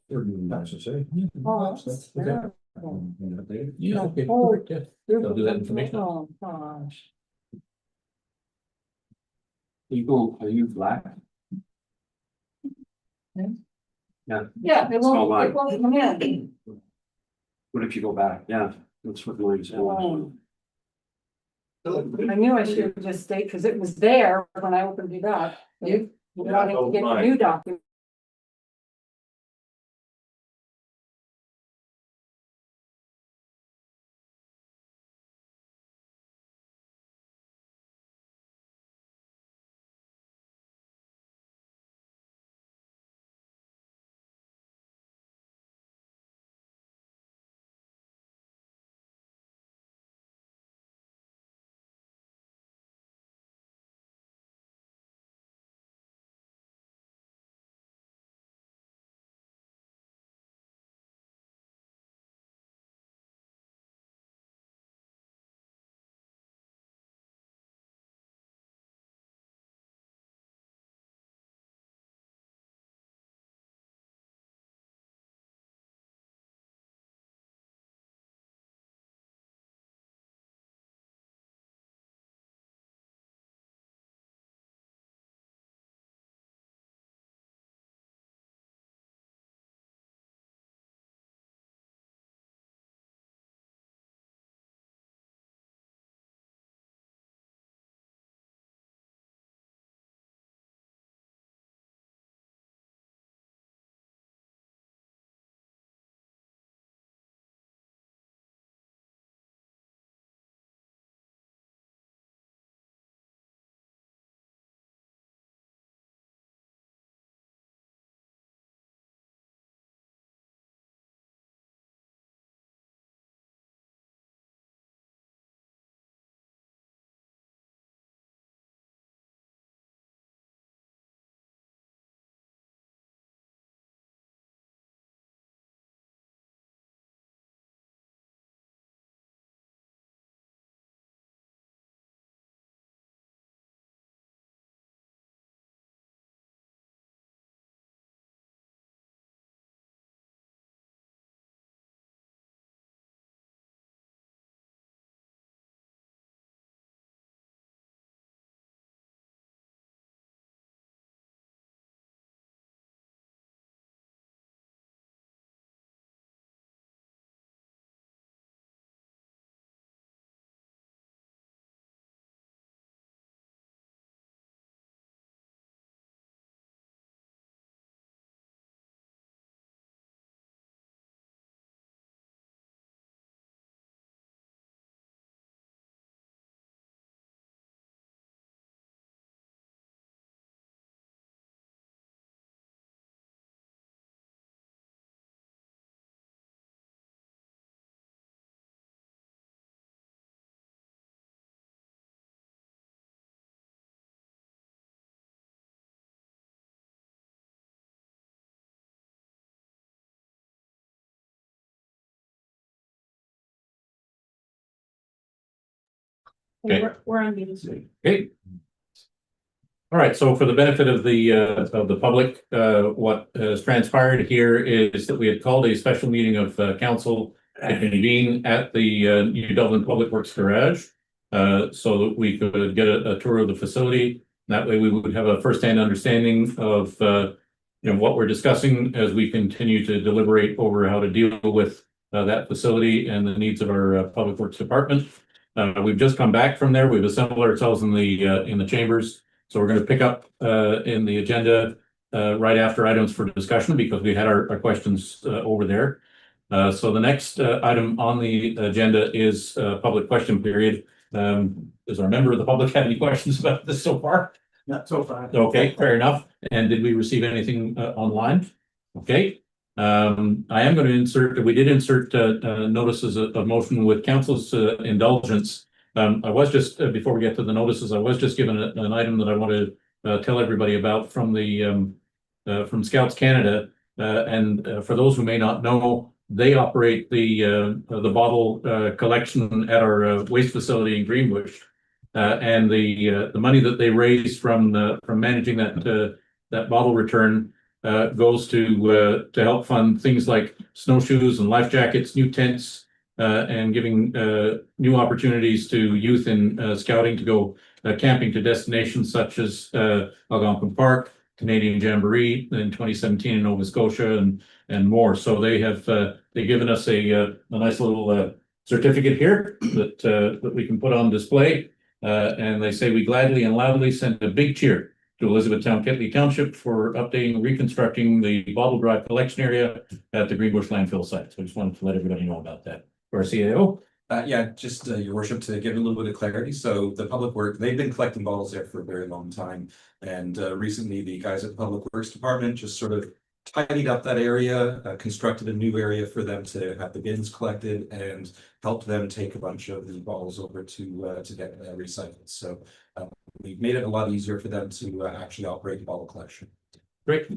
That's to say. Oh, that's Okay. terrible. Yeah, okay, Oh, perfect, yeah. They'll do that information. Oh, gosh. Are you black? Hmm? Yeah, Yeah, it all won't, mine. it won't come in. What if you go back? Yeah, that's what mine is. Oh. I knew I should have just stayed, because it was there when I opened it up. You wanted to get the new document. Okay. We're on meeting street. Okay. All right, so for the benefit of the public, what has transpired here is that we had called a special meeting of council to convene at the New Dublin Public Works Garage, so that we could get a tour of the facility. That way we would have a firsthand understanding of what we're discussing as we continue to deliberate over how to deal with that facility and the needs of our Public Works Department. We've just come back from there. We've assembled ourselves in the chambers. So we're going to pick up in the agenda right after items for discussion, because we had our questions over there. So the next item on the agenda is public question period. Does our member of the public have any questions about this so far? Not so far. Okay, fair enough. And did we receive anything online? Okay. I am going to insert, we did insert notices of motion with council's indulgence. I was just, before we get to the notices, I was just given an item that I want to tell everybody about from the from Scouts Canada. And for those who may not know, they operate the bottle collection at our waste facility in Greenbush. And the money that they raise from managing that bottle return goes to help fund things like snowshoes and life jackets, new tents, and giving new opportunities to youth in scouting to go camping to destinations such as Algonquin Park, Canadian Jamboree in 2017 in Nova Scotia, and more. So they have they've given us a nice little certificate here that we can put on display. And they say we gladly and loudly send a big cheer to Elizabethtown-Kitley Township for updating and reconstructing the Bottle Drive collection area at the Greenbush landfill site. So I just wanted to let everybody know about that. For our CAO. Yeah, just your worship, to give a little bit of clarity. So the public work, they've been collecting bottles there for a very long time. And recently the guys at the Public Works Department just sort of tidied up that area, constructed a new area for them to have the bins collected and helped them take a bunch of the bottles over to get recycled. So we've made it a lot easier for them to actually operate the bottle collection. Great.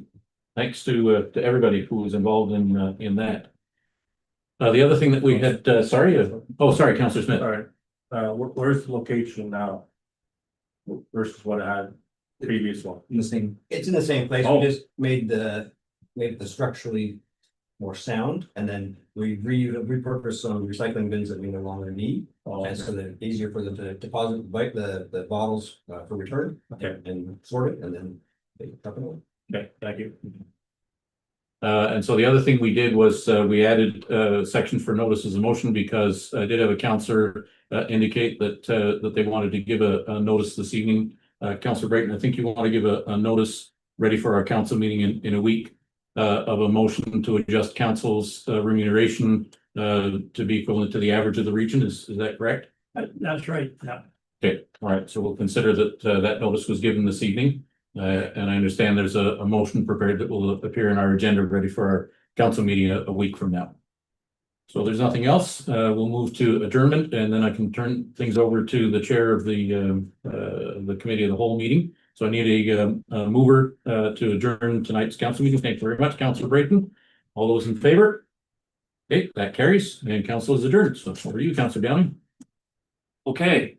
Thanks to everybody who was involved in that. The other thing that we had, sorry, Councillor Smith. All right, where's the location now? Versus what I had previous one? In the same. It's in the same place, Oh. we just made the structurally more sound, and then we repurposed some recycling bins that we no longer need. Oh, And so that it's easier for them to deposit, bite the bottles for return. Okay. And sort it, and then they dump it away. okay, thank you. And so the other thing we did was we added a section for notices of motion because I did have a councillor indicate that they wanted to give a notice this evening. Councillor Brayton, I think you want to give a notice ready for our council meeting in a week of a motion to adjust council's remuneration to be equivalent to the average of the region. Is that correct? That's right, yeah. Okay, all right. So we'll consider that that notice was given this evening. And I understand there's a motion prepared that will appear in our agenda ready for our council meeting a week from now. So there's nothing else. We'll move to adjournment, and then I can turn things over to the chair of the committee of the whole meeting. So I need a mover to adjourn tonight's council meeting. Thank you very much, Councillor Brayton. All those in favor? Okay, that carries, and council is adjourned. So over to you, Councillor Downing. Okay.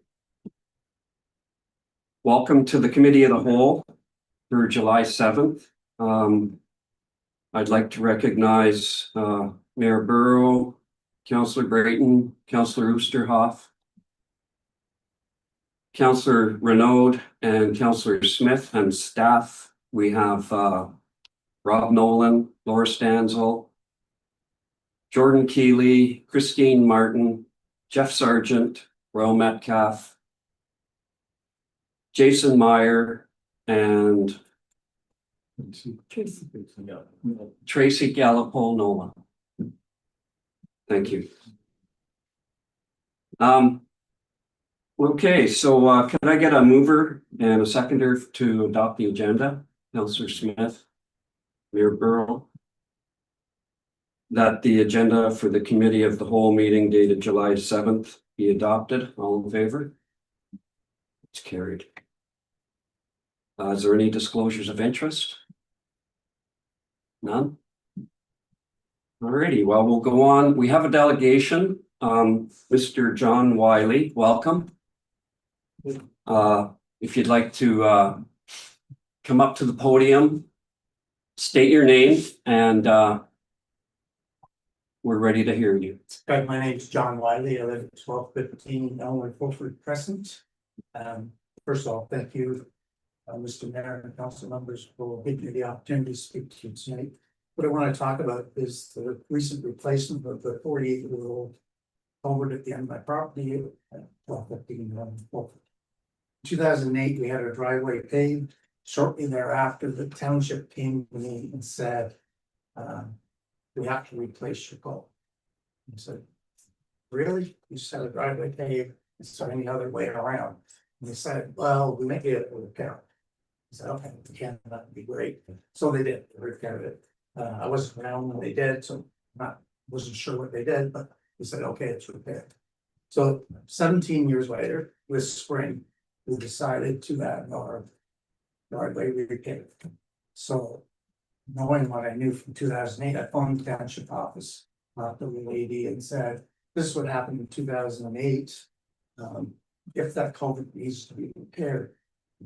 Welcome to the Committee of the Whole for July 7th. I'd like to recognize Mayor Burrow, Councillor Brayton, Councillor Oosterhoff, Councillor Renaud, and Councillor Smith and staff. We have Rob Nolan, Laura Stanzel, Jordan Keeley, Christine Martin, Jeff Sargent, Royal Metcalf, Jason Meyer, and Tracy Gallipol Nolan. Thank you. Okay, so can I get a mover and a seconder to adopt the agenda? Councillor Smith, Mayor Burrow. That the agenda for the Committee of the Whole meeting dated July 7th be adopted. All in favor? It's carried. Is there any disclosures of interest? None? Alrighty, well, we'll go on. We have a delegation. Mr. John Wiley, welcome. If you'd like to come up to the podium, state your name, and we're ready to hear you. Hi, my name's John Wiley. I live at 1215 Elmwood Fulford Crescent. First of all, thank you, Mr. Mayor and council members, for giving me the opportunity to speak to you tonight. What I want to talk about is the recent replacement of the 48-year-old culvert at the end of my property at 1215 Fulford. In 2008, we had our driveway paved. Shortly thereafter, the township came to me and said, we have to replace your culvert. I said, really? You said a driveway paved, is there any other way around? And they said, well, we may be able to repair it. I said, okay, if you can, that would be great. So they did, they repaired it. I wasn't around when they did, so wasn't sure what they did, but they said, okay, it's repaired. So 17 years later, this spring, we decided to have our driveway repaired. So knowing what I knew from 2008, I phoned the township office, the lady, and said, this is what happened in 2008. If that culvert needs to be repaired,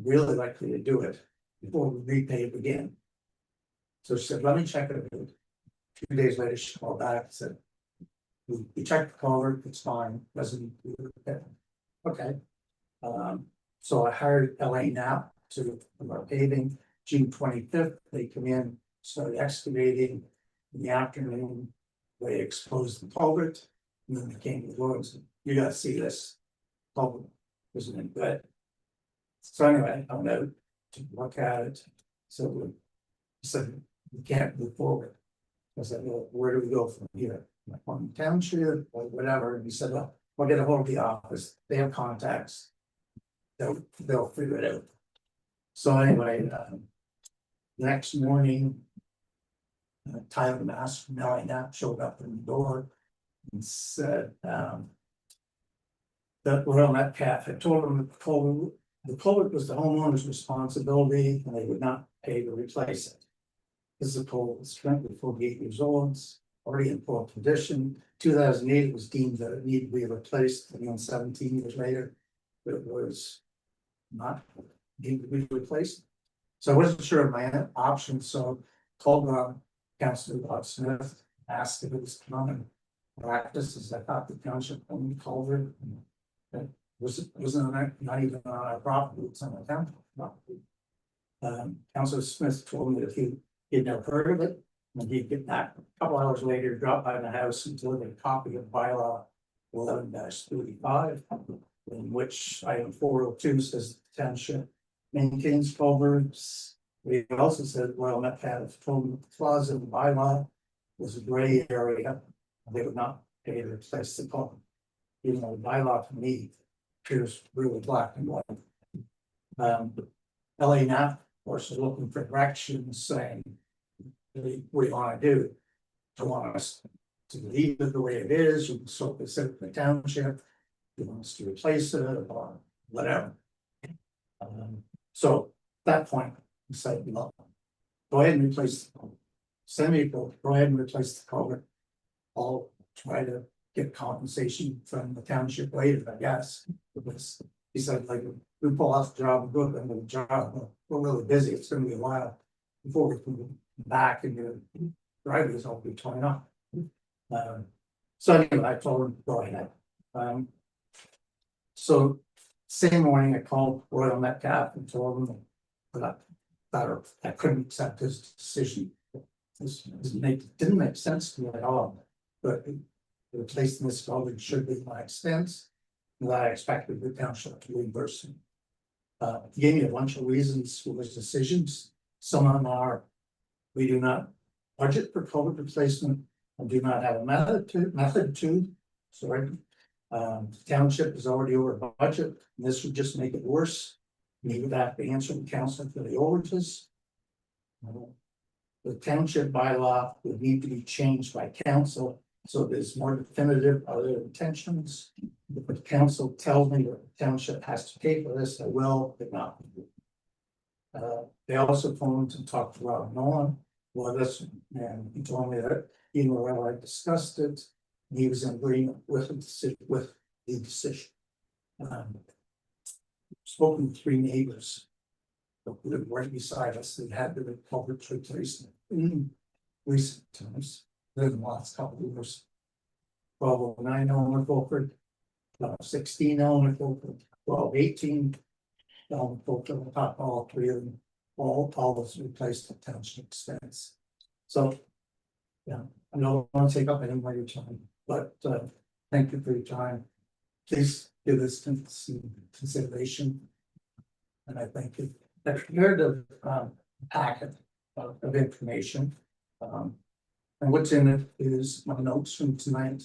really likely to do it before we repave again. So she said, let me check it out. 2 days later, she called back and said, we checked the culvert, it's fine, doesn't need to be repaired. Okay. So I hired LA Knapp to our paving, June 25th, they come in, started excavating in the afternoon. They exposed the culvert, and then they came to the road and said, you gotta see this. Culvert isn't it good? So anyway, I went out to look at it, so we said, we can't move forward. I said, well, where do we go from here? Like on township or whatever, and he said, well, we'll get a hold of the office, they have contacts. They'll figure it out. So anyway, next morning. Tyler Mass from LA Knapp showed up in the door and said, that Royal Metcalf had told him the culvert was the homeowner's responsibility and they would not pay to replace it. This is a culvert that's currently 48 years old, it's already in poor condition. 2008, it was deemed that it needed to be replaced, and then 17 years later, it was not deemed to be replaced. So I wasn't sure of my options, so called Councillor Bob Smith, asked if it was common practice, as I thought the township owned the culvert. It wasn't not even on our property, it's on the town property. Councillor Smith told me that he'd never heard of it, and he'd get back a couple hours later, drop by the house and deliver a copy of bylaw 11-35, in which item 402 says the township maintains culverts. We also said Royal Metcalf told them the clause in the bylaw was a gray area, they would not pay to replace the culvert. Even though the bylaw to me appears really black and white. LA Knapp, of course, is looking for directions, saying, what do you want to do? Do you want us to leave it the way it is, or sort of sit in the township? Do you want us to replace it or whatever? So at that point, we said, no, go ahead and replace the culvert. Send me, go ahead and replace the culvert. I'll try to get compensation from the township later, I guess. Because he said, like, we pull off the job, we're good, and the job, we're really busy, it's gonna be a while before we can go back and the driveways will be torn up. So anyway, I told him, go ahead. So same morning, I called Royal Metcalf and told him that I couldn't accept his decision. This didn't make sense to me at all, but replacing this culvert should be my expense, and I expected the township to reimburse him. He gave me a bunch of reasons for his decisions. Some of them are, we do not budget for culvert replacement, and do not have a method to. Sorry, the township is already over budget, and this would just make it worse. We would have to answer the council for the overages. The township bylaw would need to be changed by council, so there's more definitive other intentions. If the council tells me that the township has to pay for this, I will, but not. They also phoned and talked to Rob Nolan, well, this, and he told me that even though I discussed it, he was in agreement with the decision. Spoken to 3 neighbors that lived right beside us that had the culvert replacement in recent times, in the last couple of years. 1209 Elmer Fulford, 16 Elmer Fulford, 1218 Elmer Fulford, on top of all 3 of them, all was replaced at township expense. So, yeah, I don't want to take up any more of your time, but thank you for your time. Please give this consideration. And I thank you. I prepared a packet of information. And what's in it is my notes from tonight.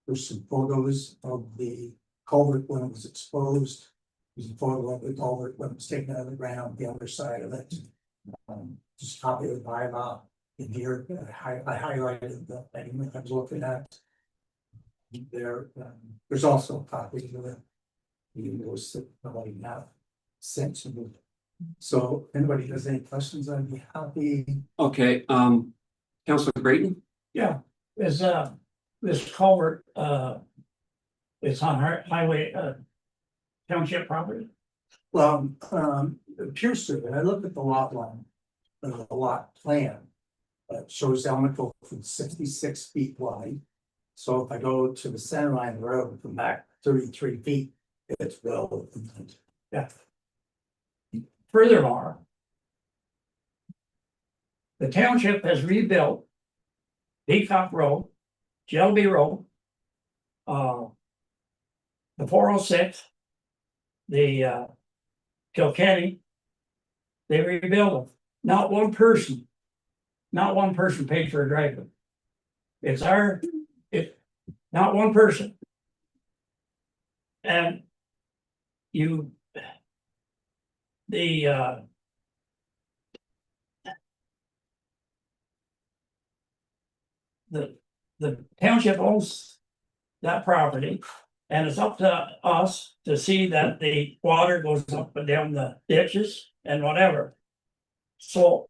There's some photos of the culvert when it was exposed. There's a photo of the culvert when it was taken out of the ground, the other side of it. Just copy of the bylaw in here. I highlighted the thing I was looking at. There's also a copy of the invoice that nobody now sent to me. So if anybody has any questions, I'd be happy. Okay, Councillor Brayton? Yeah, is this culvert it's on highway township property? Well, it appears to be. I looked at the lot line, the lot plan, Shows elemental from 66 feet wide. So if I go to the center line of the road and come back 33 feet, it's well. Yeah. Furthermore, the township has rebuilt Peacock Road, Shelby Road, the 406, the Kilkenny. They rebuilt them. Not one person paid for a driveway. Not one person. And the township owns that property, and it's up to us to see that the water goes up and down the ditches and whatever. So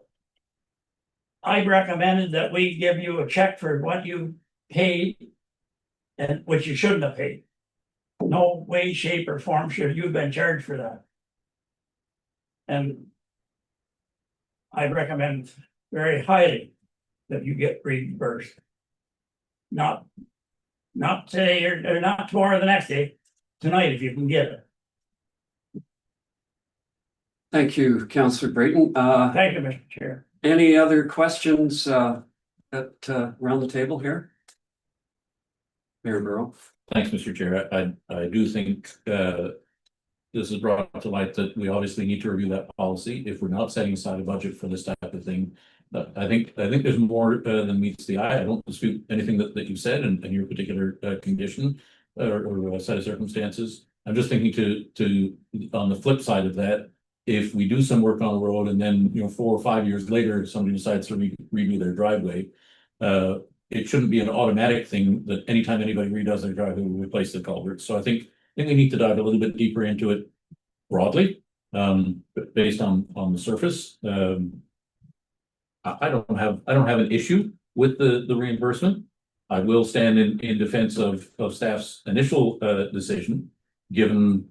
I recommended that we give you a check for what you paid, and which you shouldn't have paid. No way, shape, or form should you have been charged for that. And I recommend very highly that you get reimbursed. Not today or not tomorrow or the next day, tonight if you can get it. Thank you, Councillor Brayton. Thank you, Mr. Chair. Any other questions around the table here? Mayor Burrow. Thanks, Mr. Chair. I do think this is brought to light that we obviously need to review that policy if we're not setting aside a budget for this type of thing. I think there's more than meets the eye. I don't dispute anything that you said and your particular condition or set of circumstances. I'm just thinking to on the flip side of that, if we do some work on the road and then 4 or 5 years later somebody decides to redo their driveway, it shouldn't be an automatic thing that anytime anybody redoes their driveway, we replace the culvert. So I think we need to dive a little bit deeper into it broadly, but based on the surface. I don't have an issue with the reimbursement. I will stand in defense of staff's initial decision, given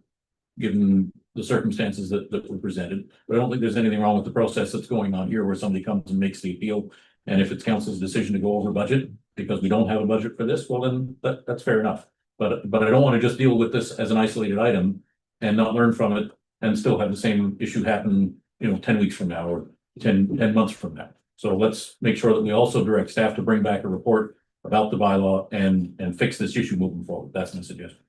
the circumstances that were presented. But I don't think there's anything wrong with the process that's going on here where somebody comes and makes the appeal. And if it's council's decision to go over budget because we don't have a budget for this, well, then that's fair enough. But I don't want to just deal with this as an isolated item and not learn from it and still have the same issue happen, 10 weeks from now or 10 months from now. So let's make sure that we also direct staff to bring back a report about the bylaw and fix this issue moving forward. That's my suggestion.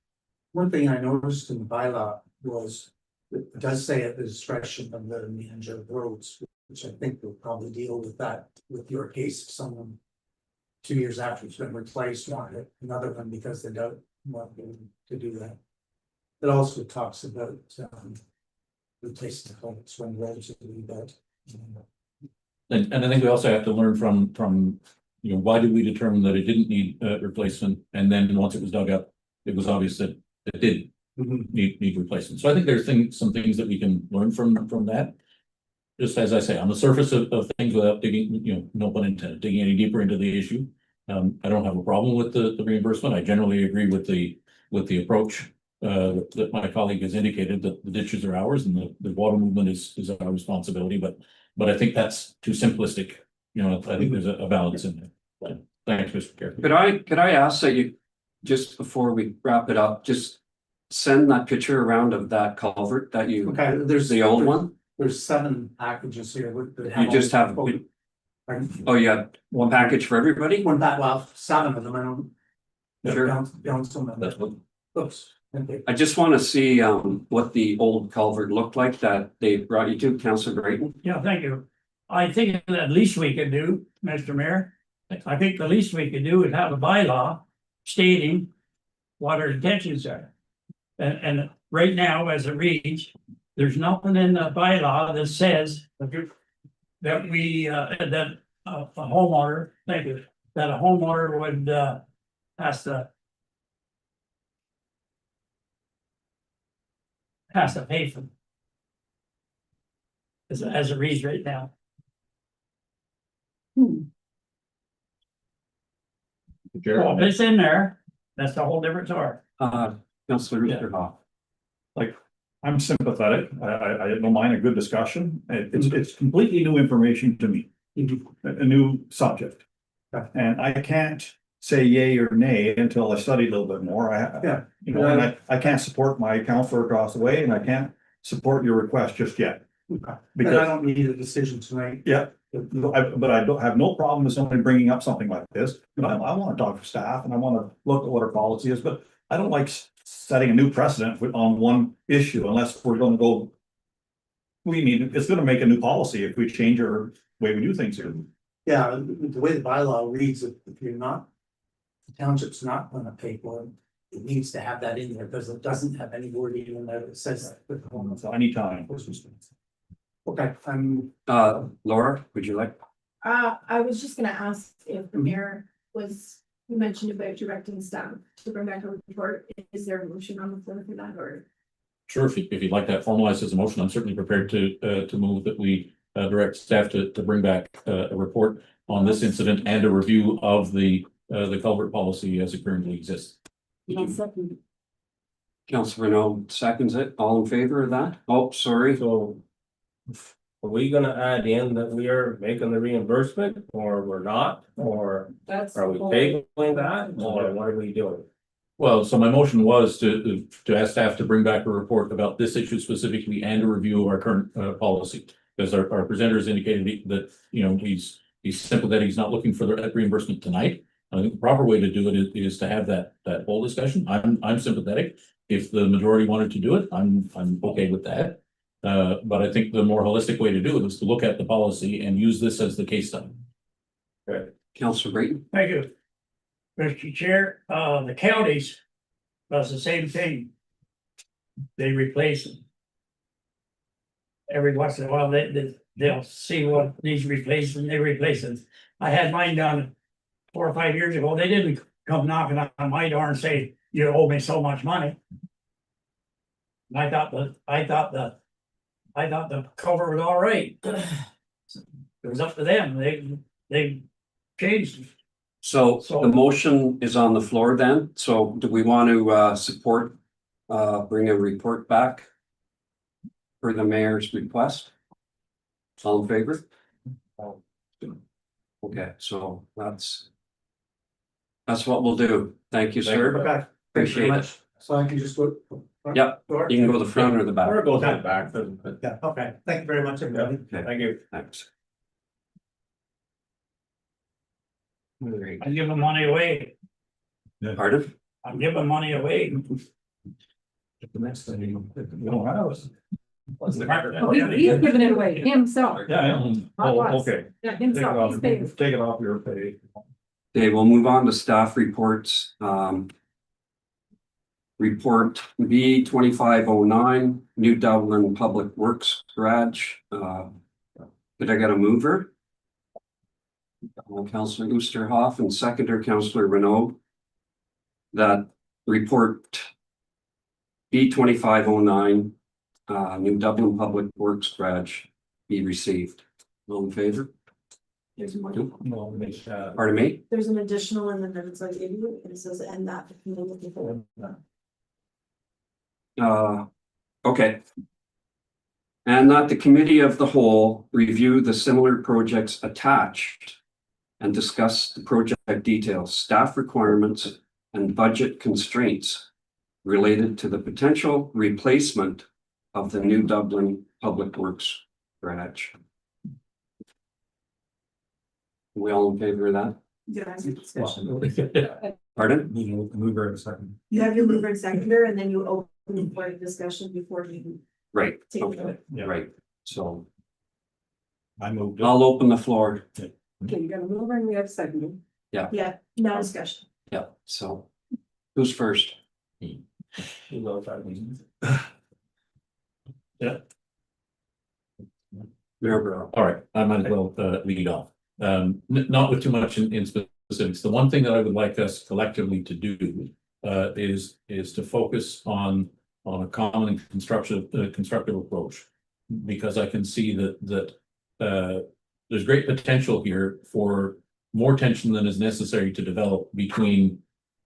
One thing I noticed in the bylaw was, it does say at the discretion of the manager of roads, which I think will probably deal with that, with your case, if someone 2 years after it's been replaced, wanted another one because they don't want to do that. It also talks about replacing the culverts when roads are rebuilt. And I think we also have to learn from why did we determine that it didn't need replacement, and then once it was dug up, it was obvious that it did need replacement. So I think there's some things that we can learn from that. Just as I say, on the surface of things, without digging, no pun intended, digging any deeper into the issue. I don't have a problem with the reimbursement. I generally agree with the approach that my colleague has indicated, that the ditches are ours and the water movement is our responsibility. But I think that's too simplistic. I think there's a balance in there. Thanks, Mr. Chair. Could I ask that you, just before we wrap it up, just send that picture around of that culvert that you, Okay, there's the old one? There's 7 packages here. You just have, oh, yeah, one package for everybody? One that, well, 7 of them, I don't. Sure. Beyond some of That's them. what. Oops. Okay. I just want to see what the old culvert looked like that they brought you to, Councillor Brayton. Yeah, thank you. I think the least we could do, Mr. Mayor, I think the least we could do is have a bylaw stating what our intentions are. And right now, as it reads, there's nothing in the bylaw that says that we, that a homeowner, thank you, that a homeowner would has to pay for it. As it reads right now. Well, if it's in there, that's the whole different story. Councillor Mr. Hoff. I'm sympathetic. I don't mind a good discussion. It's completely new information to me. a new subject. Okay. And I can't say yay or nay until I study a little bit more. Yeah. You know, and I can't support my counselor across the way, and I can't support your request just yet. But I Because, don't need a decision tonight. yeah, but I don't have no problem with somebody bringing up something like this. But I want to talk to staff and I want to look at what our policy is, but I don't like setting a new precedent on one issue unless we're gonna go. It's gonna make a new policy if we change our way we do things here. Yeah, the way the bylaw reads, if you're not, the township's not gonna pay for it. It needs to have that in there because it doesn't have any wording in there that says. So anytime. Okay, Laura, would you like? I was just gonna ask if the mayor was, you mentioned about directing staff to bring back a report. Is there a motion on the floor for that or? Sure, if you'd like that formalized as a motion, I'm certainly prepared to move that we direct staff to bring back a report on this incident and a review of the culvert policy as it currently exists. I'll second. Councilor Renaud seconds it. All in favor of that? Oh, sorry. So. Are we gonna add in that we are making the reimbursement or we're not, or That's. are we tabling that, or what are we doing? Well, so my motion was to ask staff to bring back a report about this issue specifically and a review of our current policy. Because our presenter has indicated that, you know, he's sympathetic, he's not looking for the reimbursement tonight. I think the proper way to do it is to have that whole discussion. I'm sympathetic. If the majority wanted to do it, I'm okay with that. But I think the more holistic way to do it is to look at the policy and use this as the case study. Councilor Brayton? Thank you. Mr. Chair, the counties does the same thing. They replace them. Every once in a while, they'll see what needs replacing, they replace them. I had mine done 4 or 5 years ago. They didn't come knocking on my door and say, you owe me so much money. And I thought the cover was all right. It was up to them. They changed. So the motion is on the floor then. So do we want to support, bring a report back for the mayor's request? All in favor? Okay, so that's what we'll do. Thank you, sir. Okay. Appreciate it. So I can just go. Yep, you can go the front or the back. Or go that back, Yeah, okay. Thank you very much, everybody. Okay, thank you. thanks. I'm giving money away. Pardon? I'm giving money away. The next thing, we don't have us. Oh, he's giving it away himself. Yeah, okay. Yeah, Take it himself. off, He's paying. take it off your pay. Okay, we'll move on to staff reports. Report B 2509, New Dublin Public Works Garage. Did I get a mover? Councillor Oosterhoff and seconder Councillor Renaud. That report B 2509, New Dublin Public Works Garage be received. All in favor? There's one. Pardon me? There's an additional in the minutes I gave you, and it says, and that. Okay. And that the committee of the whole review the similar projects attached and discuss the project details, staff requirements, and budget constraints related to the potential replacement of the New Dublin Public Works Garage. Are we all in favor of that? Yeah, discussion. Pardon? Mover in a second. You have your mover and seconder, and then you open for discussion before you Right, take a okay, vote. right, so I moved. I'll open the floor. Okay, you got a mover and we have a second. Yeah, no discussion. Yeah, so who's first? Yeah. Mayor Burrow. All right, I might as well lead off. Not with too much in specifics. The one thing that I would like us collectively to do is to focus on a common and constructive approach. Because I can see that there's great potential here for more tension than is necessary to develop between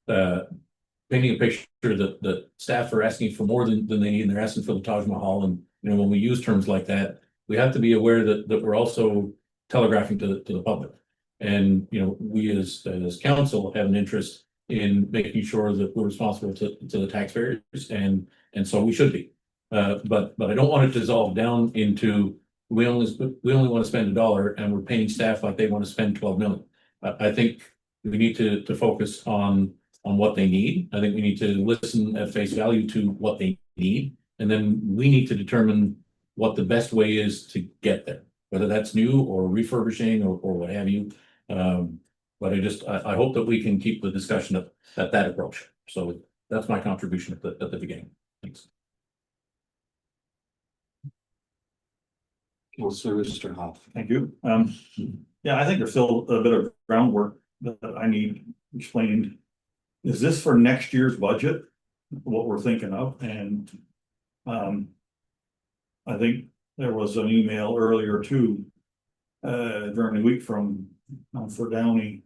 painting a picture that staff are asking for more than they need, and they're asking for the Taj Mahal. And you know, when we use terms like that, we have to be aware that we're also telegraphing to the public. And, you know, we as council have an interest in making sure that we're responsible to the taxpayers, and so we should be. But I don't want it to dissolve down into, we only want to spend $1 and we're paying staff like they want to spend 12 million. I think we need to focus on what they need. I think we need to listen at face value to what they need, and then we need to determine what the best way is to get there, whether that's new or refurbishing or what have you. But I hope that we can keep the discussion at that approach. So that's my contribution at the beginning. Thanks. Councillor Mr. Hoff. Thank you. Yeah, I think there's still a bit of groundwork that I need explained. Is this for next year's budget, what we're thinking of? And I think there was an email earlier too, during the week from for Downey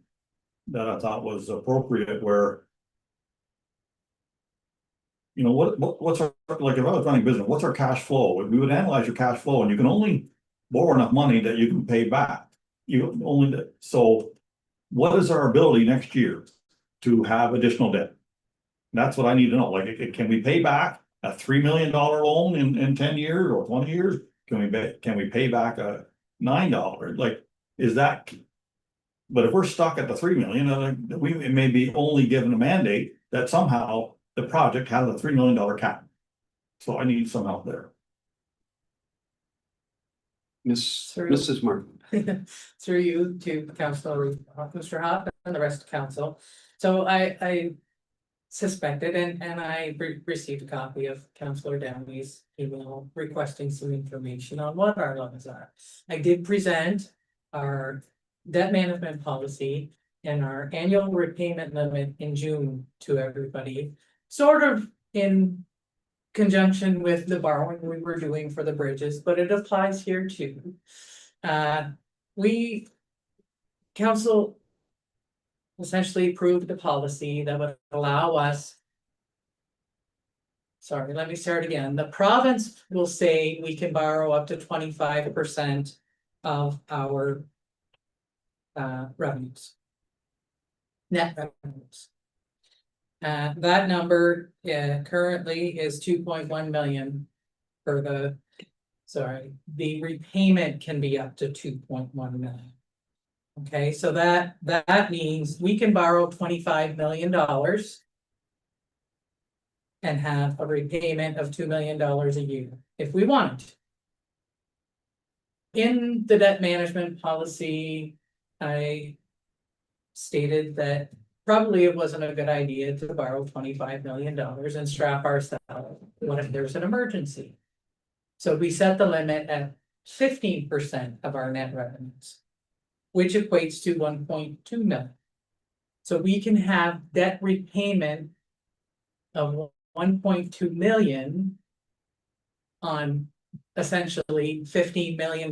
that I thought was appropriate, where, you know, what's our, like, if I was running business, what's our cash flow? We would analyze your cash flow, and you can only borrow enough money that you can pay back. You only, so what is our ability next year to have additional debt? That's what I need to know. Like, can we pay back a $3 million loan in 10 years or 20 years? Can we pay back a $9? Like, is that? But if we're stuck at the 3 million, we may be only given a mandate that somehow the project has a $3 million cap. So I need some help there. Mrs. Martin. Through you to Councillor Mr. Hoff and the rest of council. So I suspected and I received a copy of Councillor Downey's email requesting some information on what our loans are. I did present our debt management policy and our annual repayment limit in June to everybody, sort of in conjunction with the borrowing we were doing for the bridges, but it applies here too. Council essentially approved the policy that would allow us. Sorry, let me start again. The province will say we can borrow up to 25% of our revenues. Net revenues. That number currently is 2.1 million for the, the repayment can be up to 2.1 million. Okay, so that means we can borrow $25 million and have a repayment of $2 million a year if we wanted. In the debt management policy, I stated that probably it wasn't a good idea to borrow $25 million and strap ourselves. What if there's an emergency? So we set the limit at 15% of our net revenues, which equates to 1.2 million. So we can have debt repayment of 1.2 million on essentially $15 million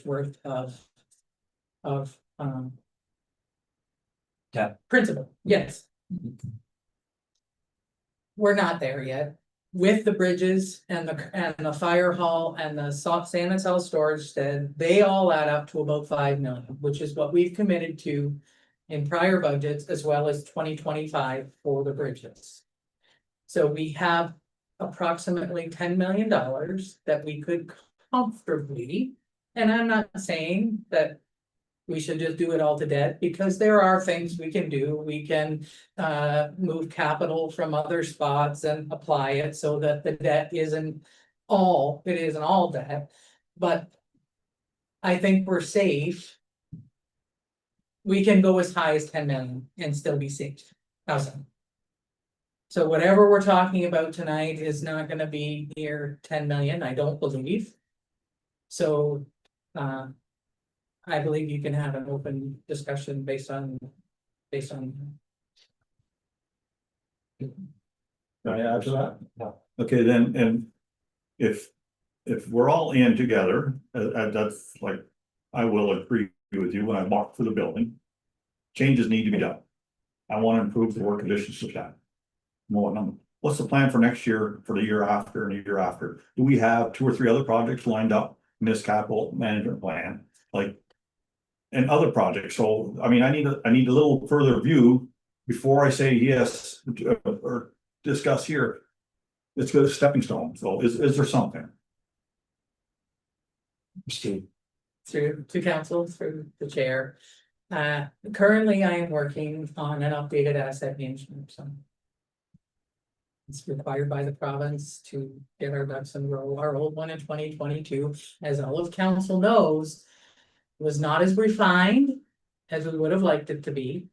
worth of debt principal. Yes. We're not there yet. With the bridges and the fire hall and the sand and salt storage shed, they all add up to about 5 million, which is what we've committed to in prior budgets, as well as 2025 for the bridges. So we have approximately $10 million that we could comfortably, and I'm not saying that we should just do it all to debt, because there are things we can do. We can move capital from other spots and apply it so that the debt isn't all debt. But I think we're safe. We can go as high as 10 million and still be safe. How's So whatever we're talking about tonight is not going to be near 10 million, I don't believe. So I believe you can have an open discussion based on. Can I add to that? No. Okay, then, and if we're all in together, that's like, I will agree with you when I walk through the building. Changes need to be done. I want to improve the work conditions of that. What's the plan for next year, for the year after and the year after? Do we have 2 or 3 other projects lined up in this capital management plan? Like, and other projects. So, I mean, I need a little further view before I say yes, or discuss here. It's good as stepping stone. So is there something? Christine. Through to council, through the chair. Currently I am working on an updated asset management plan. It's required by the province to get our ducks in a row. Our old one in 2022, as all of council knows, was not as refined as we would have liked it to be.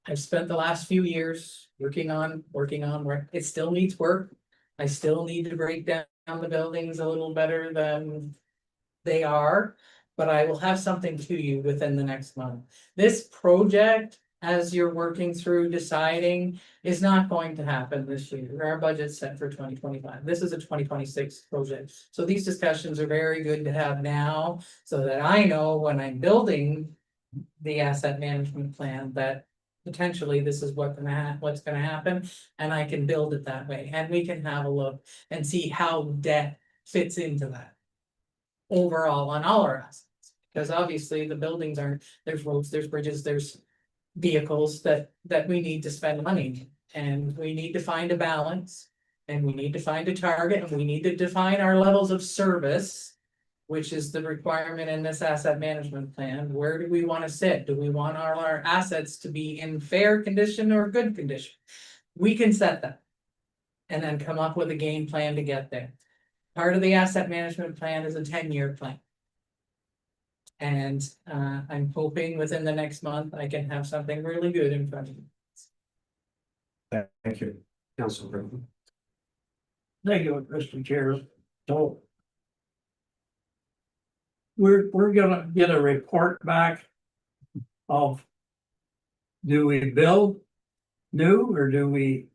I've spent the last few years working on where it still needs work. I still need to break down the buildings a little better than they are, but I will have something to you within the next month. This project, as you're working through deciding, is not going to happen this year. Our budget's set for 2025. This is a 2026 project. So these discussions are very good to have now, so that I know when I'm building the asset management plan that potentially this is what's gonna happen, and I can build it that way, and we can have a look and see how debt fits into that overall on all our assets, because obviously the buildings aren't, there's roads, there's bridges, there's vehicles that we need to spend money, and we need to find a balance, and we need to find a target, and we need to define our levels of service, which is the requirement in this asset management plan. Where do we want to sit? Do we want our assets to be in fair condition or good condition? We can set that and then come up with a game plan to get there. Part of the asset management plan is a 10-year plan. And I'm hoping within the next month I can have something really good in front of you. Thank you. Council Britton. Thank you, Mr. Chair. So we're gonna get a report back of, do we build new or do we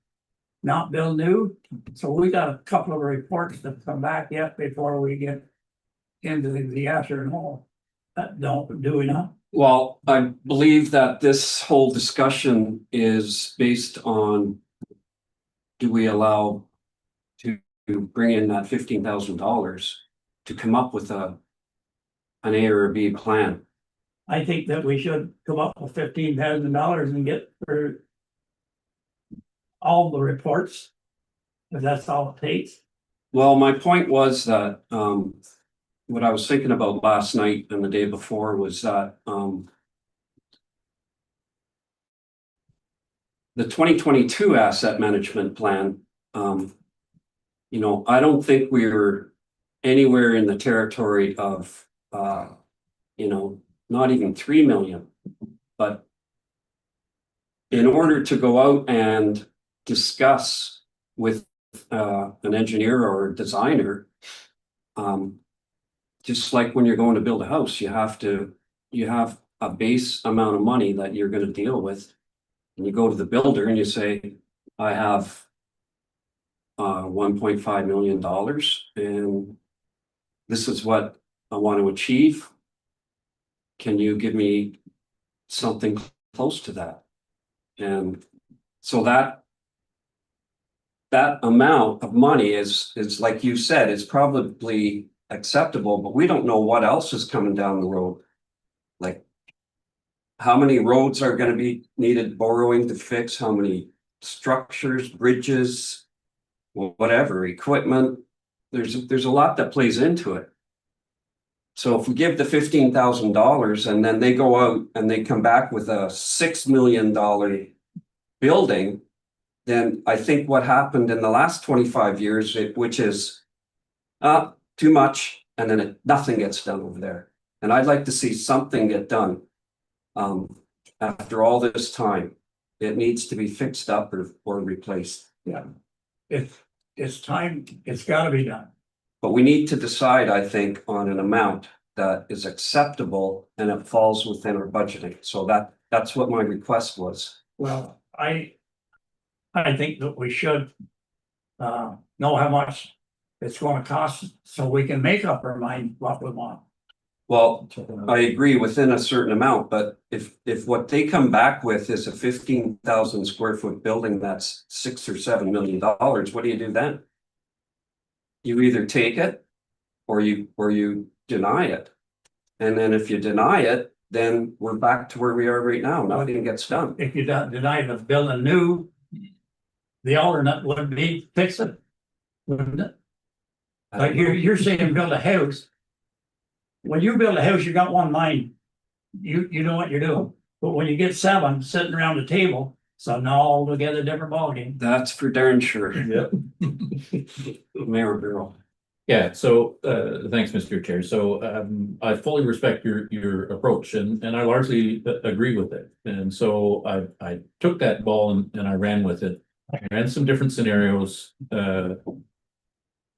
not build new? So we got a couple of reports that come back yet before we get into the after and all. Do we not? Well, I believe that this whole discussion is based on, do we allow to bring in that $15,000 to come up with an A or a B plan? I think that we should come up with $15,000 and get for all the reports. If that's all it takes. Well, my point was that, what I was thinking about last night and the day before was that, the 2022 asset management plan, you know, I don't think we were anywhere in the territory of, you know, not even 3 million, but in order to go out and discuss with an engineer or a designer, just like when you're going to build a house, you have a base amount of money that you're going to deal with, and you go to the builder and you say, I have $1.5 million and this is what I want to achieve. Can you give me something close to that? And so that amount of money is like you said, it's probably acceptable, but we don't know what else is coming down the road. Like, how many roads are going to be needed borrowing to fix, how many structures, bridges, whatever, equipment. There's a lot that plays into it. So if we give the $15,000 and then they go out and they come back with a $6 million building, then I think what happened in the last 25 years, which is too much, and then nothing gets done over there. And I'd like to see something get done. After all this time, it needs to be fixed up or replaced. Yeah. It's time, it's gotta be done. But we need to decide, I think, on an amount that is acceptable and it falls within our budgeting. So that's what my request was. Well, I think that we should know how much it's gonna cost so we can make up our mind what we want. Well, I agree within a certain amount, but if what they come back with is a 15,000 square foot building that's $6 or $7 million, what do you do then? You either take it or you deny it. And then if you deny it, then we're back to where we are right now. Nothing gets done. If you don't deny the building new, the alternate would be fix it. Wouldn't it? Like you're saying build a house. When you build a house, you got one mind. You know what you're doing. But when you get 7 sitting around the table, so now altogether different ballgame. That's for darn sure. Yep. Mayor Burrow. Yeah, so thanks, Mr. Chair. So I fully respect your approach and I largely agree with it. And so I took that ball and I ran with it. I ran some different scenarios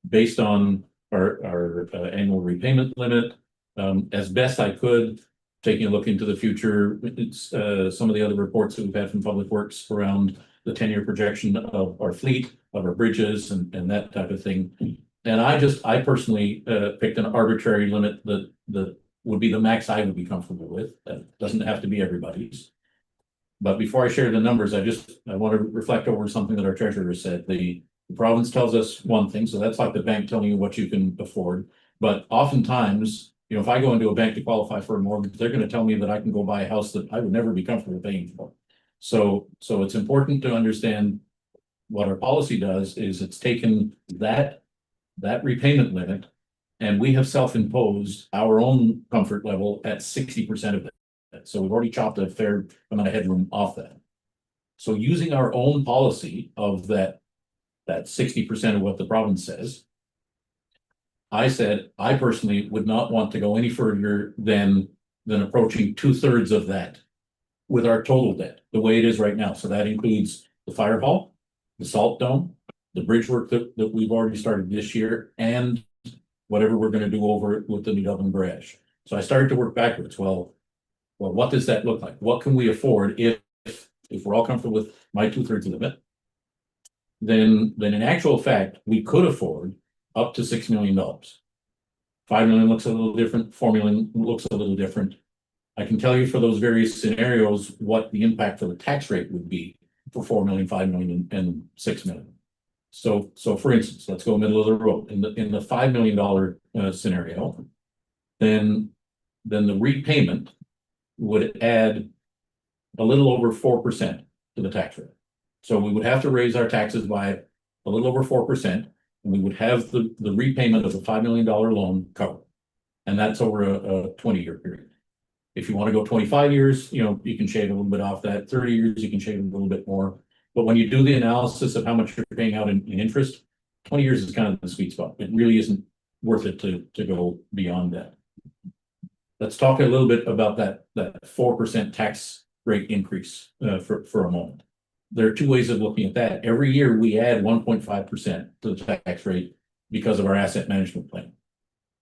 based on our annual repayment limit as best I could, taking a look into the future. It's some of the other reports that we've had from Public Works around the 10-year projection of our fleet, of our bridges and that type of thing. And I personally picked an arbitrary limit that would be the max I would be comfortable with. That doesn't have to be everybody's. But before I share the numbers, I want to reflect over something that our treasurer said. The province tells us one thing, so that's like the bank telling you what you can afford. But oftentimes, you know, if I go into a bank to qualify for a mortgage, they're going to tell me that I can go buy a house that I would never be comfortable paying for. So it's important to understand what our policy does is it's taken that repayment limit, and we have self-imposed our own comfort level at 60% of it. So we've already chopped a fair amount of headroom off that. So using our own policy of that 60% of what the province says, I said I personally would not want to go any further than approaching 2/3 of that with our total debt, the way it is right now. So that includes the fire hall, the salt dome, the bridge work that we've already started this year, and whatever we're going to do over with the New Dublin Bridge. So I started to work backwards. Well, what does that look like? What can we afford if we're all comfortable with my 2/3 of it? Then in actual fact, we could afford up to $6 million. 5 million looks a little different. 4 million looks a little different. I can tell you for those various scenarios what the impact for the tax rate would be for 4 million, 5 million, and 6 million. So for instance, let's go middle of the road. In the $5 million scenario, then the repayment would add a little over 4% to the tax rate. So we would have to raise our taxes by a little over 4%, and we would have the repayment of the $5 million loan covered. And that's over a 20-year period. If you want to go 25 years, you know, you can shave a little bit off that. 30 years, you can shave a little bit more. But when you do the analysis of how much you're paying out in interest, 20 years is kind of the sweet spot. It really isn't worth it to go beyond that. Let's talk a little bit about that 4% tax rate increase for a moment. There are two ways of looking at that. Every year we add 1.5% to the tax rate because of our asset management plan.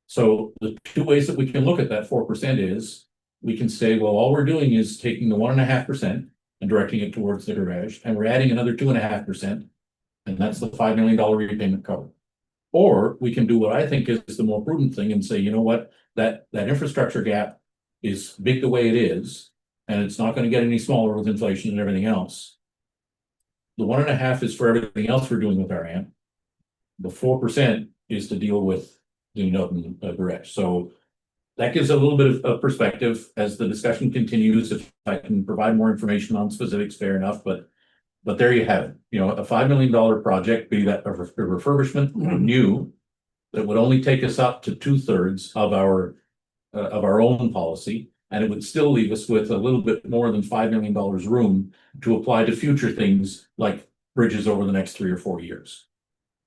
So the two ways that we can look at that 4% is we can say, well, all we're doing is taking the 1.5% and directing it towards the garage, and we're adding another 2.5%, and that's the $5 million repayment cover. Or we can do what I think is the more prudent thing and say, you know what, that infrastructure gap is big the way it is, and it's not going to get any smaller with inflation and everything else. The 1.5% is for everything else we're doing with our AMP. The 4% is to deal with the Dublin garage. So that gives a little bit of perspective as the discussion continues. If I can provide more information on specifics, fair enough, but there you have it. You know, a $5 million project, be that a refurbishment or new, that would only take us up to 2/3 of our own policy, and it would still leave us with a little bit more than $5 million room to apply to future things like bridges over the next 3 or 4 years.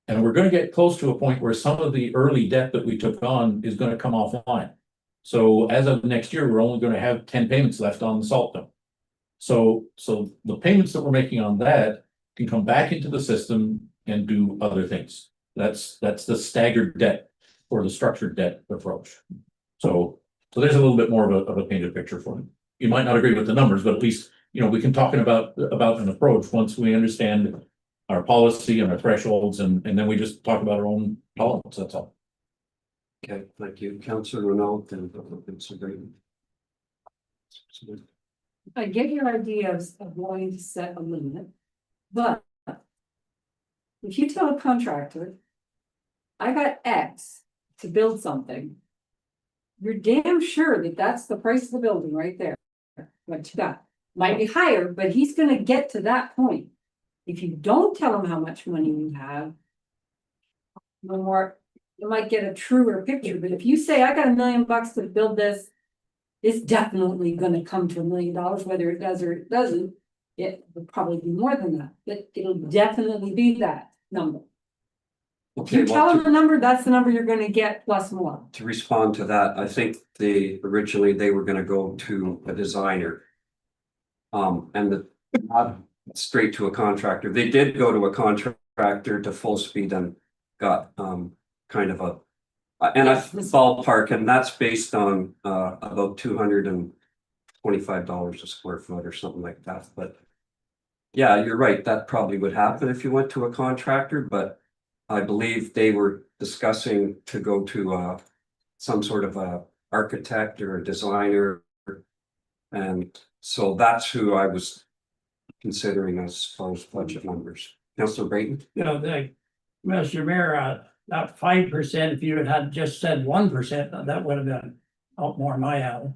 And we're going to get close to a point where some of the early debt that we took on is going to come offline. So as of next year, we're only going to have 10 payments left on the salt dome. So the payments that we're making on that can come back into the system and do other things. That's the staggered debt or the structured debt approach. So there's a little bit more of a painted picture for you. You might not agree with the numbers, but at least, you know, we can talk about an approach once we understand our policy and our thresholds, and then we just talk about our own tolerance. That's all. Okay, thank you. Councillor Renault and Councillor Green. I get your ideas of wanting to set a limit, but if you tell a contractor, I got X to build something, you're damn sure that that's the price of the building right there. What you got, might be higher, but he's gonna get to that point. If you don't tell him how much money you have. No more, you might get a truer picture, but if you say, I got $1 million to build this. It's definitely gonna come to $1 million, whether it does or it doesn't. It will probably be more than that, but it'll definitely be that number. If Okay, you tell well, them the number, that's the number you're gonna get plus more. to respond to that, I think originally they were gonna go to a designer. Not straight to a contractor. They did go to a contractor to Full Speed and got kind of a. And I ballpark, and that's based on about $225 a square foot or something like that, but. Yeah, you're right, that probably would happen if you went to a contractor, but I believe they were discussing to go to some sort of a architect or a designer. And so that's who I was considering as far as budget numbers. Councillor Brayton? You know, Mr. Mayor, that 5%, if you had just said 1%, that would have been out more my alley.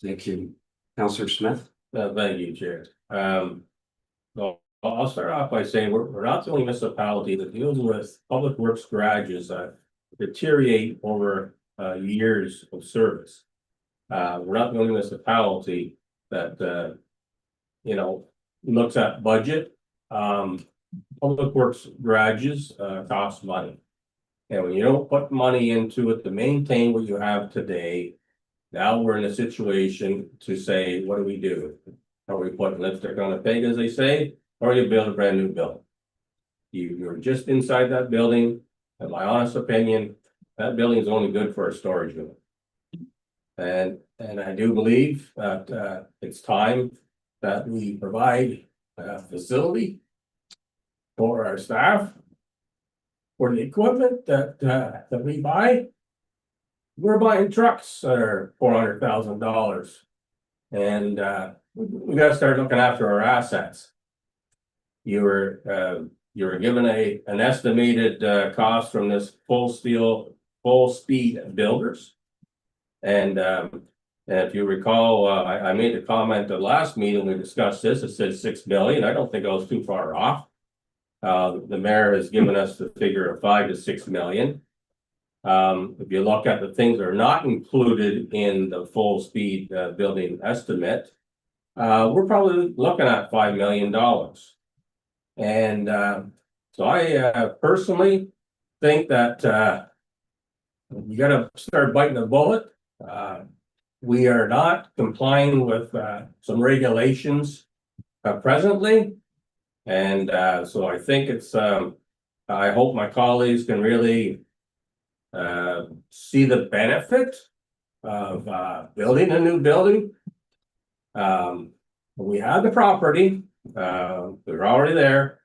Thank you. Councillor Smith? Thank you, Chair. Well, I'll start off by saying we're not the only municipality that deals with public works garages that deteriorate over years of service. We're not the only municipality that looks at budget. Public works garages cost money. And when you don't put money into it to maintain what you have today, now we're in a situation to say, what do we do? Are we putting lipstick on a pig, as they say, or you build a brand new building? You're just inside that building. In my honest opinion, that building is only good for a storage unit. And I do believe that it's time that we provide a facility for our staff, for the equipment that we buy. We're buying trucks that are $400,000, and we got to start looking after our assets. You were given an estimated cost from this full speed builders, and if you recall, I made a comment at the last meeting we discussed this. It said $6 million. I don't think I was too far off. The mayor has given us the figure of $5 to $6 million. If you look at the things that are not included in the full speed building estimate, we're probably looking at $5 million. And so I personally think that you got to start biting the bullet. We are not complying with some regulations presently. And so I think it's, I hope my colleagues can really see the benefit of building a new building. We have the property, they're already there.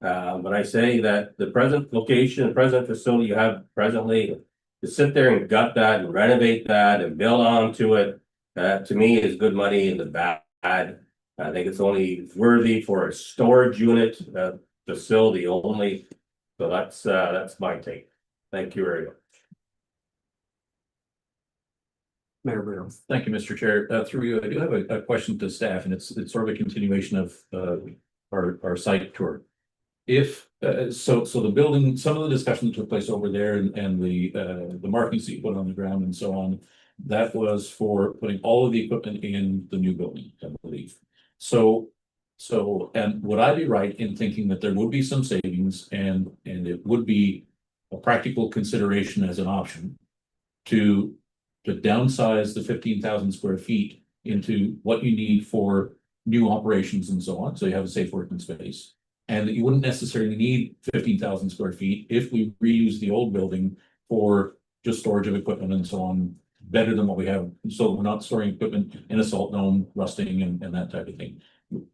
But I say that the present location, the present facility you have presently, to sit there and gut that and renovate that and build onto it, to me is good money in the bad. I think it's only worthy for a storage unit facility only. So that's my take. Thank you very much. Mayor Burrow. Thank you, Mr. Chair. Through you, I do have a question to staff, and it's sort of a continuation of our site tour. If so the building, some of the discussion that took place over there and the markings that you put on the ground and so on, that was for putting all of the equipment in the new building, I believe. So and would I be right in thinking that there would be some savings and it would be a practical consideration as an option to downsize the 15,000 square feet into what you need for new operations and so on, so you have a safe working space, and that you wouldn't necessarily need 15,000 square feet if we reuse the old building for just storage of equipment and so on, better than what we have, so we're not storing equipment in a salt dome, rusting and that type of thing.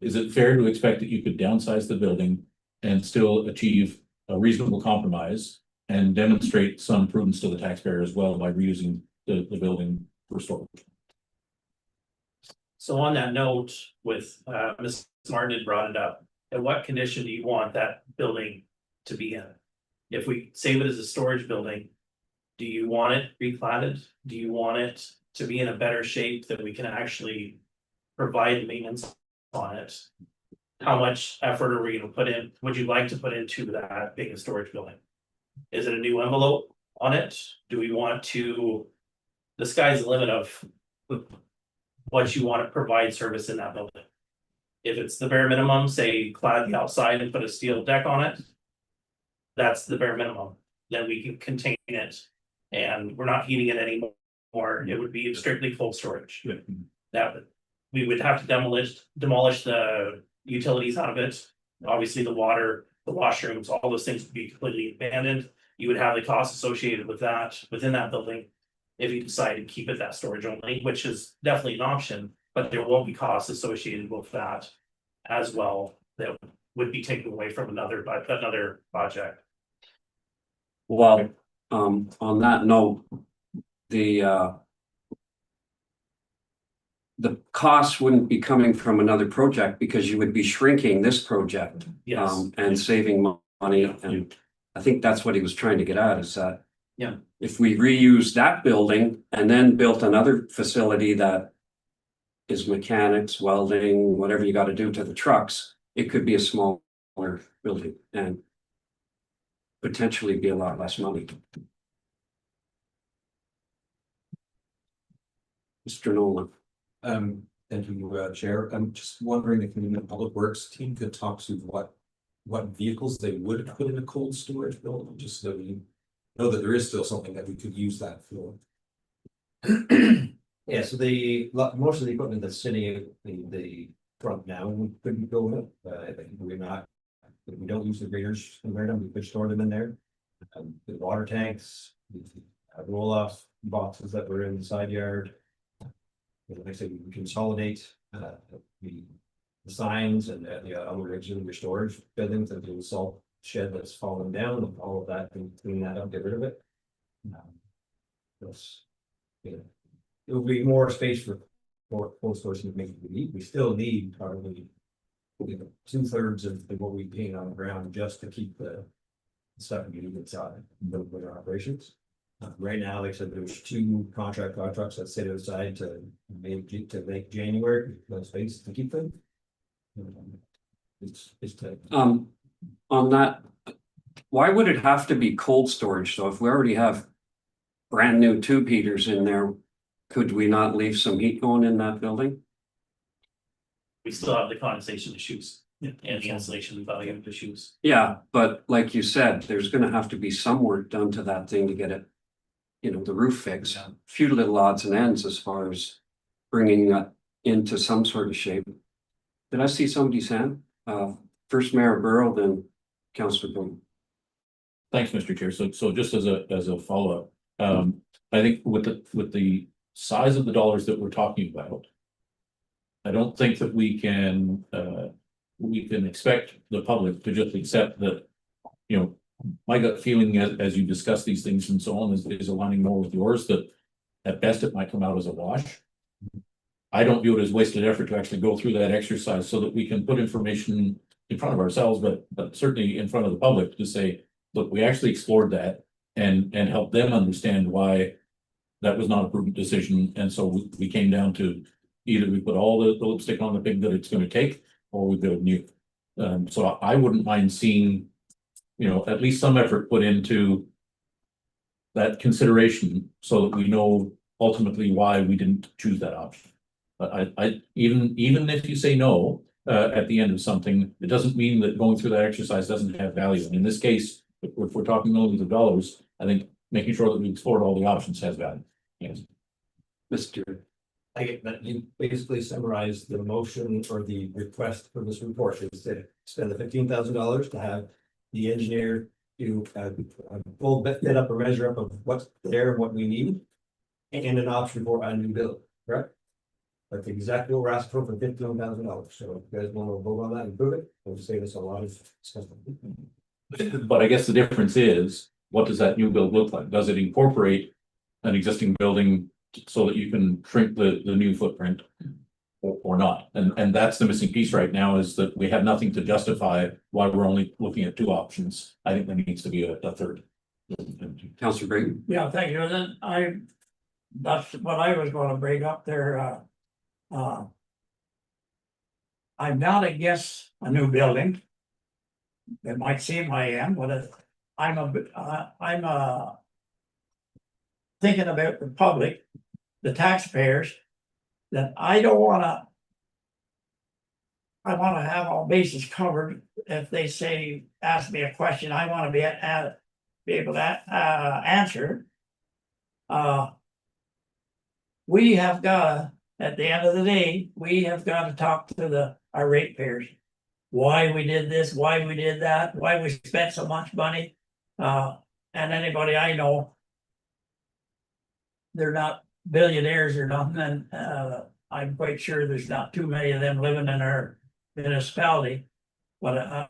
Is it fair to expect that you could downsize the building and still achieve a reasonable compromise and demonstrate some prudence to the taxpayer as well by reusing the building for storage? So on that note, with Ms. Martin had brought it up, in what condition do you want that building to be in? if we save it as a storage building, do you want it replatted? Do you want it to be in a better shape that we can actually provide maintenance on it? How much effort are we gonna put in? Would you like to put into that being a storage building? Is it a new envelope on it? Do we want to? The sky's the limit of what you want to provide service in that building. If it's the bare minimum, say clad the outside and put a steel deck on it. That's the bare minimum, then we can contain it. And we're not heating it anymore, it would be strictly cold storage. That would, we would have to demolish the utilities out of it. Obviously, the water, the washrooms, all those things would be completely abandoned. You would have the costs associated with that within that building. If you decide to keep it that storage only, which is definitely an option, but there won't be costs associated with that as well. That would be taken away from another project. Well, on that note, the cost wouldn't be coming from another project because you would be shrinking this project. Yes. And saving money, and I think that's what he was trying to get at, is that. Yeah. If we reuse that building and then built another facility that is mechanics, welding, whatever you gotta do to the trucks, it could be a smaller building and potentially be a lot less money. Mr. Nolan. Thank you, Chair. I'm just wondering if the Public Works team could talk to what vehicles they would put in a cold storage building, just so we know that there is still something that we could use that for. Yeah, so most of the equipment that's sitting in the front now, we couldn't go with it. We're not, if we don't use the graders and them, we could store them in there. The water tanks, roll off boxes that were in the side yard. Like I said, we consolidate the signs and the other auxiliary storage buildings and the salt shed that's fallen down, and all of that, and clean that up, get rid of it. That's, you know, it will be more space for cold storage to make it need. We still need probably 2/3 of what we paint on the ground just to keep the stuff we need inside with our operations. Right now, like I said, there's 2 contracts that sit outside to make January, no space to keep them. It's to. On that, why would it have to be cold storage? So if we already have brand new tube heaters in there, could we not leave some heat going in that building? We still have the condensation issues and the insulation value issues. Yeah, but like you said, there's gonna have to be some work done to that thing to get it, you know, the roof fixed. Few little odds and ends as far as bringing that into some sort of shape. Did I see somebody's hand? First Mayor Burrow, then Councillor Boone. Thanks, Mr. Chair. So just as a follow-up, I think with the size of the dollars that we're talking about, I don't think that we can expect the public to just accept that, you know, my gut feeling as you discuss these things and so on is aligning more with yours, that at best it might come out as a wash. I don't view it as wasted effort to actually go through that exercise so that we can put information in front of ourselves, but certainly in front of the public to say, look, we actually explored that and help them understand why that was not a prudent decision. And so we came down to either we put all the lipstick on the pig that it's going to take, or we build new. So I wouldn't mind seeing, you know, at least some effort put into that consideration so that we know ultimately why we didn't choose that option. But I even if you say no at the end of something, it doesn't mean that going through that exercise doesn't have value. And in this case, if we're talking millions of dollars, I think making sure that we explored all the options has value. Yes. Mr. I get that you basically summarized the motion or the request for this report is to spend the $15,000 to have the engineer do a full fit up or measure up of what's there and what we need, and an option for a new build, correct? That's exactly what we're asking for $15,000. So if you guys want to vote on that and prove it, we'll save us a lot of stuff. But I guess the difference is, what does that new build look like? Does it incorporate an existing building so that you can shrink the new footprint? or not. And that's the missing piece right now, is that we have nothing to justify why we're only looking at two options. I think there needs to be a third. Councillor Brayton. Yeah, thank you. And then that's what I was gonna bring up there, I'm not against a new building. It might seem I am, but I'm thinking about the public, the taxpayers, that I don't wanna. I wanna have all bases covered. If they say, ask me a question, I wanna be able to answer. We have got, at the end of the day, we have got to talk to our ratepayers. Why we did this, why we did that, why we spent so much money. And anybody I know, they're not billionaires or nothing, and I'm quite sure there's not too many of them living in our municipality. But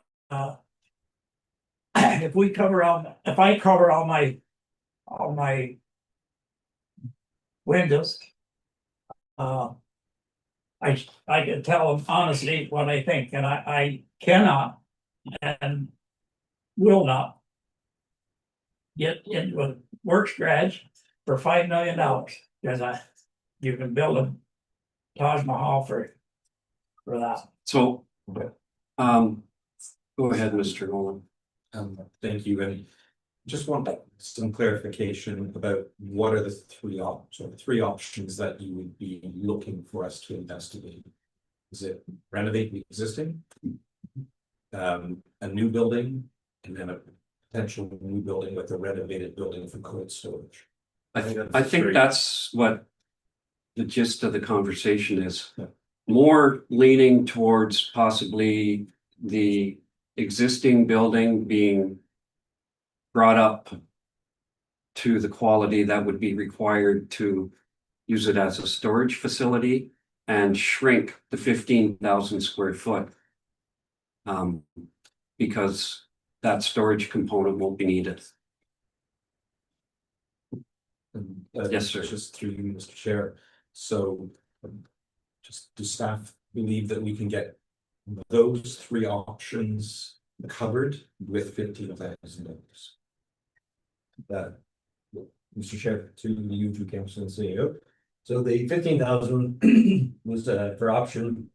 if I cover all my windows, I can tell them honestly what I think, and I cannot and will not get into a works garage for $5 million, because you can build a Taj Mahal for that. So, go ahead, Mr. Nolan. Thank you, and just want some clarification about what are the three options that you would be looking for us to investigate? Is it renovate the existing? A new building, and then a potential new building with a renovated building for cold storage? I think that's what the gist of the conversation is. More leaning towards possibly the existing building being brought up to the quality that would be required to use it as a storage facility and shrink the 15,000 square foot. Because that storage component won't be needed. Yes, sir. Just through you, Mr. Chair. So just do staff believe that we can get those three options covered with $15,000? Mr. Chair, to you, to council and CEO. So the 15,000 was for option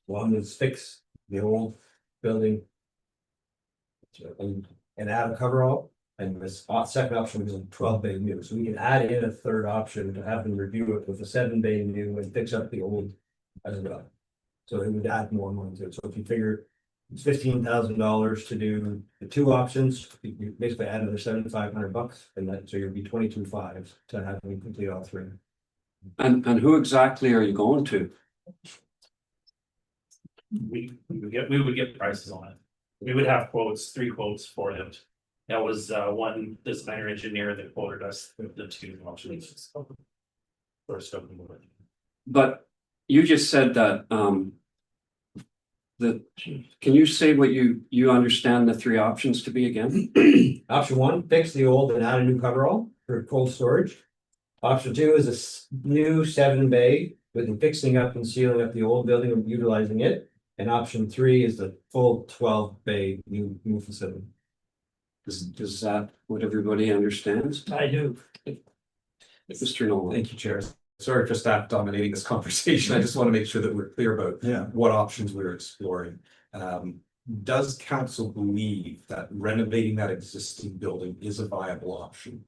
one, was fix the old building and add a coverall, and this second option was a 12-bay new. So we can add in a third option to have them review it with a 7-bay new and fix up the old as well. So it would add more money to it. So if you figure it's $15,000 to do the two options, you basically add another $7,500, and that, so you'll be 22,500 to have them complete all three. And who exactly are you going to? We would get prices on it. We would have quotes, 3 quotes for it. That was one designer engineer that quoted us the 2 options. First of them. But you just said that can you say what you understand the 3 options to be again? Option one, fix the old and add a new coverall for cold storage. Option two is a new 7-bay with fixing up and sealing up the old building and utilizing it. And option 3 is the full 12-bay new facility. Is that what everybody understands? I do. Mr. Nolan. Thank you, Chair. Sorry for staff dominating this conversation. I just want to make sure that we're clear about what options we're exploring. Does council believe that renovating that existing building is a viable option?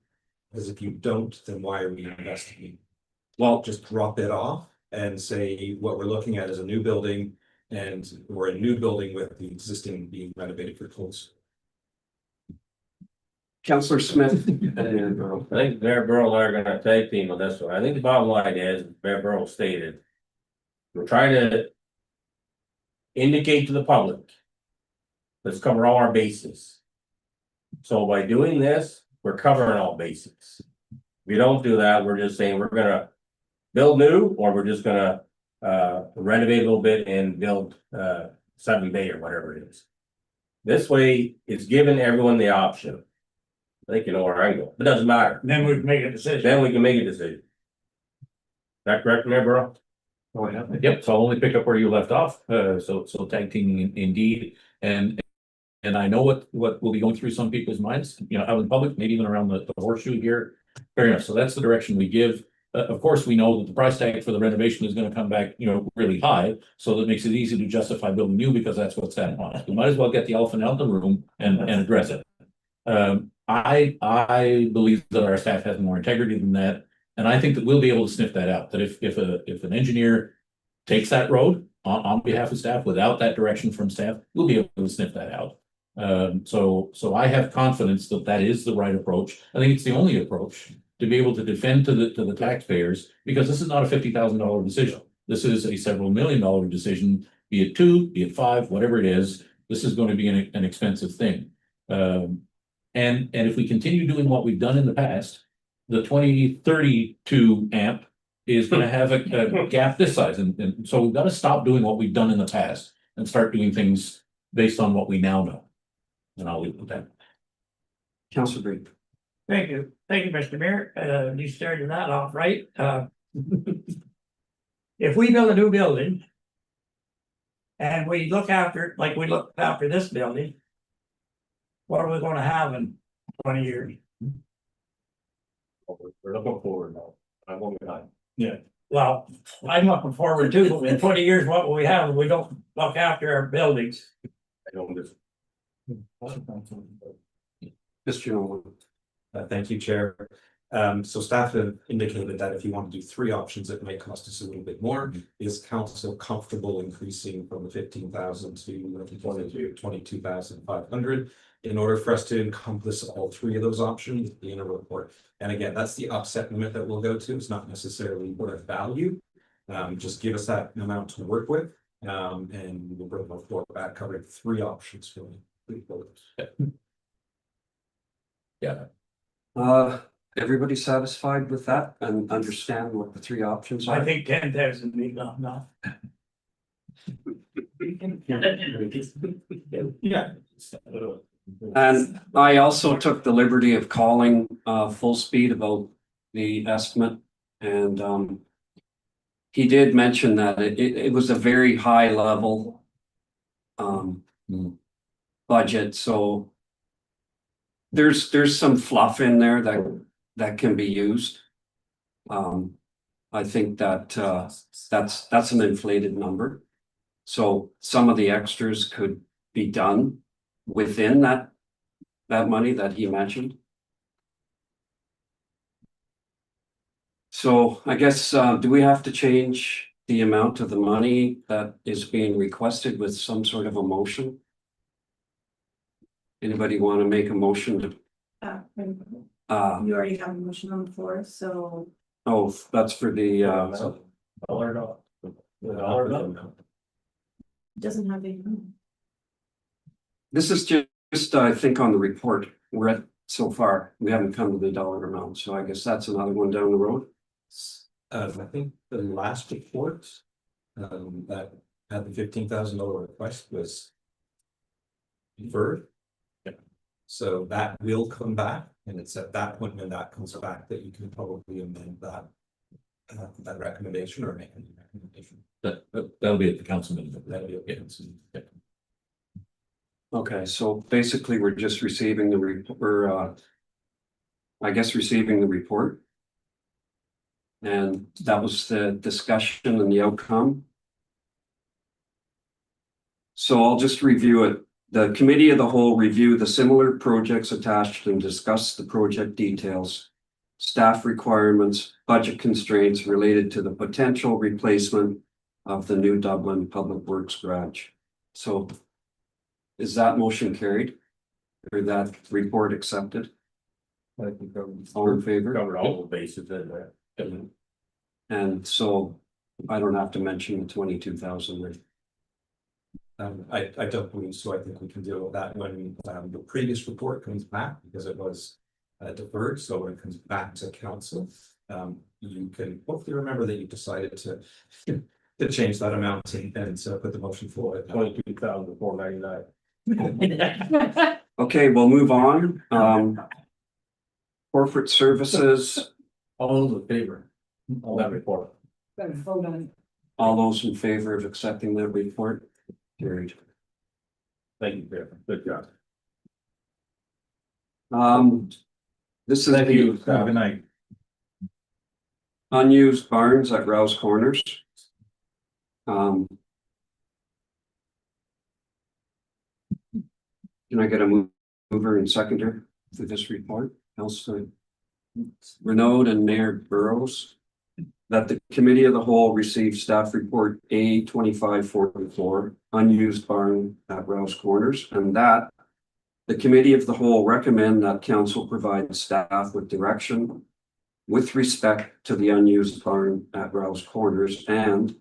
Because if you don't, then why are we investigating? Well, just drop it off and say what we're looking at is a new building, and we're a new building with the existing being renovated for close. Councillor Smith. I think Bear Burrow and I are gonna tag team on this one. I think the bottom line is, Bear Burrow stated, we're trying to indicate to the public, let's cover all our bases. So by doing this, we're covering all bases. If we don't do that, we're just saying we're gonna build new, or we're just gonna renovate a little bit and build 7-bay or whatever it is. This way, it's giving everyone the option. I think you know where I go. It doesn't matter. Then we can make a decision. Then we can make a decision. Is that correct, Mayor Burrow? Yep, so I'll only pick up where you left off, so tag teaming indeed, and I know what will be going through some people's minds, you know, out in public, maybe even around the horseshoe here. Fair enough, so that's the direction we give. Of course, we know that the price tag for the renovation is gonna come back, you know, really high, so that makes it easy to justify building new because that's what's that on it. We might as well get the elephant out of the room and address it. I believe that our staff has more integrity than that. And I think that we'll be able to sniff that out, that if an engineer takes that road on behalf of staff without that direction from staff, we'll be able to sniff that out. So I have confidence that that is the right approach. I think it's the only approach to be able to defend to the taxpayers, because this is not a $50,000 decision. This is a several $1,000,000 decision, be it 2, be it 5, whatever it is. This is going to be an expensive thing. And if we continue doing what we've done in the past, the 2032 amp is gonna have a gap this size, and so we've gotta stop doing what we've done in the past and start doing things based on what we now know. And I'll leave it with that. Councilor Green. Thank you, Mr. Mayor, you started that off right, if we build a new building. And we look after, like we looked after this building. What are we gonna have in 20 years? We're looking forward now. I won't be lying. Well, I'm looking forward to, but in 20 years, what will we have if we don't look after our buildings? I don't just. Mr. Nolan. Thank you, Chair. So staff have indicated that if you want to do 3 options, it may cost us a little bit more. Is council comfortable increasing from the 15,000 to 22,500? In order for us to encompass all 3 of those options in a report. And again, that's the upset limit that we'll go to. It's not necessarily what a value. Just give us that amount to work with. And we'll bring the report back covering 3 options for you. Yeah. Everybody satisfied with that and understand what the 3 options are? I think 10,000 would be enough. Yeah. And I also took the liberty of calling full speed about the estimate, and he did mention that it was a very high level budget, so there's some fluff in there that can be used. I think that that's an inflated number. So some of the extras could be done within that money that he mentioned. So I guess, do we have to change the amount of the money that is being requested with some sort of a motion? Anybody want to make a motion to? You already have a motion on the floor, so. Oh, that's for the, Doesn't have a. this is just, I think on the report we're at so far, we haven't come to the dollar amount, so I guess that's another one down the road. I think the last report that had the $15,000 request was deferred. So that will come back, and it's at that point when that comes back that you can probably amend that recommendation or make a new recommendation. That'll be at the council meeting. That'll be okay. Yeah. Okay, so basically we're just receiving the report, I guess receiving the report. And that was the discussion and the outcome. So I'll just review it. The committee of the whole reviewed the similar projects attached and discussed the project details, staff requirements, budget constraints related to the potential replacement of the new Dublin Public Works Garage. So is that motion carried? Or that report accepted? All in favor? Covered all the bases in there. And so I don't have to mention the 22,000. I don't believe so. I think we can deal with that when the previous report comes back, because it was deferred. So when it comes back to council, you can hopefully remember that you decided to change that amount and put the motion forward. 22,499. Okay, we'll move on. Corporate services. All those in favor? All that report. Better vote on All those in favor of accepting that report? Carried. Thank you, Jeff. Good job. This is Thank you. Have a good night. unused barns at Rouse Corners. Can I get a mover and seconder for this report? Councilor Renaud and Mayor Burrows. That the committee of the whole received staff report A 2544, unused barn at Rouse Corners, and that the committee of the whole recommend that council provide staff with direction with respect to the unused barn at Rouse Corners, and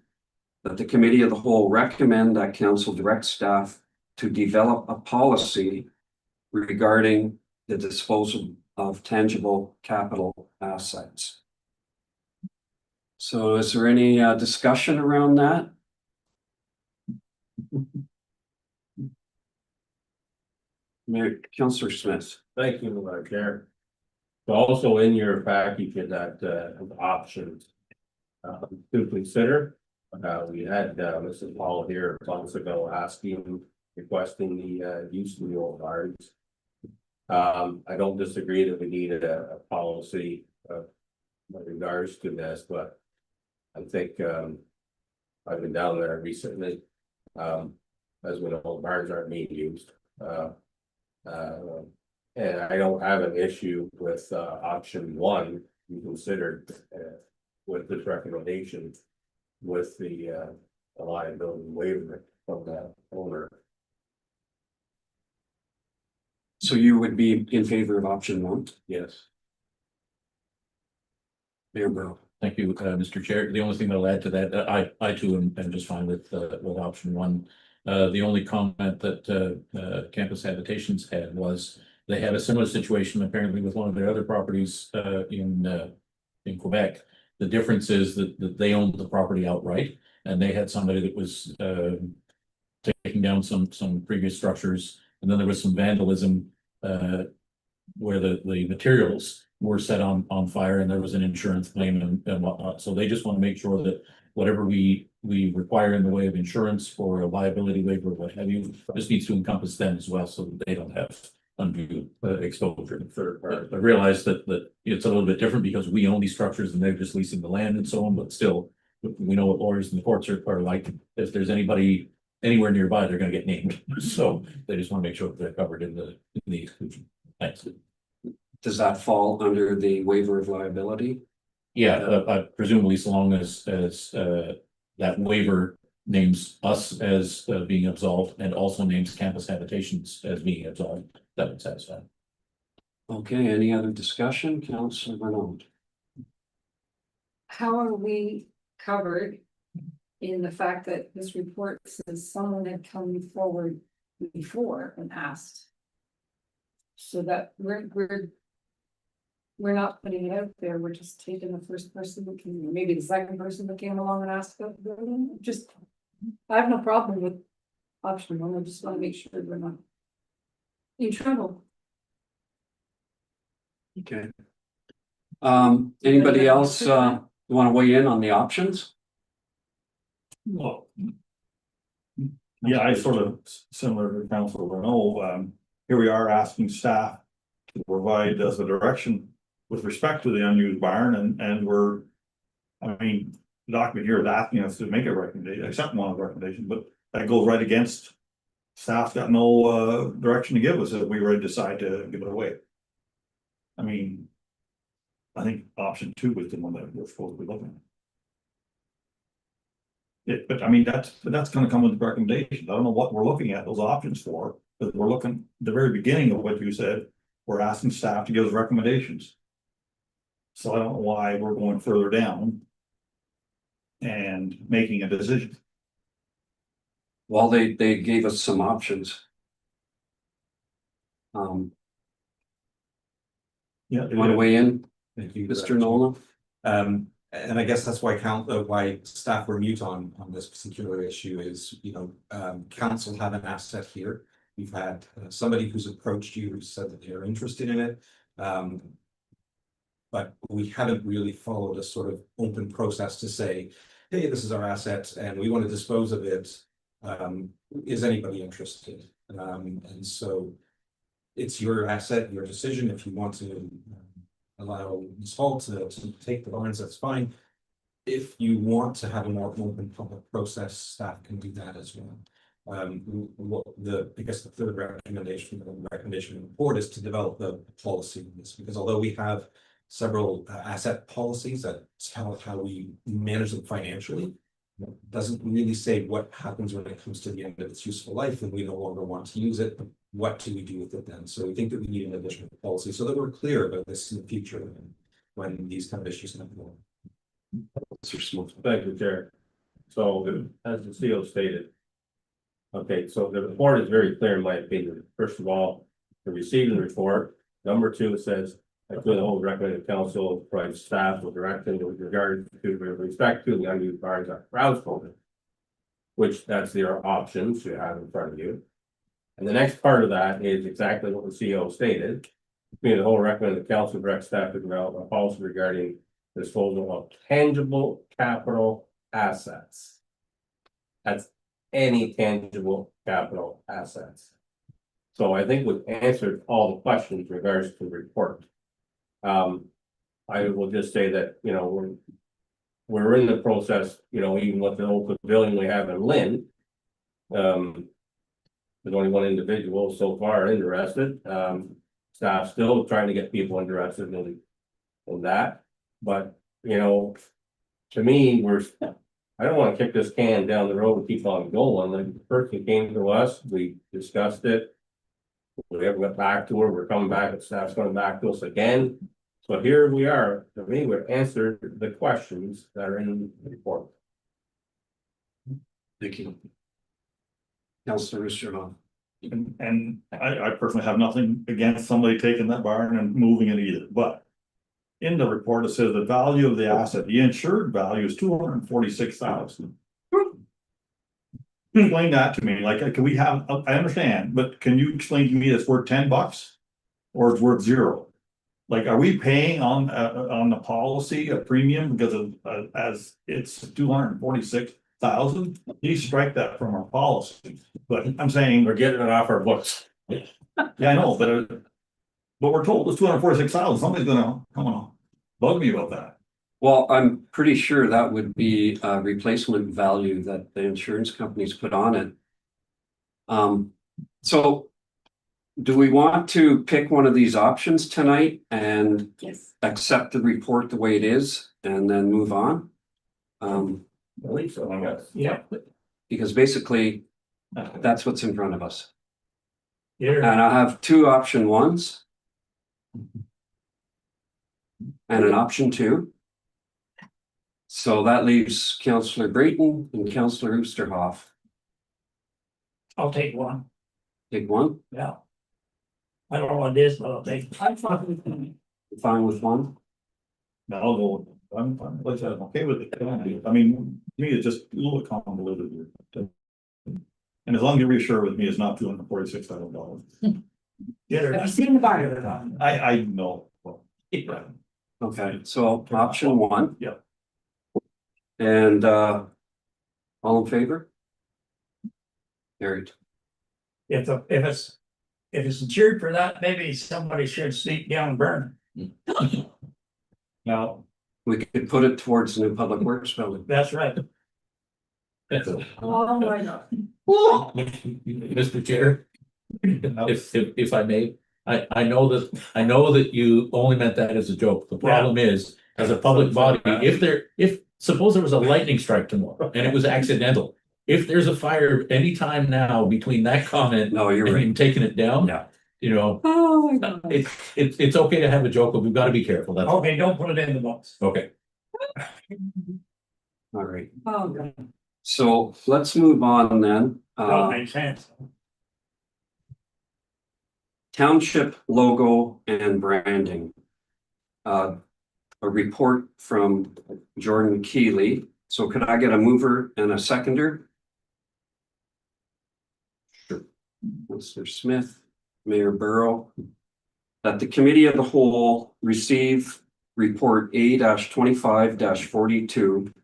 that the committee of the whole recommend that council direct staff to develop a policy regarding the disposal of tangible capital assets. So is there any discussion around that? Mayor, Councillor Smith. Thank you, Chair. So also in your package in that options to consider. We had Mrs. Paul here months ago requesting the use of the old barns. I don't disagree that we need a policy with regards to this, but I think I've been down there recently. As we know, barns aren't being used. And I don't have an issue with option one you considered with this recommendation with the liability waiver from the owner. So you would be in favor of option one? Yes. Mayor Burrow. Thank you, Mr. Chair. The only thing I'll add to that, I too am just fine with option one. The only comment that Campus Habitations had was they had a similar situation apparently with one of their other properties in Quebec. The difference is that they owned the property outright, and they had somebody that was taking down some previous structures, and then there was some vandalism where the materials were set on fire, and there was an insurance claim and whatnot. So they just want to make sure that whatever we require in the way of insurance for a liability waiver, what have you, just needs to encompass them as well, so that they don't have undue exposure to third party. I realize that it's a little bit different because we own these structures and they're just leasing the land and so on, but still, we know what lawyers in the courts are like. If there's anybody anywhere nearby, they're gonna get named. So they just want to make sure that they're covered in the exclusion. Thanks. Does that fall under the waiver of liability? Yeah, presumably so long as that waiver names us as being absolved and also names Campus Habitations as being absolved, that would satisfy. Okay, any other discussion? Councillor Renaud. How are we covered in the fact that this report says someone had come forward before and asked? So that we're not putting it out there, we're just taking the first person that came, maybe the second person that came along and asked about the building. Just, I have no problem with option one, I just want to make sure we're not in trouble. Okay. Anybody else want to weigh in on the options? Well, yeah, I sort of similar to Councilor Renaud, here we are asking staff to provide us a direction with respect to the unused barn, and we're, I mean, the document here is asking us to make a recommendation, accept one of the recommendations, but that goes right against staff's got no direction to give us if we were to decide to give it away. I mean, I think option two is the one that we're supposed to be looking at. But I mean, that's gonna come with the recommendations. I don't know what we're looking at those options for, but we're looking, the very beginning of what you said, we're asking staff to give us recommendations. So I don't know why we're going further down and making a decision. Well, they gave us some options. Yeah. You want to weigh in, Thank you, Mr. Nolan? And I guess that's why why staff were mute on this particular issue is, council have an asset here. We've had somebody who's approached you who said that they're interested in it. But we haven't really followed a sort of open process to say, hey, this is our asset and we want to dispose of it. Is anybody interested? And so it's your asset, your decision. If you want to allow Ms. Hall to take the barns, that's fine. If you want to have a more open public process, staff can do that as well. I guess the third recommendation in the report is to develop the policy on this, because although we have several asset policies that tell how we manage them financially, it doesn't really say what happens when it comes to the end of its useful life and we no longer want to use it. What do we do with it then? So we think that we need an additional policy so that we're clear about this in the future when these kind of issues come up. Thank you, Chair. So as the CEO stated. Okay, so the report is very clear in my opinion. First of all, to receive the report. Number two, it says, I feel the whole recommended council provide staff with direction with regard to with respect to the unused barns at Browse Building. Which that's their options you have in front of you. And the next part of that is exactly what the CEO stated. The whole recommended council direct staff to develop a policy regarding disposal of tangible capital assets. That's any tangible capital assets. So I think we've answered all the questions in regards to the report. I will just say that, you know, we're in the process, you know, even with the old pavilion we have in Lynn. There's only one individual so far interested. Staff still trying to get people interested in that. But, you know, to me, I don't want to kick this can down the road and keep on going. Like the person came to us, we discussed it. We haven't got back to her. We're coming back, and staff's coming back to us again. So here we are. To me, we've answered the questions that are in the report. Thank you. Councillor Roosterman. And I personally have nothing against somebody taking that barn and moving it either, but. In the report, it says the value of the asset, the insured value is $246,000. Explain that to me, like, can we have, I understand, but can you explain to me it's worth $10 or it's worth $0? Like, are we paying on the policy a premium because of, as it's $246,000? You strike that from our policy, but I'm saying. We're getting it off our books. Yeah, I know, but we're told it's $246,000. Somebody's gonna come on bug me about that. Well, I'm pretty sure that would be a replacement value that the insurance companies put on it. So do we want to pick one of these options tonight and accept the report the way it is and then move on? I believe so, I guess. Yeah. Because basically that's what's in front of us. Yeah. And I have two option ones. And an option two. So that leaves Councillor Brayton and Councillor Oosterhoff. I'll take one. Take one, Yeah. I don't know what it is, but I'll take. I'm fine. fine with one. No, I'll go. I'm like I said, I'm okay with it. I mean, to me, it's just a little bit convoluted here. And as long as you reassure with me, it's not $246,000. Have you seen the barn? I know. Okay, so option one. Yep. And all in favor? Carried. If it's insured for that, maybe somebody should sneak down and burn it. Now, We could put it towards the new public works building. That's right. Oh, my God. Mr. Chair, if I may, I know that you only meant that as a joke. The problem is, as a public body, if suppose there was a lightning strike tomorrow and it was accidental. If there's a fire anytime now between that comment No, you're and right. him taking it down, Yeah. you know, Oh, my God. it's okay to have a joke, but we've got to be careful. That's all. Okay, don't put it in the box. Okay. All right, Oh, God. so let's move on then. That makes sense. Township logo and branding. A report from Jordan Keeley. So could I get a mover and a seconder? Sure. Mr. Smith, Mayor Burrow. That the committee of the whole receive report A-25-42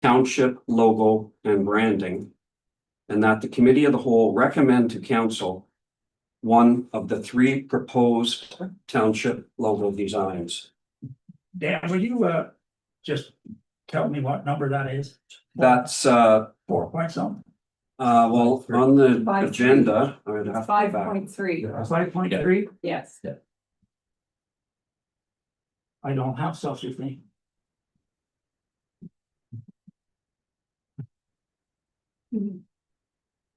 township logo and branding. And that the committee of the whole recommend to council one of the 3 proposed township logo designs. Dan, will you, just tell me what number that is? That's, 4 point something? well, on the 5.3. agenda, I would have to go back. 5.3, 5.3? yes. I don't have such a thing.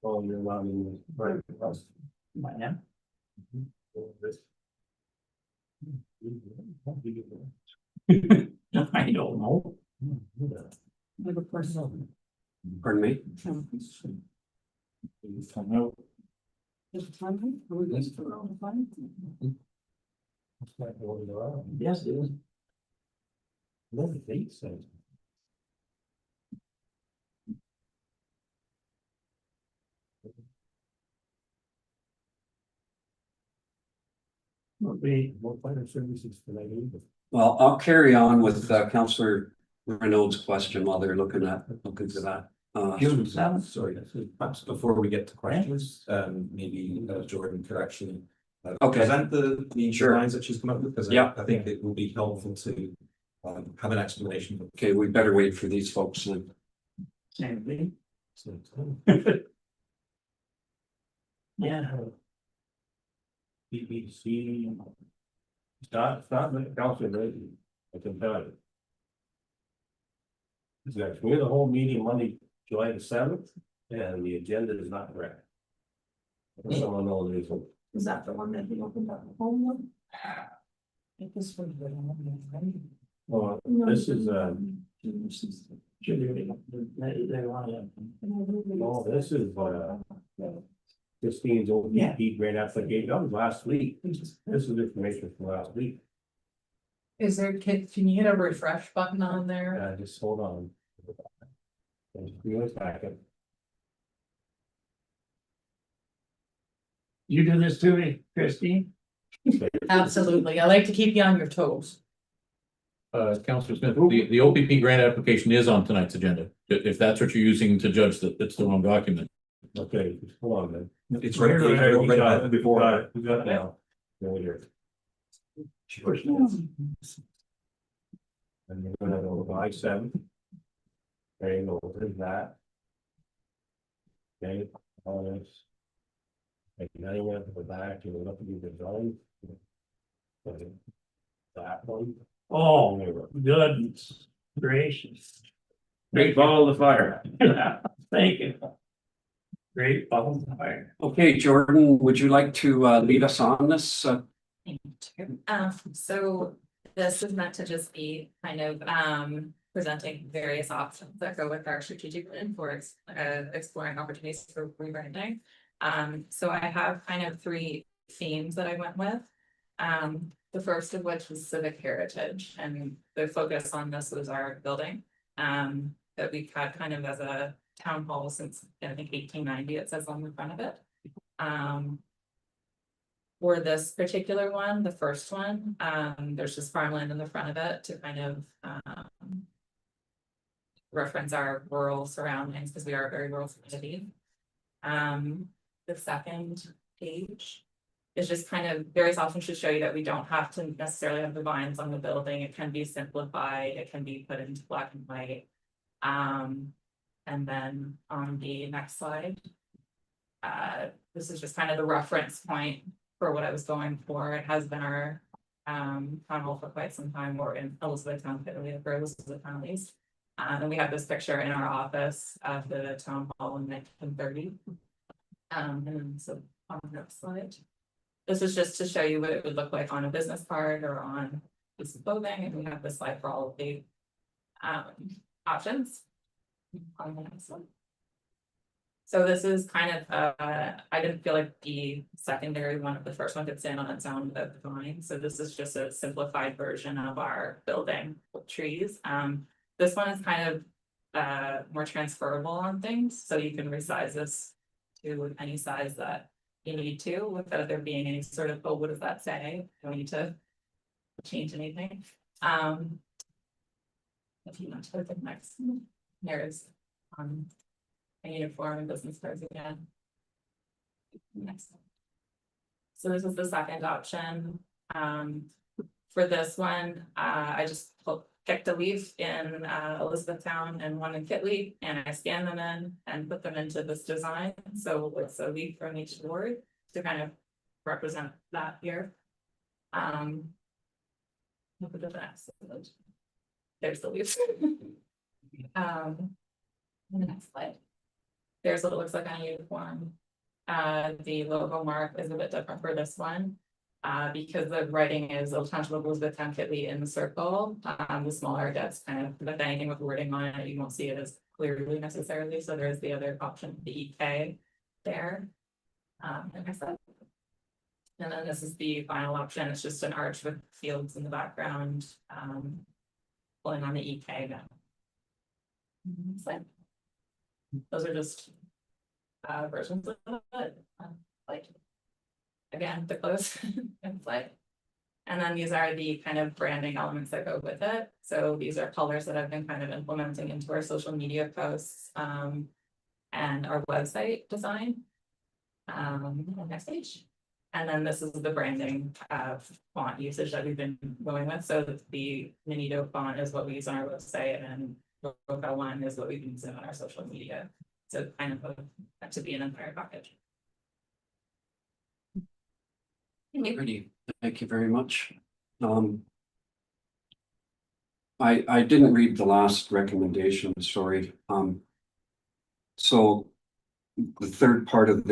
Oh, you're not in. Right. Might have. I don't know. Another person. Pardon me? Is it time? Are we going to put it on the phone? Yes, it is. Would be. Well, I'll carry on with Councillor Renaud's question while they're looking for that. June 7th. Sorry, perhaps before we get to questions, maybe Jordan could actually. Okay. Present the Sure. designs that she's come up with, because Yeah. I think it will be helpful to have an explanation. Okay, we better wait for these folks then. Same thing. Yeah. BBC. Start the council ready. I can tell you. We had a whole meeting Monday, July the 7th, and the agenda is not correct. Someone knows the reason. Is that the one that we opened up the home one? Well, this is, They want to. oh, this is, Christine's OPP grant application, that was last week. This is information from last week, Is there, can you hit a refresh button on there? just hold on. Give us back it. You do this to me, Christine? Absolutely. I like to keep you on your toes. Councillor Smith, the OPP grant application is on tonight's agenda. If that's what you're using to judge that it's the wrong document. Okay, hold on then. It's right there, We right got there it, before. we got it now. Over here. And you're gonna go to I-7. There you go, there's that. Okay, all this. Okay, now you want to go back to look at the design. Okay. That one. Oh, goodness gracious. Great ball of fire. Thank you. Great ball of fire. Okay, Jordan, would you like to lead us on this? So this is meant to just be kind of presenting various options that go with our strategic plan for exploring opportunities for rebranding. So I have kind of 3 themes that I went with. The first of which is civic heritage, and the focus on this was our building that we've had kind of as a town hall since I think 1890, it says on the front of it. For this particular one, the first one, there's just farmland in the front of it to kind of reference our rural surroundings, because we are a very rural community. The second page is just kind of various options to show you that we don't have to necessarily have the vines on the building. It can be simplified, it can be put into black and white. And then on the next slide, this is just kind of the reference point for what I was going for. It has been our town hall for quite some time. We're in Elizabethtown-Kitley, for Elizabethtown at least. And we have this picture in our office of the town hall in 1930. And then so on the next slide. This is just to show you what it would look like on a business card or on a piece of clothing, and we have this slide for all of the options. On the next one. So this is kind of I didn't feel like the secondary one of the first one could stand on its own without the vine. So this is just a simplified version of our building with trees. This one is kind of more transferable on things, so you can resize this to any size that you need to without there being any sort of, oh, what does that say? Don't need to change anything. If you want to look at next, there's a uniform and business cards again. Next. So this is the second option. For this one, I just picked a leaf in Elizabethtown and one in Kitley, and I scanned them in and put them into this design. So it's a leaf from each ward to kind of represent that here. Look at the next. There's the leaves. The next slide. There's what it looks like on a uniform. The logo mark is a bit different for this one. Because the writing is Township of Elizabethtown-Kitley in the circle, the smaller it gets, kind of, but anything with wording on it, you won't see it as clearly necessarily, so there's the other option, the EK there. Like I said. And then this is the final option, it's just an arch with fields in the background, pulling on the EK now. So, those are just versions of it, like. Again, the close and play. And then these are the kind of branding elements that go with it. So these are colors that I've been kind of implementing into our social media posts and our website design. Next page. And then this is the branding font usage that we've been going with. So the Minito font is what we use on our website, and Roca one is what we use on our social media. So kind of to be an entire package. Pretty, thank you very much. I didn't read the last recommendation, sorry. So the third part of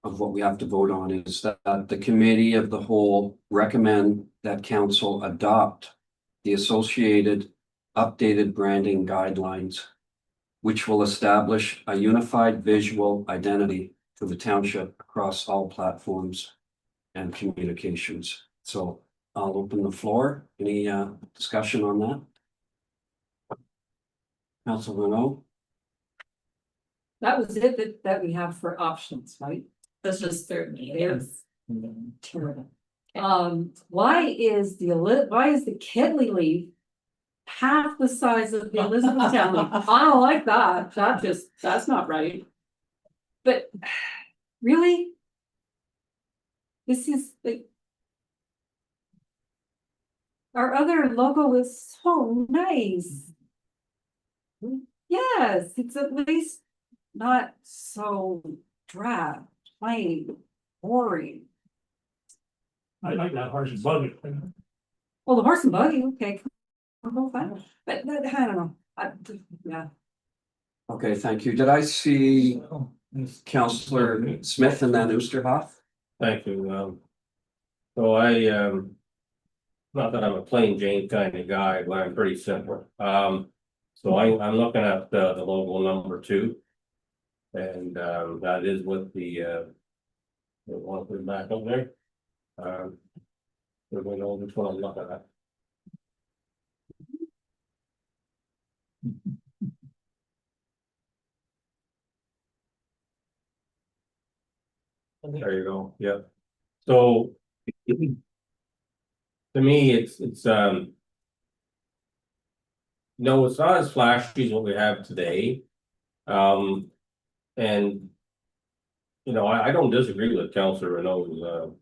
of what we have to vote on is that the committee of the whole recommend that council adopt the associated updated branding guidelines, which will establish a unified visual identity for the township across all platforms and communications. So I'll open the floor. Any discussion on that? Councilor Renault? That was it that we have for options, right? That's just third meeting. Terrible. Why is the Kitley leaf half the size of the Elizabethtown leaf? I don't like that. That's not right. But really? This is the. Our other logo is so nice. Yes, it's at least not so drab, plain, boring. I like that horse and buggy. Well, the horse and buggy, okay. Fine. But I don't know. Yeah. Okay, thank you. Did I see Councillor Smith and then Oosterhoff? Thank you. So not that I'm a plain Jane kind of guy, but I'm pretty simple. So I'm looking at the logo number 2. And that is with the one put back up there. We're going over 12, look at that. There you go. Yeah. So to me, it's no, it's not as flashy as what we have today. And you know, I don't disagree with Councilor Renault's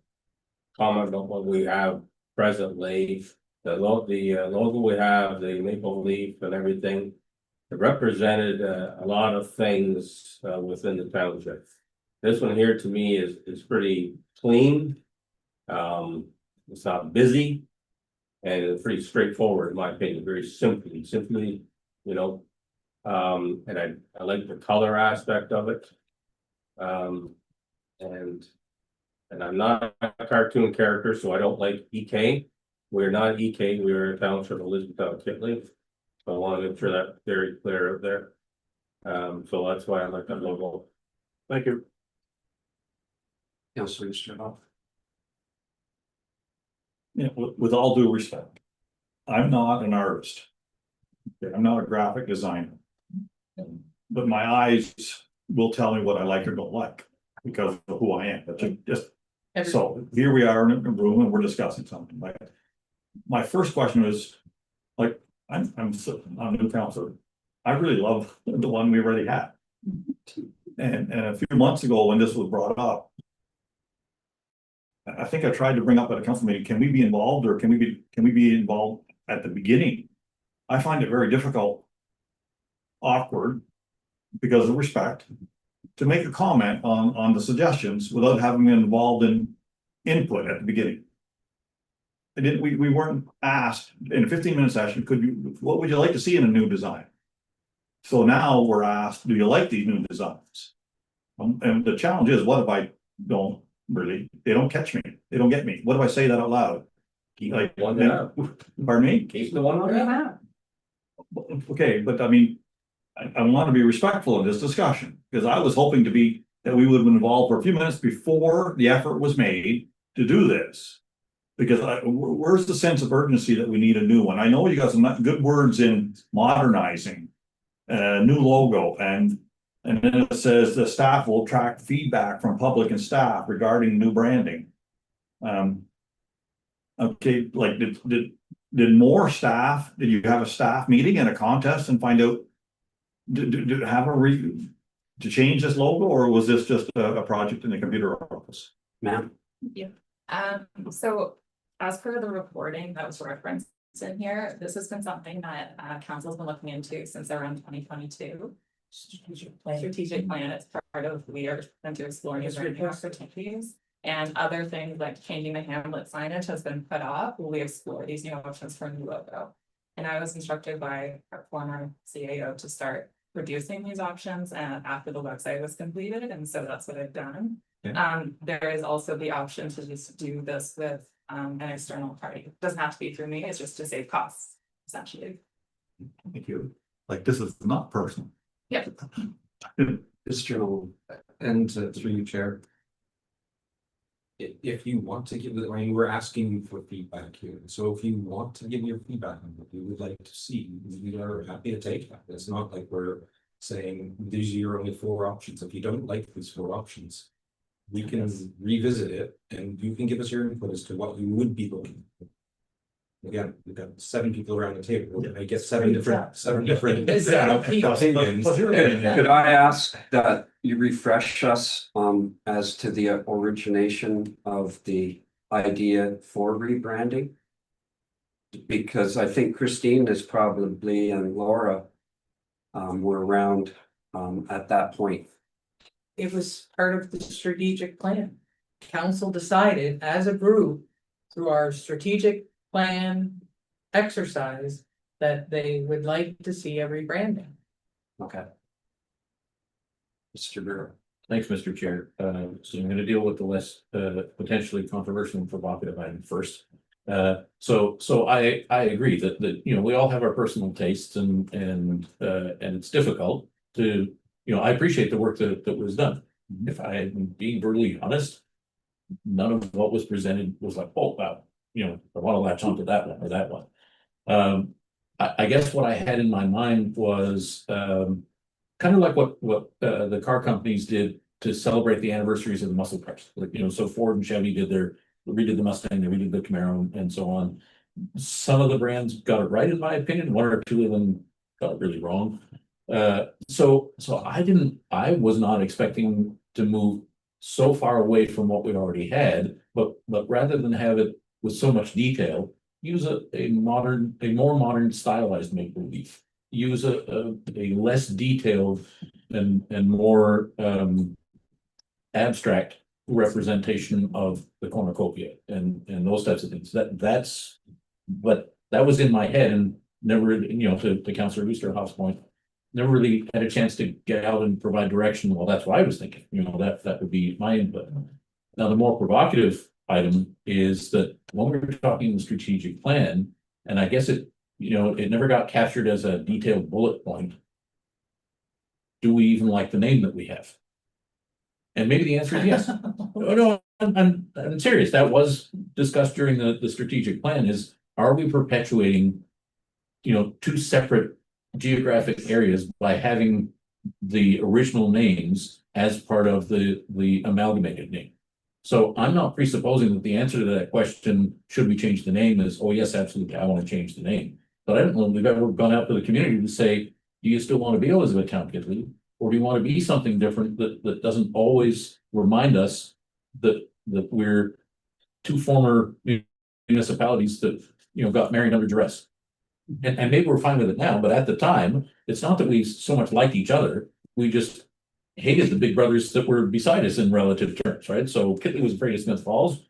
comment about what we have presently. The logo we have, the maple leaf and everything, it represented a lot of things within the township. This one here to me is pretty clean. It's not busy, and it's pretty straightforward in my opinion. Very simply, you know. And I like the color aspect of it. And I'm not a cartoon character, so I don't like EK. We're not EK. We're a Township of Elizabethtown-Kitley. So I want to make sure that's very clear out there. So that's why I like that logo. Thank you. Councillor Oosterhoff? Yeah, with all due respect, I'm not an artist. Okay, I'm not a graphic designer. But my eyes will tell me what I like or don't like because of who I am. But so here we are in a room and we're discussing something. My first question was, like, I'm a new counselor. I really love the one we already had. And a few months ago, when this was brought up, I think I tried to bring up at a council meeting, can we be involved, or can we be involved at the beginning? I find it very difficult, awkward, because of respect, to make a comment on the suggestions without having been involved in input at the beginning. We weren't asked in a 15-minute session, what would you like to see in a new design? So now we're asked, do you like these new designs? And the challenge is, what if I don't really, they don't catch me, they don't get me, what if I say that out loud? Like, pardon me? Keep the one on that. Okay, but I mean, I want to be respectful in this discussion, because I was hoping that we would have been involved for a few minutes before the effort was made to do this. Because where's the sense of urgency that we need a new one? I know you got some good words in modernizing, new logo, and then it says the staff will track feedback from public and staff regarding new branding. Okay, like did more staff, did you have a staff meeting and a contest and find out, to change this logo, or was this just a project in the computer office? Ma'am? So as per the reporting that was referenced in here, this has been something that council's been looking into since around 2022. Strategic plan, it's part of, we are going to explore new branding opportunities, and other things like changing the Hamlet signage has been put off. We explore these new options for a new logo. And I was instructed by our former CAO to start producing these options after the website was completed, and so that's what I've done. Yeah. There is also the option to just do this with an external party. It doesn't have to be through me, it's just to save costs, essentially. Thank you. Like, this is not personal. Yeah. Mr. And through you, Chair. If you want to give it, I mean, we're asking you for feedback here. So if you want to give your feedback on what you would like to see, we are happy to take that. It's not like we're saying these are your only 4 options. If you don't like these 4 options, we can revisit it and you can give us your input as to what you would be looking for. Again, we've got 7 people around the table. I get 7 different opinions. Could I ask that you refresh us as to the origination of the idea for rebranding? Because I think Christine is probably, and Laura were around at that point. It was part of the strategic plan. Council decided as a group through our strategic plan exercise that they would like to see a rebranding. Okay. Mr. Burrow. Thanks, Mr. Chair. So I'm going to deal with the less potentially controversial and provocative item first. So I agree that we all have our personal tastes, and it's difficult to, I appreciate the work that was done. If I'm being brutally honest, none of what was presented was like, oh wow, I want to latch onto that one or that one. I guess what I had in my mind was kind of like what the car companies did to celebrate the anniversaries of the muscle cars. Like, so Ford and Chevy redid the Mustang, they redid the Camaro, and so on. Some of the brands got it right, in my opinion. 1 or 2 of them got it really wrong. So I was not expecting to move so far away from what we already had, but rather than have it with so much detail, use a more modern stylized make-believe. Use a less detailed and more abstract representation of the cornucopia and those types of things. But that was in my head, and never, to Councillor Oosterhoff's point, never really had a chance to get out and provide direction. Well, that's what I was thinking. That would be my input. Now, the more provocative item is that when we were talking the strategic plan, and I guess it never got captured as a detailed bullet point. Do we even like the name that we have? And maybe the answer is yes. No, I'm serious. That was discussed during the strategic plan. Is, are we perpetuating, 2 separate geographic areas by having the original names as part of the amalgamated name? So I'm not presupposing that the answer to that question, should we change the name, is, oh yes, absolutely, I want to change the name. but I don't know if we've ever gone out to the community to say, do you still want to be Elizabethtown-Kitley? Or do you want to be something different that doesn't always remind us that we're two former municipalities that, got married under duress? And maybe we're fine with it now, but at the time, it's not that we so much liked each other, we just hated the big brothers that were beside us in relative terms, right? So Kitley was afraid of Smith Falls,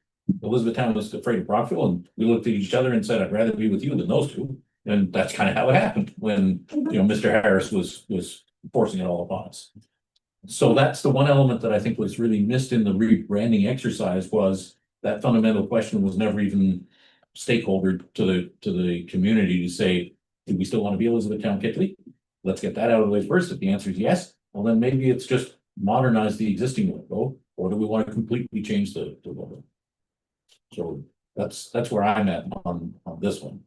Elizabethtown was afraid of Brockville, and we looked at each other and said, I'd rather be with you than those two. And that's kind of how it happened when, Mr. Harris was forcing it all upon us. So that's the one element that I think was really missed in the rebranding exercise, was that fundamental question was never even stakeholder to the community to say, do we still want to be Elizabethtown-Kitley? Let's get that out of the way first. If the answer is yes, well, then maybe it's just modernize the existing logo, or do we want to completely change the logo? So that's where I'm at on this one.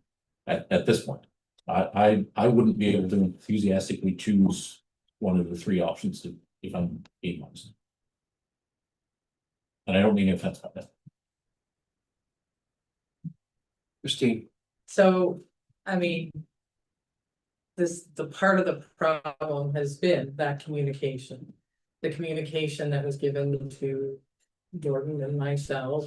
At this point, I wouldn't be able to enthusiastically choose one of the three options if I'm being honest. And I don't mean offense by that. Christine, So, I mean, the part of the problem has been that communication. The communication that was given to Jordan and myself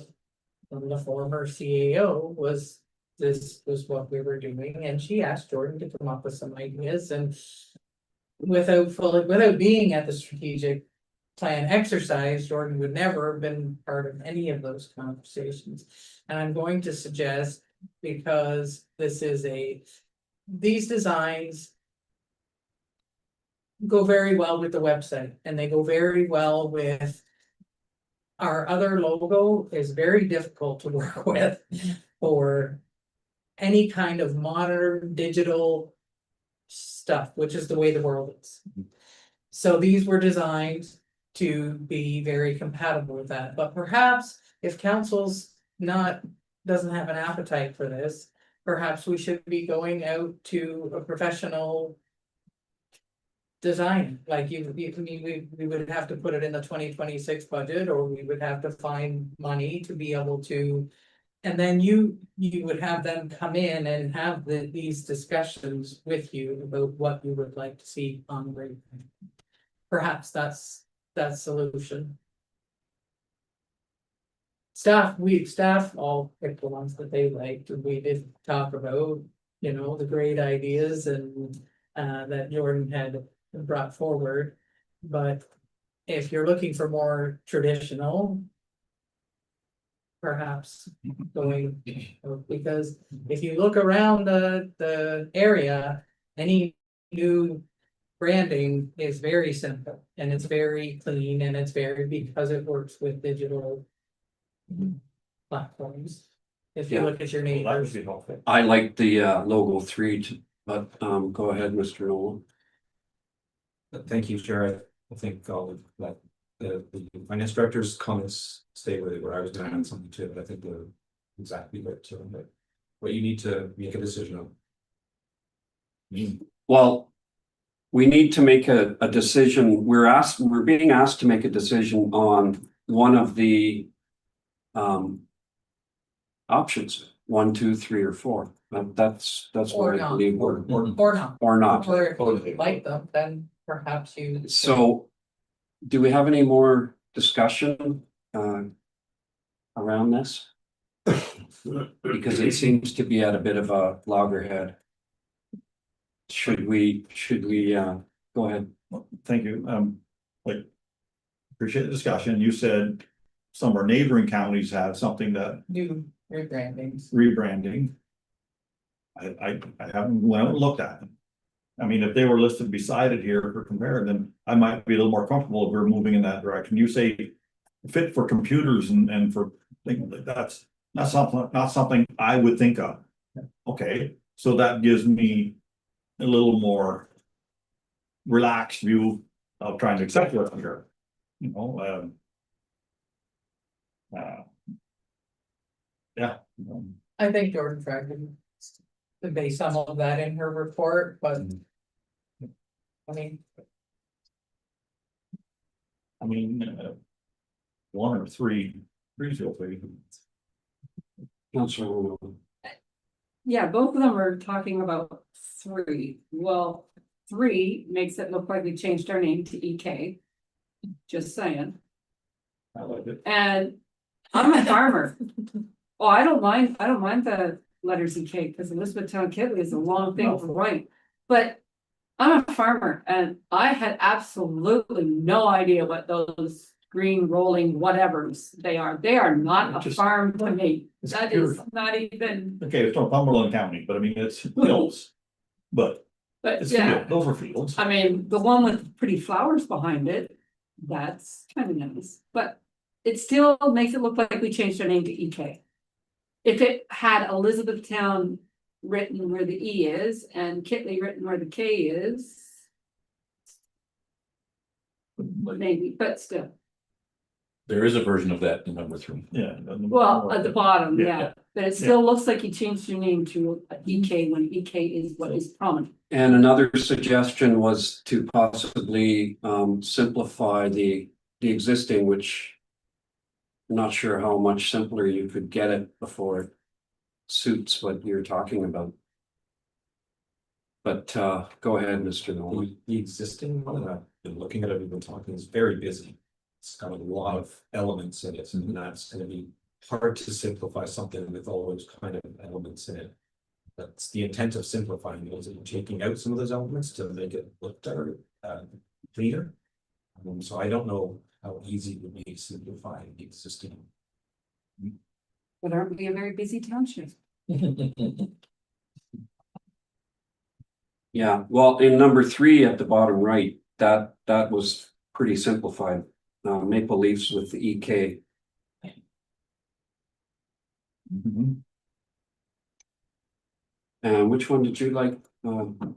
from the former CAO was, this was what we were doing, and she asked Jordan to come up with some ideas, and without being at the strategic plan exercise, Jordan would never have been part of any of those conversations. And I'm going to suggest, because these designs go very well with the website, and they go very well with our other logo. Is very difficult to work with for any kind of modern digital stuff, which is the way the world is. So these were designed to be very compatible with that, but perhaps if council's doesn't have an appetite for this, perhaps we should be going out to a professional design. Like we would have to put it in the 2026 budget, or we would have to find money to be able to. And then you would have them come in and have these discussions with you about what you would like to see on the rate. Perhaps that's that solution. Staff all picked the ones that they liked, and we did talk about, the great ideas and that Jordan had brought forward. But if you're looking for more traditional, perhaps going, because if you look around the area, any new branding is very simple, and it's very clean, and it's because it works with digital platforms. If you look at your neighbors. I like the logo 3, but go ahead, Mr. Nolan. Thank you, Chair. I think all of that, the finance director's comments stay with it, where I was gonna add something to it, but I think they're exactly right to it. What you need to make a decision on. Well, we need to make a decision. We're being asked to make a decision on one of the options, 1, 2, 3, or 4. That's what I believe. Or not. Or not. Or if you like them, then perhaps you. So, do we have any more discussion around this? Because it seems to be at a bit of a loggerhead. Should we go ahead? Thank you. Appreciate the discussion. You said some of our neighboring counties have something that New rebrandings. rebranding. I haven't went out and looked at them. I mean, if they were listed beside it here for comparing them, I might be a little more comfortable if we're moving in that direction. You say fit for computers and for things like that's not something I would think of. Okay, so that gives me a little more relaxed view of trying to accept what's here. Yeah. I think Jordan tried to convey some of that in her report, but. I mean, 1 or 3, 3 feel free. Councilor. Yeah, both of them are talking about 3. Well, 3 makes it look like we changed our name to EK. Just saying. I like it. And I'm a farmer. Oh, I don't mind the letters EK because Elizabethtown-Kitley is a long thing to write. But I'm a farmer and I had absolutely no idea what those green rolling whatevers they are. They are not a Just- farm to me. It's That pure- is not even, Okay, it's not Cumberland County, but I mean, it's hills. But but it's yeah. field, those are fields. I mean, the one with pretty flowers behind it, that's kind of nice, but it still makes it look like we changed our name to EK. If it had Elizabethtown written where the E is and Kitley written where the K is, maybe, but still. There is a version of that in number 3. Yeah. Well, at the bottom, Yeah, yeah, but it still looks like you changed your name to EK when EK is what is prominent. And another suggestion was to possibly simplify the existing, which I'm not sure how much simpler you could get it before it suits what you're talking about. But go ahead, Mr. Nolan. The existing one, I've been looking at it, we've been talking, is very busy. It's got a lot of elements in it, and that's gonna be hard to simplify something with all those kind of elements in it. That's the intent of simplifying, is taking out some of those elements to make it look better, cleaner. So I don't know how easy it would be simplifying the existing. But aren't we a very busy township? Yeah, well, in number 3 at the bottom right, that was pretty simplified. Maple leaves with the EK. Mhm. And which one did you like,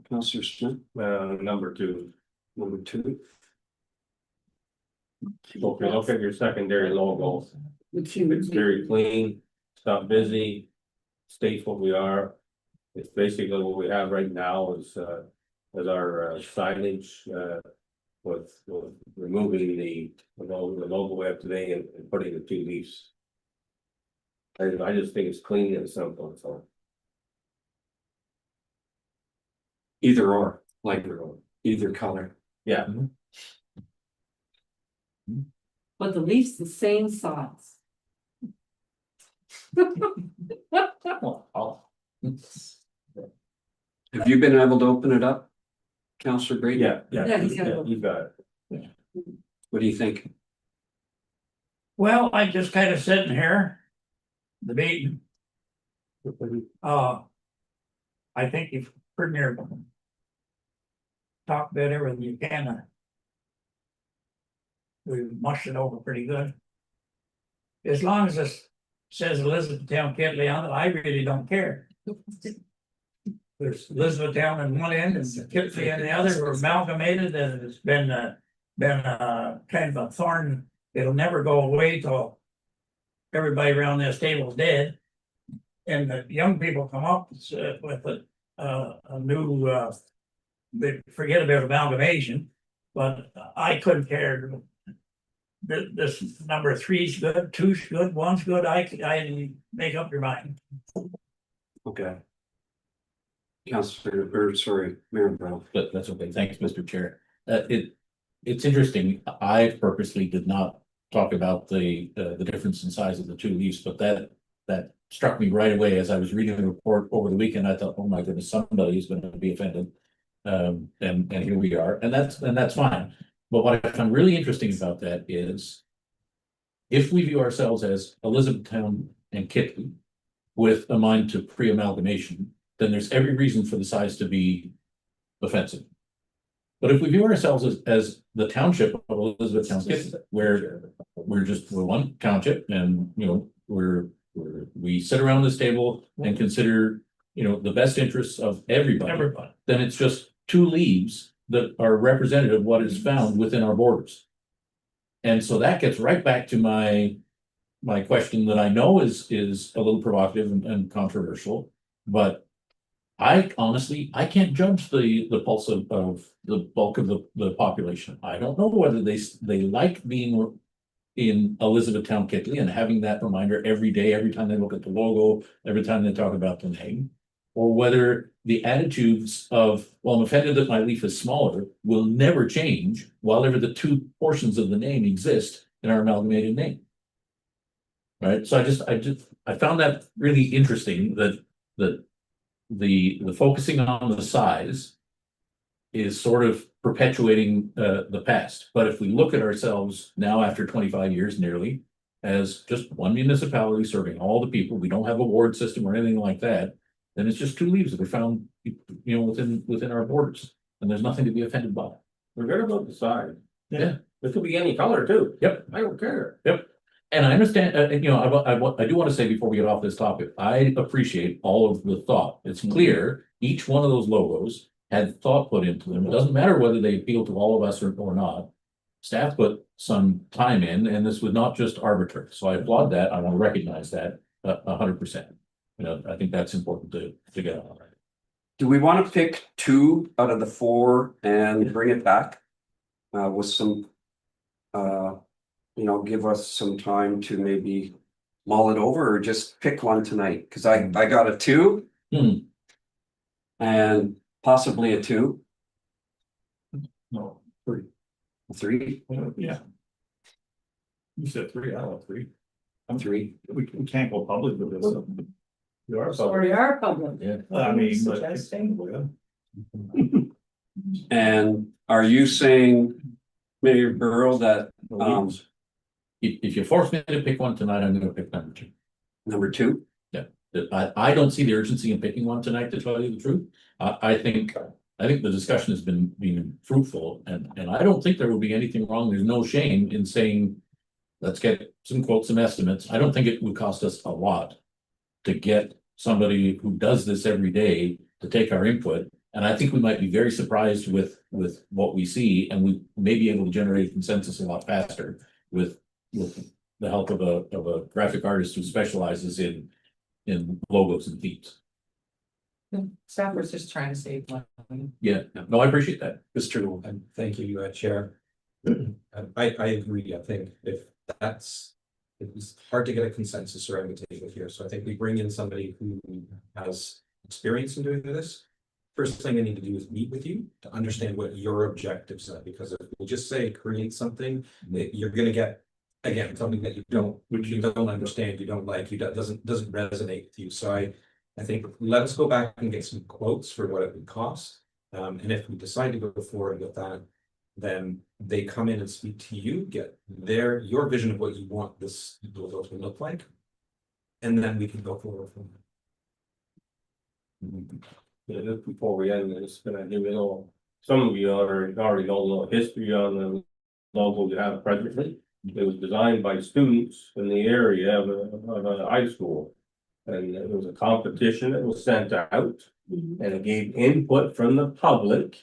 Councillor Smith? Number 2. Number 2? So if you look at your secondary logo, Which you it's very clean, it's not busy, states what we are. It's basically what we have right now is our signage, with removing the logo we have today and putting the 2 leaves. I just think it's clean and simple, so. Either or, like either color. Yeah. But the leaf's the same size. Have you been able to open it up, Councillor Brady? Yeah, he's got it. You got it. What do you think? Well, I just kind of sitting here, debating. I think you've pretty near talked about everything you can. We mushed it over pretty good. As long as it says Elizabethtown-Kitley on it, I really don't care. There's Elizabethtown on one end and Kitley on the other, were amalgamated, and it's been kind of a thorn. It'll never go away till everybody around this table is dead. And the young people come up with a new, they forget about amalgamation, but I couldn't care. This number 3's good, 2's good, 1's good, I make up your mind. Okay. Councillor, or sorry, Mayor Brown. But that's okay. Thanks, Mr. Chair. It's interesting. I purposely did not talk about the difference in size of the 2 leaves, but that struck me right away as I was reading the report over the weekend. I thought, oh my goodness, somebody is going to be offended. And here we are, and that's fine. But what I found really interesting about that is if we view ourselves as Elizabethtown and Kitley with a mind to pre-amalgamation, then there's every reason for the size to be offensive. But if we view ourselves as the township of Elizabethtown-Kitley, where we're one township, and we sit around this table and consider the best interests of everybody, then it's just 2 leaves that are representative of what is found within our borders. And so that gets right back to my question that I know is a little provocative and controversial, but I honestly can't judge the pulse of the bulk of the population. I don't know whether they like being in Elizabethtown-Kitley and having that reminder every day, every time they look at the logo, every time they talk about the name. or whether the attitudes of, well, I'm offended that my leaf is smaller, will never change while ever the two portions of the name exist in our amalgamated name. Right, so I found that really interesting that the focusing on the size is sort of perpetuating the past. But if we look at ourselves now after 25 years nearly as just one municipality serving all the people, we don't have a ward system or anything like that, then it's just two leaves that are found, within our borders, and there's nothing to be offended by. Forget about the size. Yeah. It could be any color too. Yep. I don't care. Yep. And I understand, I do want to say before we get off this topic, I appreciate all of the thought. It's clear each one of those logos had thought put into them. It doesn't matter whether they appeal to all of us or not. Staff put some time in, and this was not just arbitrary. So I applaud that. I want to recognize that 100%. I think that's important to get on. Do we want to pick 2 out of the 4 and bring it back? With some, give us some time to maybe mull it over, or just pick one tonight? Cause I got a 2. And possibly a 2. No, 3. 3. Yeah. You said 3, I want 3. I'm 3. We can't go public with this. You are So we are public. Yeah. I mean, Suggesting. And are you saying, Mayor Burrow, that If you force me to pick one tonight, I'm gonna pick number 2. number 2? I don't see the urgency in picking one tonight, to tell you the truth. I think the discussion has been fruitful, and I don't think there will be anything wrong. There's no shame in saying, let's get some quotes, some estimates. I don't think it would cost us a lot to get somebody who does this every day to take our input. And I think we might be very surprised with what we see, and we may be able to generate consensus a lot faster with the help of a graphic artist who specializes in logos and themes. Staff was just trying to save money. Yeah, no, I appreciate that. Mr. And thank you, Chair. I agree. I think it was hard to get a consensus around the table here. So I think we bring in somebody who has experience in doing this. First thing I need to do is meet with you to understand what your objectives are, because if we just say create something, you're going to get, again, something that you don't understand, you don't like, doesn't resonate with you. So I think let us go back and get some quotes for what it would cost. And if we decide to go forward with that, then they come in and speak to you, get your vision of what you want this logo to look like, and then we can go forward from there. Yeah, just before we end this, can I give you a little, some of you already know a little history on the logo you have presently. It was designed by students in the area of a high school. And it was a competition that was sent out, and it gave input from the public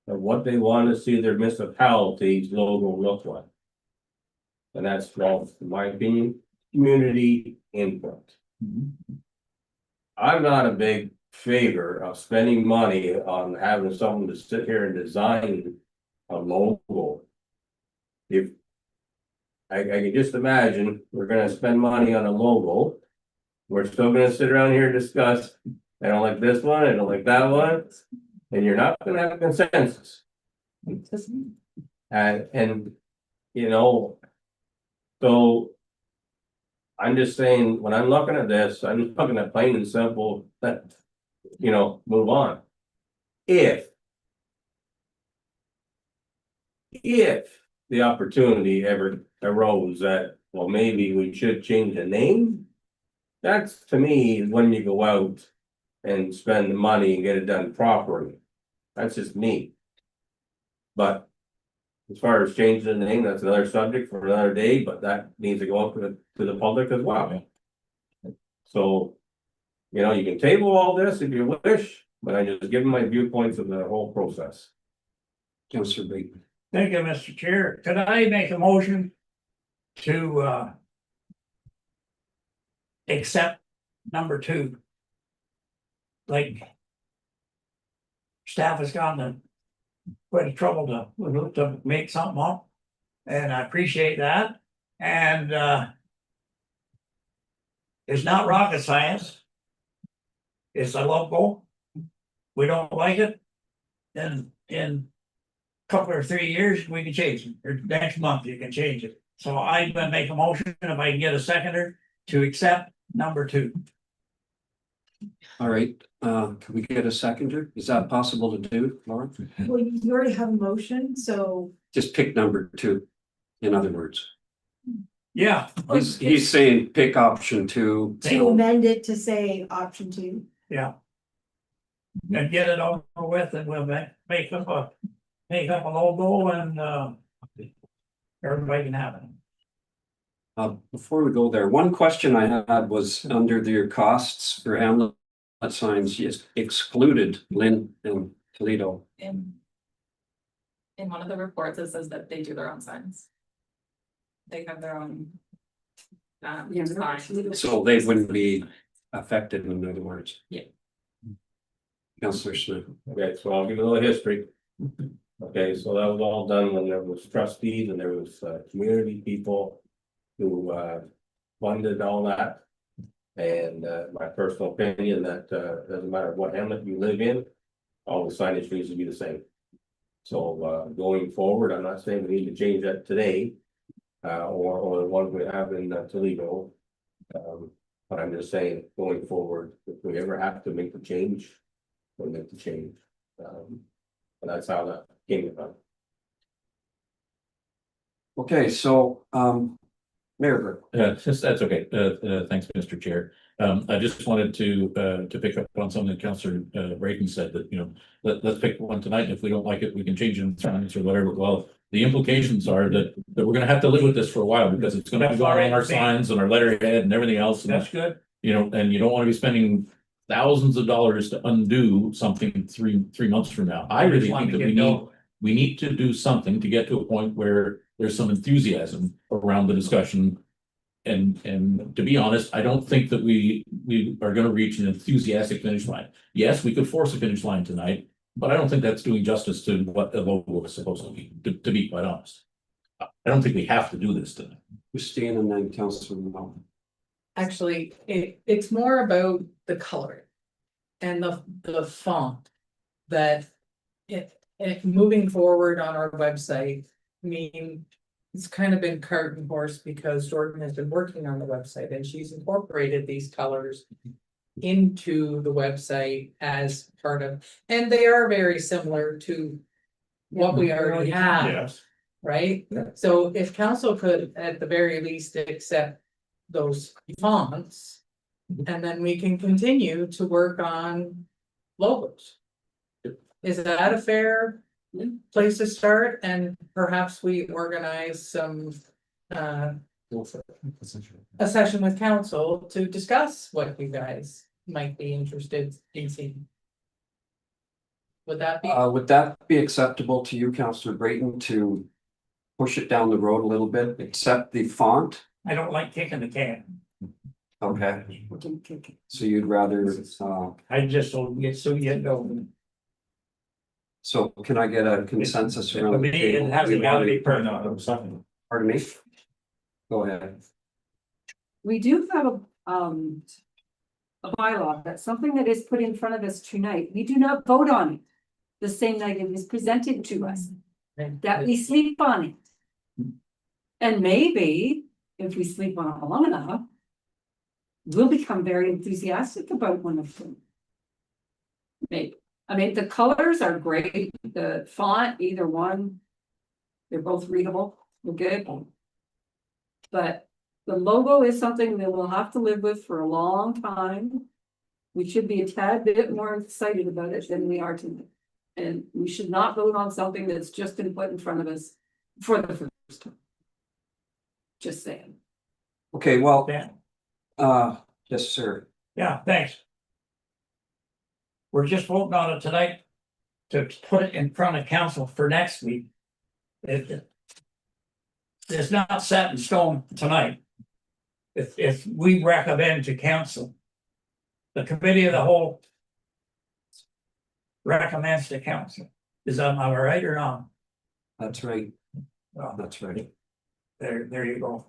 of what they want to see their municipality's logo look like. And that's, well, in my opinion, community input. I'm not a big favor of spending money on having someone to sit here and design a logo. If I can just imagine we're gonna spend money on a logo, we're still gonna sit around here and discuss, I don't like this one, I don't like that one, and you're not gonna have a consensus. And so I'm just saying, when I'm looking at this, I'm looking at plain and simple, that, move on. If the opportunity ever arose that, well, maybe we should change the name, that's, to me, when you go out and spend the money and get it done properly. That's just me. But as far as changing the name, that's another subject for another day, but that needs to go up to the public as well. So, you can table all this if you wish, but I just give my viewpoints of the whole process. Councillor Bateman. Thank you, Mr. Chair. Could I make a motion to accept number 2? Like, staff has gone to quite a trouble to make something up, and I appreciate that. And it's not rocket science. It's a logo. We don't like it. Then in a couple or 3 years, we can change it, or next month you can change it. So I'm gonna make a motion, if I can get a seconder, to accept number 2. All right, can we get a seconder? Is that possible to do, Laura? Well, you already have a motion, so. Just pick number 2, in other words. Yeah, He's saying pick option 2. To amend it to say option 2. yeah. And get it over with, and we'll make up a logo, and everybody can have it. Before we go there, one question I had was under your costs for hamlet signs, you excluded Lynn and Toledo. In one of the reports, it says that they do their own signs. They have their own. Yeah, signs. So they wouldn't be affected, in other words. Yeah. Councillor Smith. Okay, so I'll give you a little history. Okay, so that was all done when there was trustees and there was community people who funded all that. And my personal opinion that doesn't matter what hamlet you live in, all the signage needs to be the same. So going forward, I'm not saying we need to change that today, or the one we have in Toledo. But I'm just saying, going forward, if we ever have to make the change, we'll make the change. And that's how that came about. Okay, so Mayor Burke. That's okay. Thanks, Mr. Chair. I just wanted to pick up on something that Councillor Brayton said, that, you know, let's pick one tonight. If we don't like it, we can change it in 3 minutes or whatever. Well, the implications are that we're gonna have to live with this for a while, because it's gonna be going on our signs and our letterhead and everything else. And That's good. you know, and you don't want to be spending thousands of dollars to undo something three months from now. I really think that we need to do something to get to a point where there's some enthusiasm around the discussion. And to be honest, I don't think that we are going to reach an enthusiastic finish line. Yes, we could force a finish line tonight, but I don't think that's doing justice to what the logo is supposed to be, to be quite honest. I don't think we have to do this tonight. Christine and then Councillor Malone. Actually, it's more about the color and the font that it moving forward on our website. I mean, it's kind of been cart and horse, because Jordan has been working on the website and she's incorporated these colors into the website as part of, and they are very similar to what we already have, Yes. right? So if council could, at the very least, accept those fonts, and then we can continue to work on logos. Is that a fair place to start? And perhaps we organize some a session with council to discuss what you guys might be interested in seeing. Would that be Acceptable to you, Councillor Brayton, to push it down the road a little bit, accept the font? I don't like kicking the can. Okay. So you'd rather, I just don't get so you know. so can I get a consensus For around? me, the it table? hasn't got to be perfect. Pardon me? Go ahead. We do have a bylaw, that's something that is put in front of us tonight. We do not vote on it the same night it is presented to us, that we sleep on it. And maybe if we sleep on it long enough, we'll become very enthusiastic about one of them. Maybe. I mean, the colors are great, the font, either one, they're both readable, we're good. But the logo is something that we'll have to live with for a long time. We should be a tad bit more excited about it than we are tonight. And we should not vote on something that's just been put in front of us for the first time. Just saying. Okay, well, Yeah, yes, sir. yeah, thanks. We're just voting on it tonight to put it in front of council for next week. It's not set in stone tonight. If we recommend to council, the committee of the whole recommends to council. Is that all right or not? That's right. Well, That's right. there you go.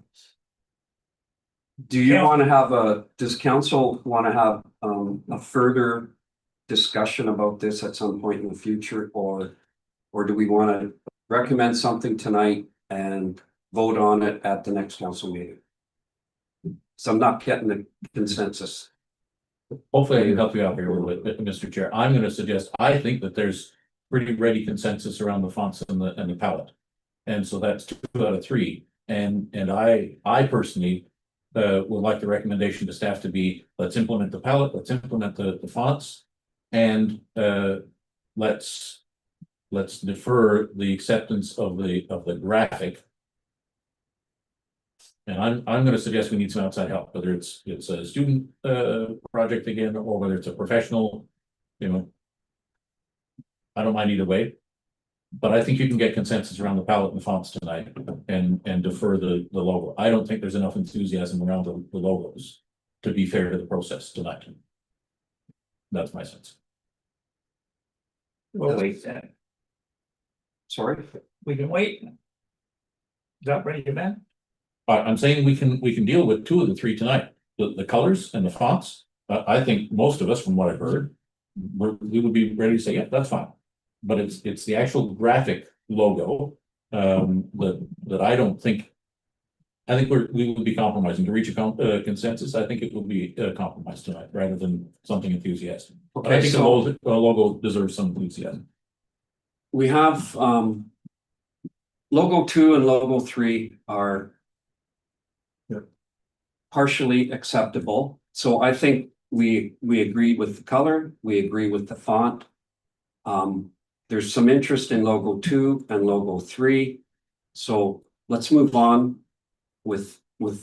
Do you Yeah. want to have does council want to have a further discussion about this at some point in the future, or do we want to recommend something tonight and vote on it at the next council meeting? So I'm not getting the consensus. Hopefully I can help you out here a little bit, Mr. Chair. I'm gonna suggest, I think that there's pretty ready consensus around the fonts and the palette. And so that's 2 out of 3. And I personally would like the recommendation to staff to be, let's implement the palette, let's implement the fonts. And let's defer the acceptance of the graphic. And I'm gonna suggest we need some outside help, whether it's a student project again, or whether it's a professional, you know. I don't mind either way. But I think you can get consensus around the palette and fonts tonight and defer the logo. I don't think there's enough enthusiasm around the logos to be fair to the process tonight. That's my sense. We'll wait then. Sorry? We can wait. Is that ready, Ben? I'm saying we can deal with 2 of the 3 tonight, the colors and the fonts. I think most of us, from what I've heard, we would be ready to say, yeah, that's fine. But it's the actual graphic logo that I don't think. I think we would be compromising to reach a consensus. I think it would be a compromise tonight rather than something enthusiastic. But I Okay, think so the logo deserves some enthusiasm. we have logo 2 and logo 3 are partially acceptable. So I think we agree with the color, we agree with the font. There's some interest in logo 2 and logo 3. So let's move on with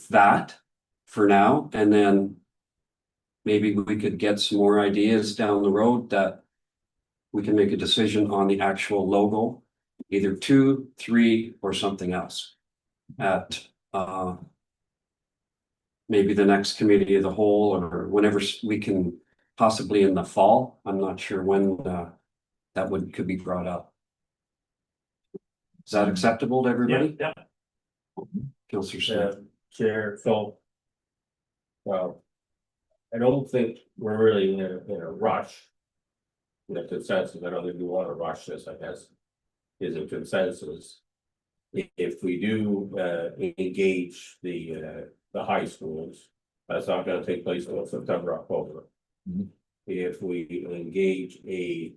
that for now, and then maybe we could get some more ideas down the road that we can make a decision on the actual logo, either 2, 3, or something else at maybe the next committee of the whole, or whenever we can, possibly in the fall. I'm not sure when that could be brought up. Is that acceptable to everybody? Yeah. Councillor Smith. Chair, so. Well, I don't think we're really in a rush. The consensus, I don't think we want to rush this, I guess, is a consensus. If we do engage the high schools, that's not gonna take place until September, October. Mhm. If we engage a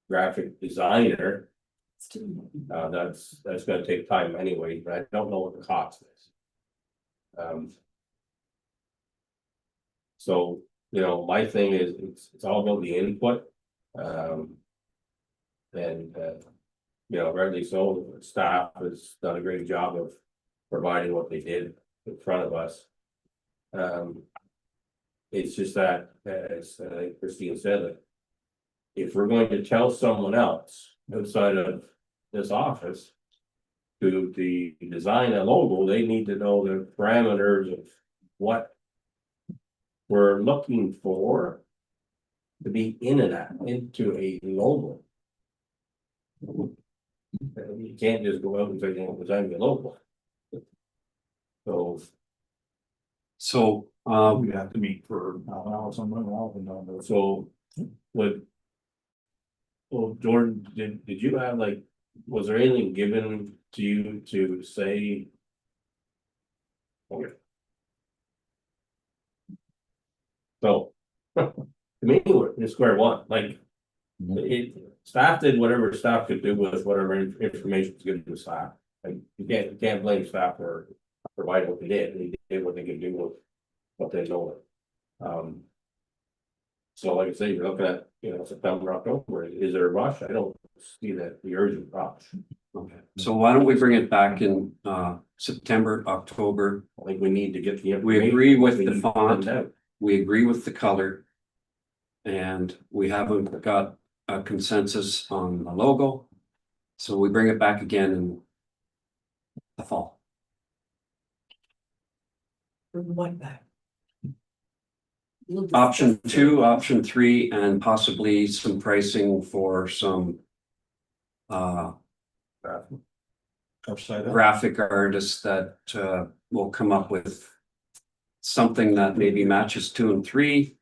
graphic designer, that's gonna take time anyway, but I don't know what the cost is. So, you know, my thing is, it's all about the input. You know, rightly so, staff has done a great job of providing what they did in front of us. It's just that, as Christine said, that if we're going to tell someone else outside of this office to design a logo, they need to know the parameters of what we're looking for to be into a logo. You can't just go out and say, design the logo. So We have to meet for an hour somewhere. So well, Jordan, did you have was there anything given to you to say? Okay. So, to me, we're in square one, staff did whatever staff could do with whatever information was given to staff. Like, you can't blame staff for providing what they did. They did what they could do with what they know. So like I say, you're looking at, September, October, is there a rush? I don't see that the urgent rush. okay, so why don't we bring it back in September, October? I think we need to get the. We agree with the information font. out. We agree with the color. And we haven't got a consensus on the logo. So we bring it back again in the fall. Bring what back? Option 2, option 3, and possibly some pricing for some Upside down. graphic artists that will come up with something that maybe matches 2 and 3,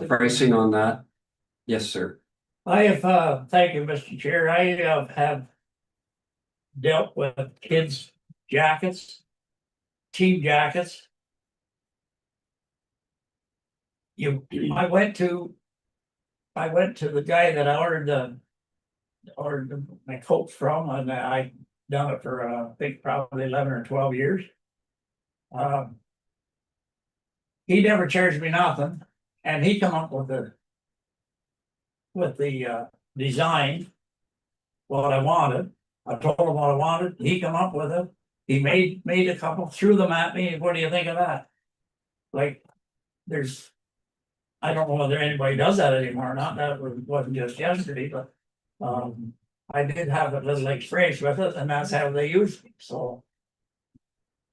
pricing on that. Yes, sir. I have, thank you, Mr. Chair, I have dealt with kids' jackets, team jackets. I went to the guy that I ordered my coat from, and I done it for, I think probably 11 or 12 years. He never charged me nothing, and he come up with the design, what I wanted. I told him what I wanted, he come up with it, he made a couple, threw them at me, what do you think of that? Like, I don't know whether anybody does that anymore or not, that wasn't just yesterday, but, I did have a little experience with it, and that's how they use it, so.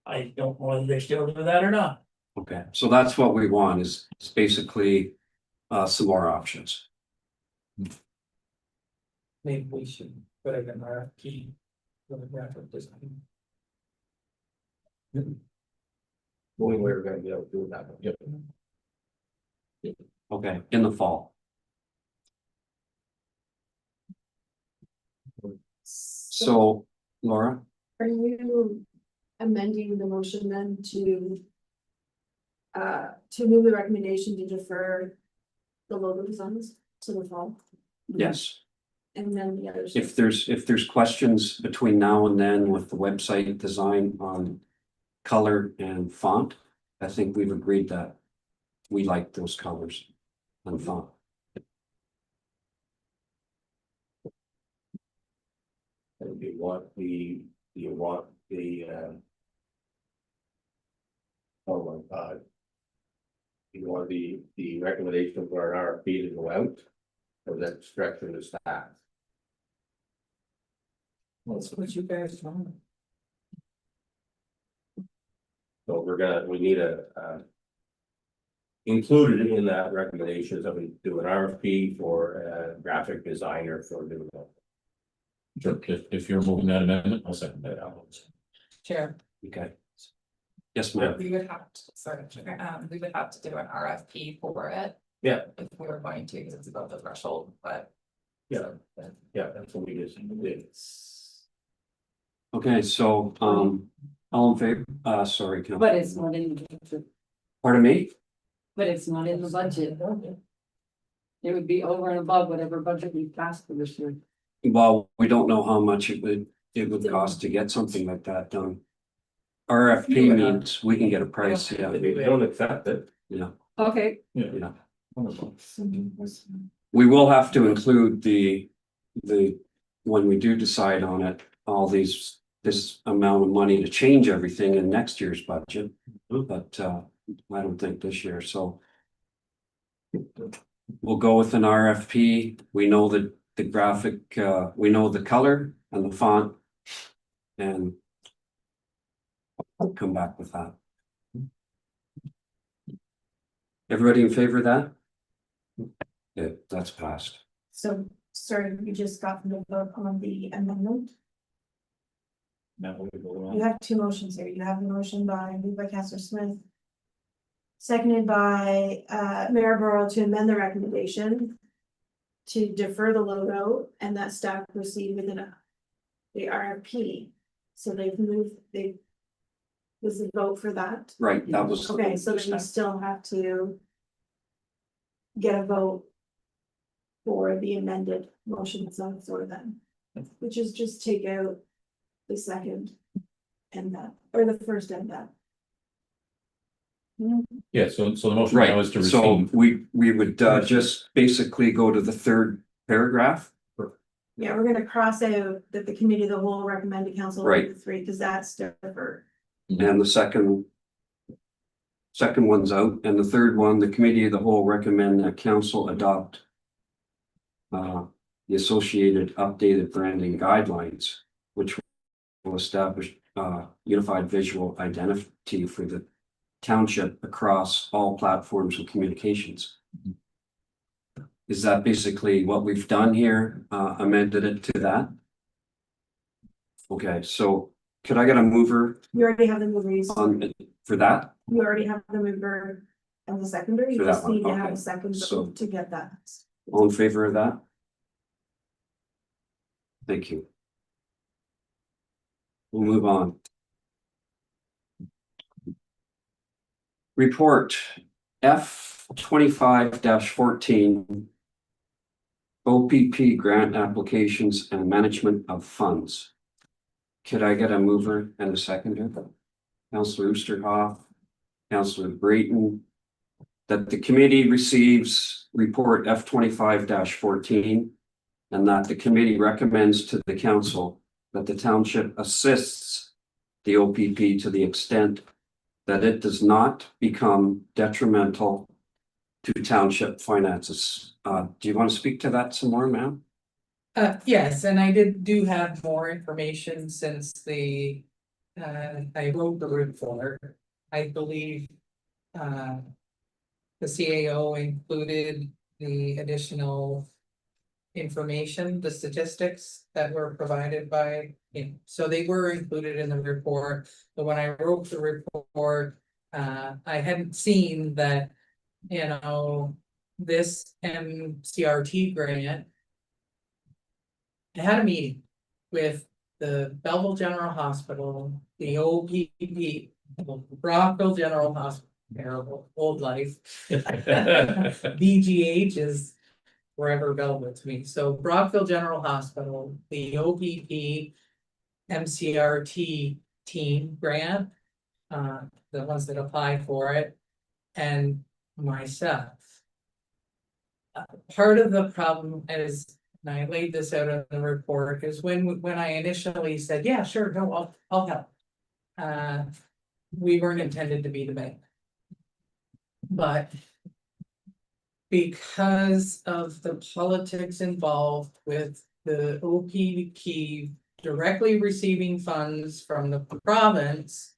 I don't know whether they still do that or not. Okay, so that's what we want is basically some more options. Maybe we should put it in our key. For the graphic design. Only way we're gonna be able to do that. Yep. Okay, in the fall. So, Laura, Are you amending the motion then to move the recommendation to defer the logo designs to the fall? yes, And then the others? if there's questions between now and then with the website design on color and font, I think we've agreed that we like those colors and font. And you want the, oh my God. You want the recommendation for an RFP to go out, or that stretching the staff? That's what you guys want. So we need included in that recommendation that we do an RFP for a graphic designer for doing that. Sure, if you're moving that amendment, I'll second that. Chair, Okay. Yes, ma'am. We would have to, we would have to do an RFP for it. Yeah. If we were going to, because it's above the threshold, but. Yeah, yeah, that's what we just did. Okay, so all in favor? Sorry, Council. But it's not in the budget, Pardon me? but it's not in the budget. It would be over and above whatever budget we passed for this year. Well, we don't know how much it would cost to get something like that done. RFP means we can get a price, yeah. If they don't accept it. Yeah, Okay, yeah. We will have to include when we do decide on it, all this amount of money to change everything in next year's budget. But I don't think this year, so. We'll go with an RFP. We know that the graphic, we know the color and the font. And I'll come back with that. Everybody in favor of that? Yeah, that's passed. So, sorry, you just got the vote on the amendment. You have two motions here. You have a motion moved by Councillor Smith. Seconded by Mayor Burrow to amend the recommendation. To defer the logo and that staff proceed within the RFP. So was the vote for that? Right, that was. Okay, so then you still have to. Get a vote. For the amended motion itself, sort of then, which is just take out the second. And that, or the first and that. Yeah, so the motion now is to Right, so rescind. we would just basically go to the third paragraph. Yeah, we're gonna cross out that the committee of the whole recommended council. Right. 3, because that's deferred. And the second one's out, and the third one, the committee of the whole recommend that council adopt. The associated updated branding guidelines, which will establish unified visual identity for the township across all platforms of communications. Is that basically what we've done here? Amended it to that? Okay, so could I get a mover You already have the movers, for that? you already have the mover and the seconder, you For that just one, need to have okay. a second So- to get that. All in favor of that? Thank you. We'll move on. Report F 25-14. OPP grant applications and management of funds. Could I get a mover and a seconder? Councillor Oosterhoff, Councillor Brayton. That the committee receives report F 25-14. And that the committee recommends to the council that the township assists the OPP to the extent that it does not become detrimental to township finances. Do you want to speak to that some more, ma'am? Yes, and I do have more information since I wrote the report. I believe the CAO included the additional information, the statistics that were provided by him. So they were included in the report, but when I wrote the report, I hadn't seen that, this MCRT grant. I had a meeting with the Belleville General Hospital, the OPP, Brockville General Hospital, terrible, old life. BGH is wherever Belleville to me, so Brockville General Hospital, the OPP MCRT team grant, the ones that apply for it, and myself. Part of the problem is, and I laid this out in the report, is when I initially said, yeah, sure, no, I'll help. We weren't intended to be the bank. But because of the politics involved with the OPP directly receiving funds from the province,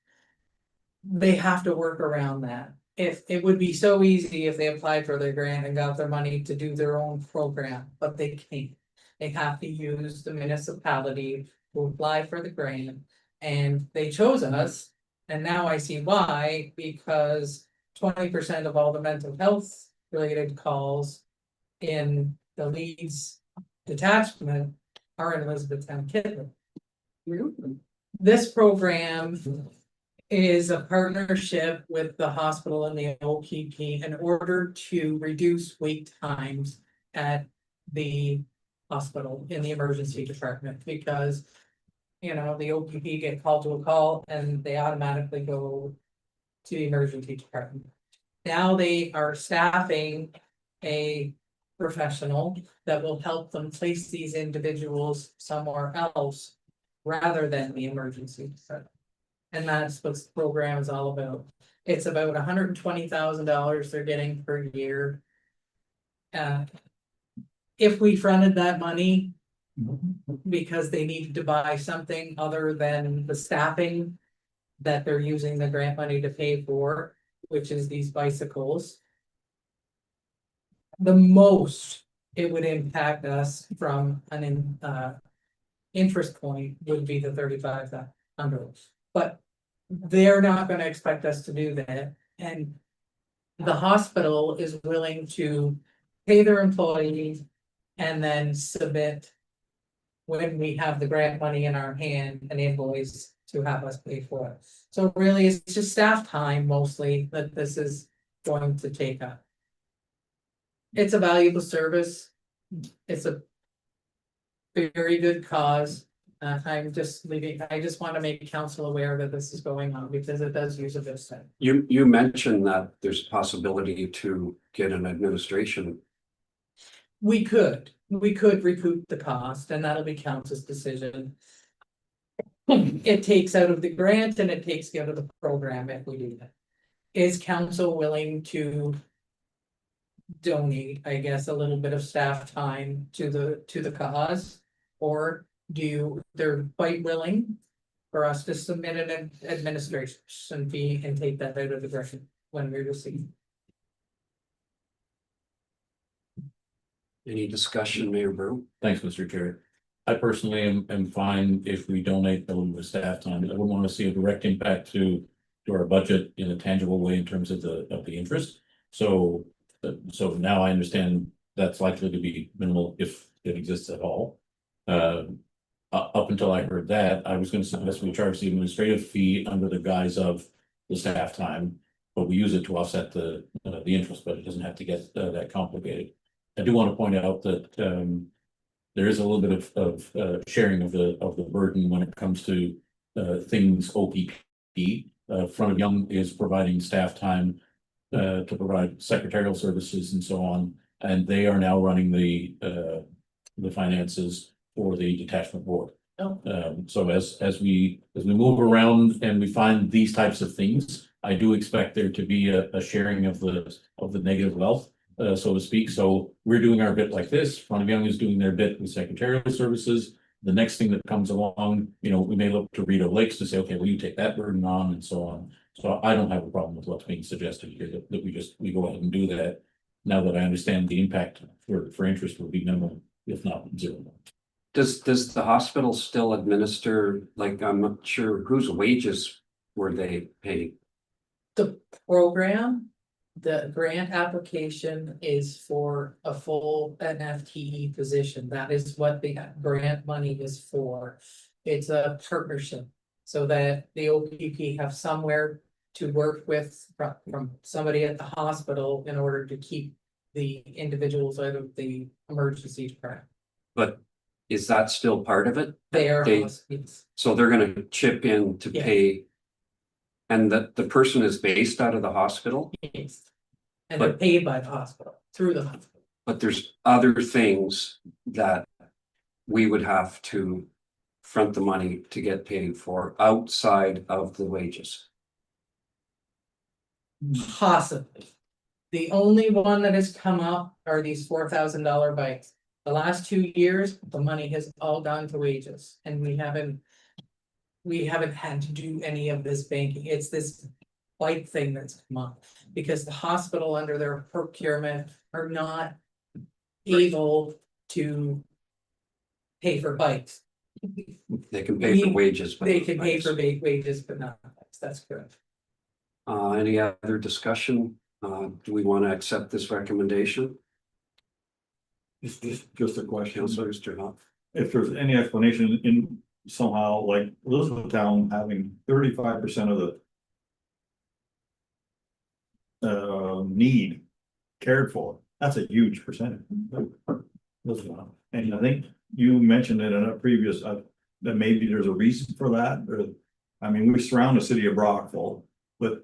they have to work around that. If it would be so easy if they applied for their grant and got their money to do their own program, but they can't. They have to use the municipality to apply for the grant, and they chose us. And now I see why, because 20% of all the mental health related calls in the Leeds detachment are in Elizabethtown-Kitley. This program is a partnership with the hospital and the OPP in order to reduce wait times at the hospital in the emergency department, because the OPP get called to a call and they automatically go to the emergency department. Now they are staffing a professional that will help them place these individuals somewhere else rather than the emergency department. And that's what the program is all about. It's about $120,000 they're getting per year. If we fronted that money because they needed to buy something other than the staffing that they're using the grant money to pay for, which is these bicycles, the most it would impact us from an interest point would be the 35,000. But they're not gonna expect us to do that, and the hospital is willing to pay their employees and then submit, when we have the grant money in our hand, an invoice to have us pay for it. So really, it's just staff time mostly that this is going to take up. It's a valuable service. It's a very good cause. I just want to make council aware that this is going on because it does use a bit of time. You mentioned that there's a possibility to get an administration. We could recoup the cost, and that'll be council's decision. It takes out of the grant and it takes out of the program if we do that. Is council willing to donate, I guess, a little bit of staff time to the cause? Or they're quite willing for us to submit an administration fee and take that out of the grant when we receive. Any discussion, Mayor Brew? Thanks, Mr. Chair. I personally am fine if we donate a little bit of staff time. I wouldn't want to see a direct impact to our budget in a tangible way in terms of the interest. So now I understand that's likely to be minimal if it exists at all. Up until I heard that, I was gonna suggest we charge the administrative fee under the guise of the staff time, but we use it to offset the interest, but it doesn't have to get that complicated. I do want to point out that there is a little bit of sharing of the burden when it comes to things OPP. Front of Young is providing staff time to provide secretarial services and so on, and they are now running the finances for the detachment board. Oh. So as we move around and we find these types of things, I do expect there to be a sharing of the negative wealth, so to speak. So we're doing our bit like this. Front of Young is doing their bit with secretarial services. The next thing that comes along, we may look to Rito Lakes to say, okay, will you take that burden on, and so on. So I don't have a problem with what's being suggested here, that we go ahead and do that. Now that I understand the impact for interest will be minimal, if not zero. Does the hospital still administer, like, I'm not sure whose wages were they paying? The program, the grant application is for a full FTE position. That is what the grant money is for. It's a partnership so that the OPP have somewhere to work with from somebody at the hospital in order to keep the individuals out of the emergency department. But is that still part of it? They are, Yes. So they're gonna chip in to Yeah. pay. And the person is based out of the hospital, yes. And they're paid by the hospital, through the hospital. but there's other things that we would have to front the money to get paid for outside of the wages. Possibly. The only one that has come up are these $4,000 bikes. The last 2 years, the money has all gone to wages, and we haven't had to do any of this banking. It's this bike thing that's come up. Because the hospital under their procurement are not able to pay for bikes. They can pay for wages. but They not can pay for bikes. wages, but not bikes. That's correct. Any other discussion? Do we want to accept this recommendation? Just a question. Councilor Sturnoff? If there's any explanation in somehow, like Elizabethtown having 35% of the need cared for, that's a huge percentage. And I think you mentioned it in a previous, that maybe there's a reason for that, or, I mean, we surround the city of Brockville, but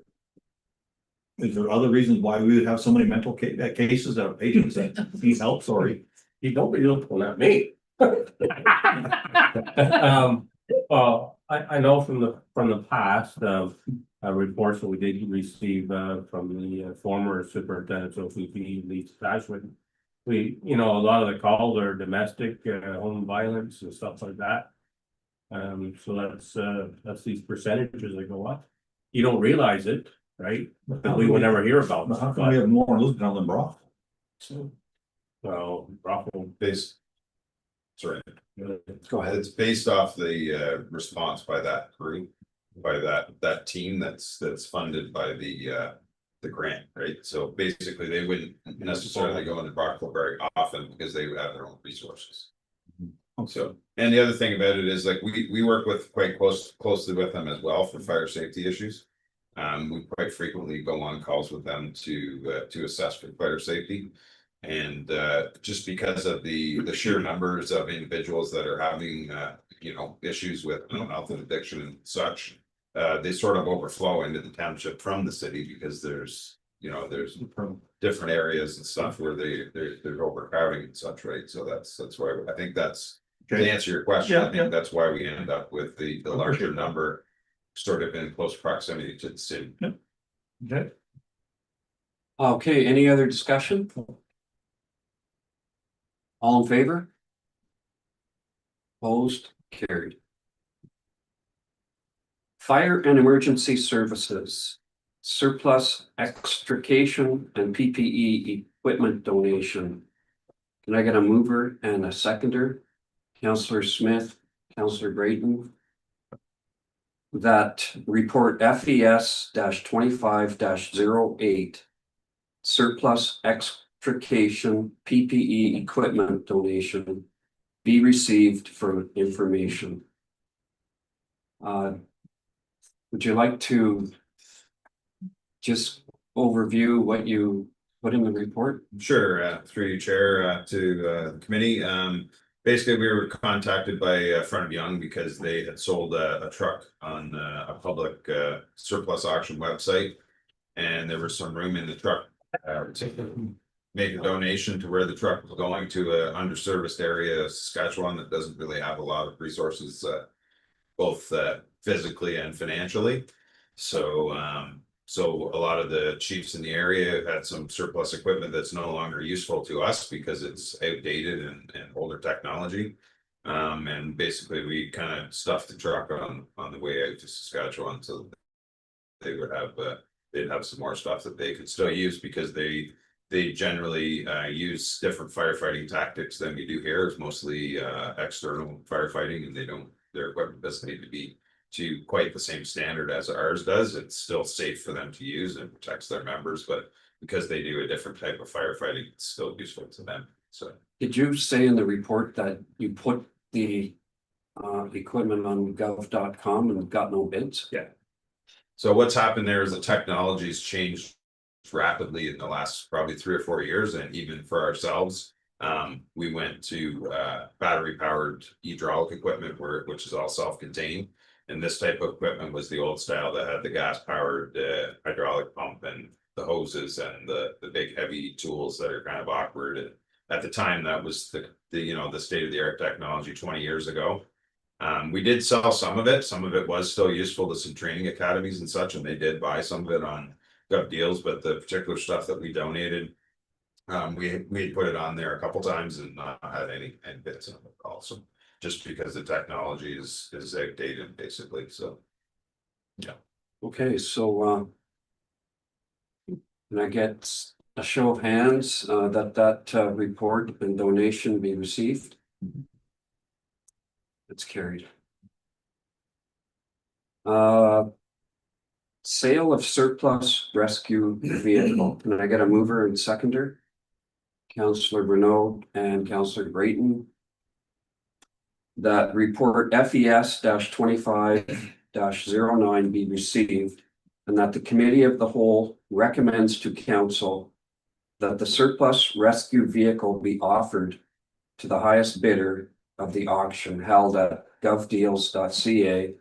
is there other reasons why we would have so many mental cases of patients that need help? Sorry. You don't really look at me. Well, I know from the past, reports that we did receive, from the former superintendent of OPP, Lee Stashwood. A lot of the calls are domestic, home violence and stuff like that. So that's these percentages that go up. You don't realize it, right? Because we would never hear about But how it. come we have more in Elizabethtown than Brockville? Well, Brockville. Based. Sorry, go ahead. It's based off the response by that crew, by that team that's funded by the grant, right? So basically, they wouldn't necessarily go into Brockville very often because they would have their own resources. So, and the other thing about it is, like, we work with quite closely with them as well for fire safety issues. We quite frequently go on calls with them to assess for fire safety. And just because of the sheer numbers of individuals that are having issues with mental health and addiction and such, they sort of overflow into the township from the city, because there's different areas and stuff where they're overcrowding and such, right? So that's why I think that's, to answer your question, I think that's why we end up with the larger number sort of in close proximity to the city. Okay, any other discussion? All in favor? Opposed? Carried. Fire and emergency services, surplus extrication and PPE equipment donation. Can I get a mover and a seconder? Councillor Smith, Councillor Brayton. That report FES 25-08 surplus extrication PPE equipment donation be received for information. Would you like to just overview what you put in the report? Sure, through you, Chair, to the committee. Basically, we were contacted by Front of Young because they had sold a truck on a public surplus auction website. And there was some room in the truck to make a donation to where the truck was going to a underserviced area of Saskatchewan that doesn't really have a lot of resources, both physically and financially. So so a lot of the chiefs in the area had some surplus equipment that's no longer useful to us because it's outdated and older technology. And basically we kind of stuffed the truck on the way out to Saskatchewan so they would have they'd have some more stuff that they could still use because they generally use different firefighting tactics than we do here. It's mostly external firefighting, and their equipment doesn't need to be to quite the same standard as ours does. It's still safe for them to use and protects their members, but because they do a different type of firefighting, it's still useful to them. So did you say in the report that you put the equipment on gov.com and got no bids? Yeah. So what's happened there is the technology's changed rapidly in the last probably 3 or 4 years, and even for ourselves, we went to battery powered hydraulic equipment which is all self-contained. And this type of equipment was the old style that had the gas powered hydraulic pump and the hoses and the big heavy tools that are kind of awkward. And at the time, that was the state of the art technology 20 years ago. We did sell some of it. Some of it was still useful to some training academies and such, and they did buy some of it on Gov Deals. But the particular stuff that we donated, we put it on there a couple times and not had any bids on it also, just because the technology is outdated basically. So yeah. Okay, so can I get a show of hands that report and donation be received? It's carried. Sale of surplus rescue vehicle. Can I get a mover and seconder? Councillor Renaud and Councillor Brayton. That report FES 25-09 be received, and that the committee of the whole recommends to council that the surplus rescue vehicle be offered to the highest bidder of the auction held at govdeals.ca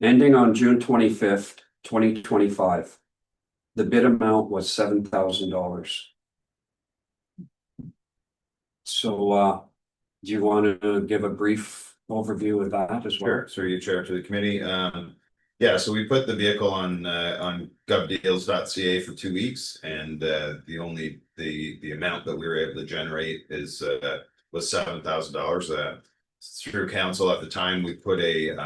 ending on June 25th, 2025. The bid amount was $7,000. So do you want to give a brief overview of that as well? Sure. So you, Chair, to the committee. Yeah, so we put the vehicle on govdeals.ca for 2 weeks, and the amount that we were able to generate was $7,000. Through council at the time, we put a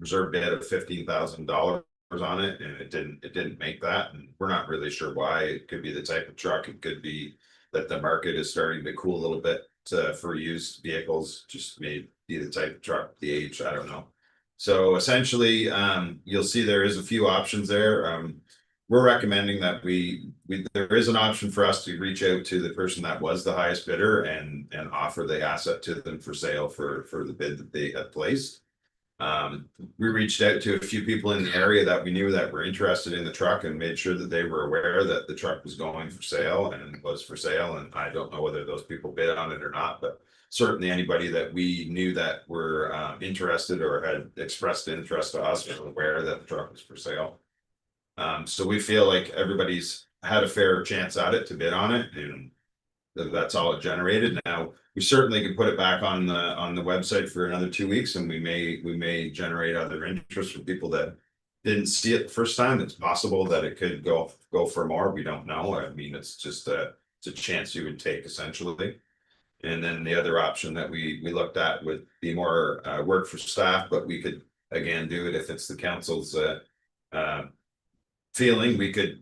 reserve bid of $15,000 on it, and it didn't make that, and we're not really sure why. It could be the type of truck. It could be that the market is starting to cool a little bit for used vehicles. Just may be the type of truck, the age, I don't know. So essentially, you'll see there is a few options there. We're recommending that there is an option for us to reach out to the person that was the highest bidder and offer the asset to them for sale for the bid that they had placed. We reached out to a few people in the area that we knew that were interested in the truck and made sure that they were aware that the truck was going for sale and was for sale. And I don't know whether those people bid on it or not, but certainly anybody that we knew that were interested or had expressed interest to us was aware that the truck was for sale. So we feel like everybody's had a fair chance at it to bid on it, and that's all it generated. Now we certainly can put it back on the website for another 2 weeks, and we may generate other interest from people that didn't see it the first time. It's possible that it could go for more. We don't know. I mean, it's just it's a chance you would take essentially. And then the other option that we looked at would be more work for staff, but we could again do it if it's the council's feeling. We could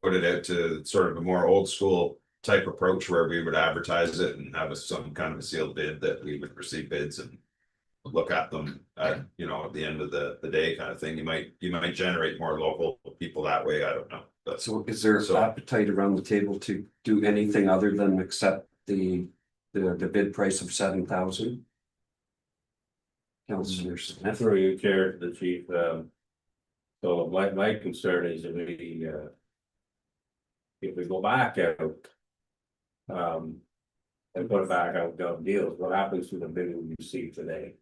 put it out to sort of a more old school type approach where we would advertise it and have some kind of a sealed bid that we would receive bids and look at them at, you know, at the end of the day kind of thing. You might generate more local people that way. I don't know. But So is there appetite around the table to do anything other than accept the bid price of 7,000? Councillor Smith. Through you, Chair, to the chief, so my concern is if we go back out. And put it back out gov deals, what happens to the bid we receive today?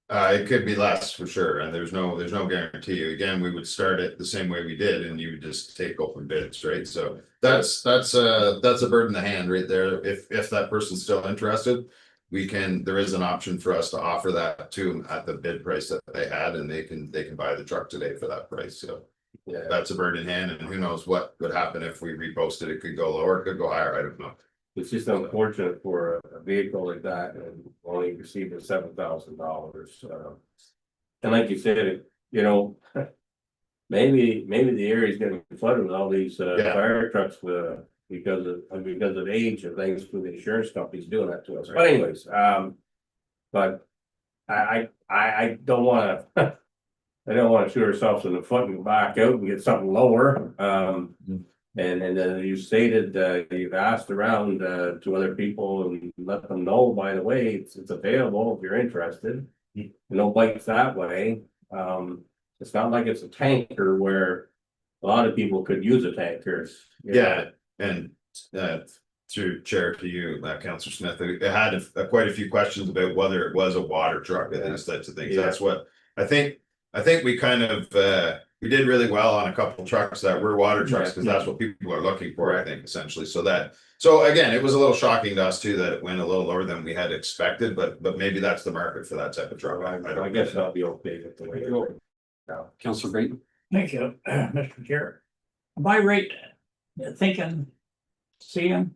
It could be less for sure, and there's no guarantee. Again, we would start it the same way we did, and you would just take open bids, right? So that's a bird in the hand right there. If that person's still interested, there is an option for us to offer that to them at the bid price that they had, and they can buy the truck today for that price. So yeah, that's a bird in hand, and who knows what would happen if we reposted. It could go lower, it could go higher. I don't know. It's just unfortunate for a vehicle like that and only receiving $7,000. And like you said, you know, maybe the area is getting flooded with all these fire trucks because of age and things for the insurance companies doing that to us. But anyways, but I don't want to I don't want to shoot ourselves in the foot and back out and get something lower. And then you stated you've asked around to other people and let them know, by the way, it's available if you're interested. No bites that way. It's not like it's a tanker where a lot of people could use a tanker. Yeah, and through chair to you, Councillor Smith, I had quite a few questions about whether it was a water truck and these types of things. That's what I think we kind of we did really well on a couple of trucks that were water trucks because that's what people are looking for, I think, essentially. So again, it was a little shocking to us too that it went a little lower than we had expected, but maybe that's the market for that type of truck. I guess that'll be okay with the way it goes. Councillor Brayton. Thank you, Mr. Chair. By right, seeing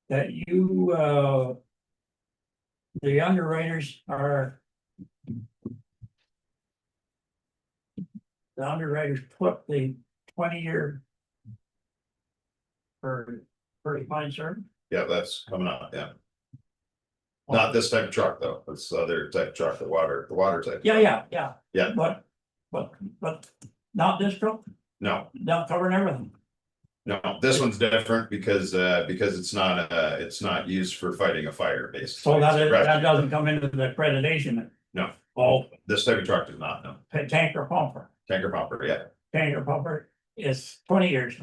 that you, the underwriters put the 20-year for fine, sir. Yeah, that's coming up. Yeah. Not this type of truck though. It's the other type of truck, the water type. Yeah. Yeah. But not this truck, No, not covering everything. no, this one's different because it's not used for fighting a fire basically. So that doesn't come into the accreditation. No. Oh, This type of truck does not, no. tanker pumper. Tanker pumper, yeah. Tanker pumper is 20 years.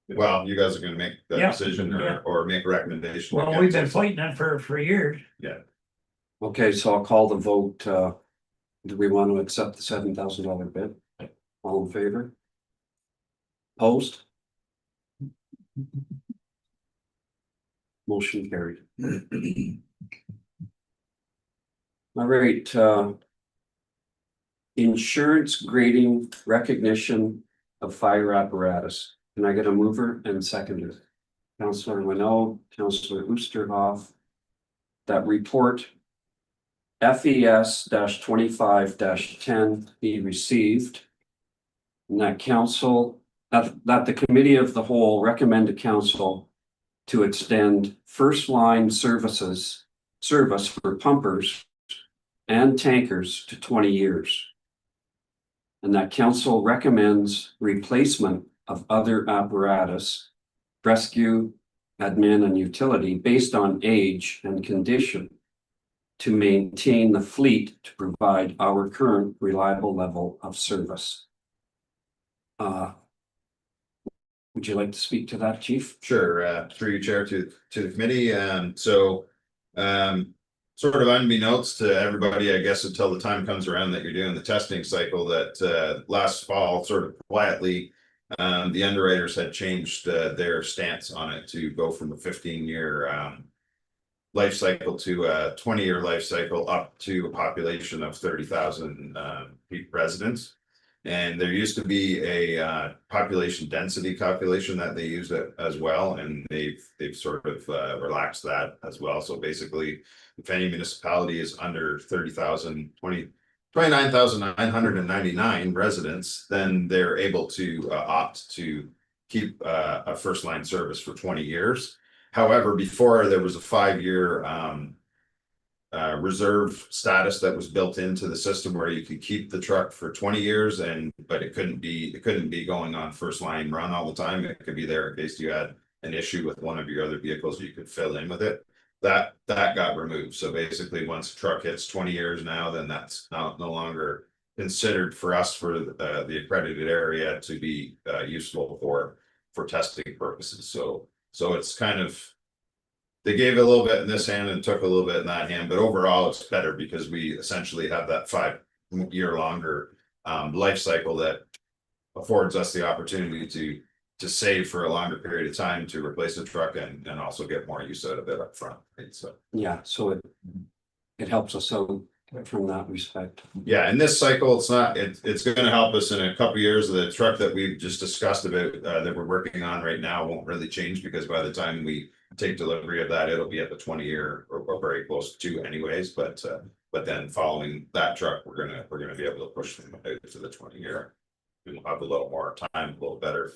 Well, you guys are gonna make that Yeah. decision or make a recommendation. Well, we've been fighting it for years. Yeah. Okay, so I'll call the vote. Do we want to accept the $7,000 bid? All in favor? Opposed? Motion carried. All right, insurance grading recognition of fire apparatus. Can I get a mover and seconder? Councillor Winnow, Councillor Oosterhoff. That report FES 25-10 be received. And that the committee of the whole recommend to council to extend first line service for pumpers and tankers to 20 years. And that council recommends replacement of other apparatus, rescue, admin, and utility based on age and condition to maintain the fleet to provide our current reliable level of service. Would you like to speak to that, Chief? Sure, through your chair to the committee. Sort of unbeknownst to everybody, I guess, until the time comes around that you're doing the testing cycle, that last fall, sort of quietly, the underwriters had changed their stance on it to go from a 15-year life cycle to a 20-year life cycle up to a population of 30,000 residents. And there used to be a population density calculation that they used as well, and they've sort of relaxed that as well. So basically, if any municipality is under 29,999 residents, then they're able to opt to keep a first line service for 20 years. However, before there was a 5-year reserve status that was built into the system where you could keep the truck for 20 years but it couldn't be going on first line run all the time. It could be there in case you had an issue with one of your other vehicles, you could fill in with it. That got removed. So basically once a truck hits 20 years now, then that's no longer considered for us for the accredited area to be useful for testing purposes. So it's kind of, they gave a little bit in this hand and took a little bit in that hand, but overall it's better because we essentially have that 5-year longer life cycle that affords us the opportunity to save for a longer period of time to replace a truck and also get more use out of it up front. Right? So Yeah, so it helps us out from that respect. yeah, in this cycle, it's going to help us in a couple of years. The truck that we've just discussed about that we're working on right now won't really change because by the time we take delivery of that, it'll be at the 20-year or very close to anyways. But then following that truck, we're gonna be able to push them out to the 20-year. We'll have a little more time, a little better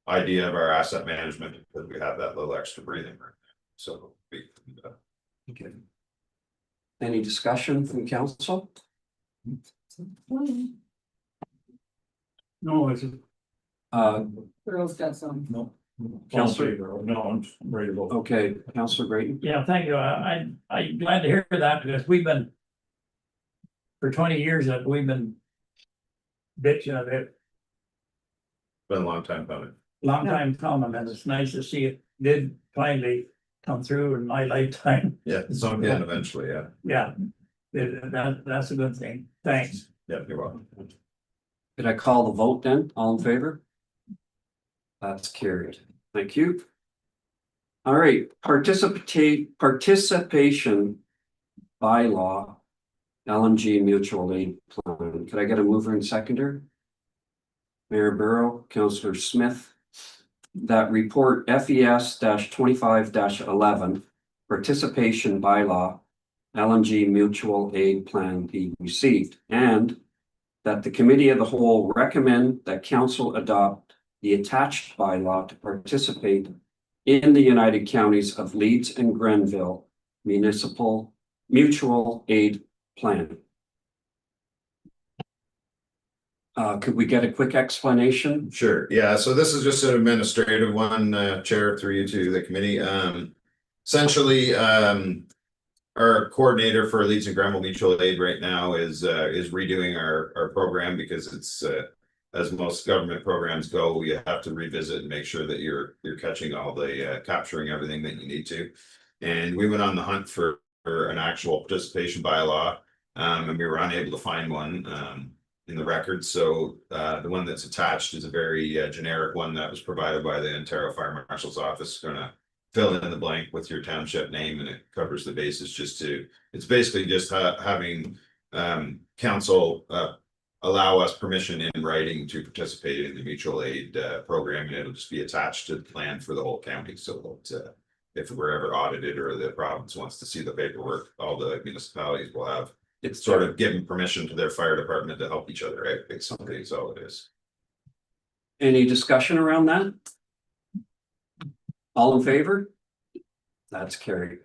idea of our asset management because we have that little extra breathing room. So Okay. Any discussion from council? No, it's, Earl's got some. No. Counselor? No, I'm ready to go. Okay, Councillor Brayton. yeah, thank you. I'm glad to hear that because we've been. For 20 years that we've been. Bitching of it, been a long time coming. long time coming, and it's nice to see it did finally come through in my lifetime. Yeah, it's on again eventually. Yeah. Yeah, that's a good thing. Thanks. Yeah, you're welcome. Did I call the vote then? All in favor? That's carried. Thank you. All right, participation bylaw, LNG mutual aid plan. Could I get a mover and seconder? Mayor Burrow, Councillor Smith. That report FES 25-11 participation bylaw LNG mutual aid plan be received, and that the committee of the whole recommend that council adopt the attached bylaw to participate in the United Counties of Leeds and Grenville municipal mutual aid plan. Could we get a quick explanation? Sure. Yeah. So this is just an administrative one, Chair, through you to the committee. Essentially, our coordinator for Leeds and Grenville Mutual Aid right now is redoing our program because it's as most government programs go, you have to revisit and make sure that you're catching all the capturing everything that you need to. And we went on the hunt for an actual participation bylaw, and we were unable to find one in the record. So the one that's attached is a very generic one that was provided by the Ontario Fire Marshal's office. Gonna fill in the blank with your township name and it covers the basis it's basically just having council allow us permission in writing to participate in the mutual aid program, and it'll just be attached to the plan for the whole county. So that if we're ever audited or the province wants to see the paperwork, all the municipalities will have it's sort of giving permission to their fire department to help each other, right? Basically, is all it is. Any discussion around that? All in favor? That's carried.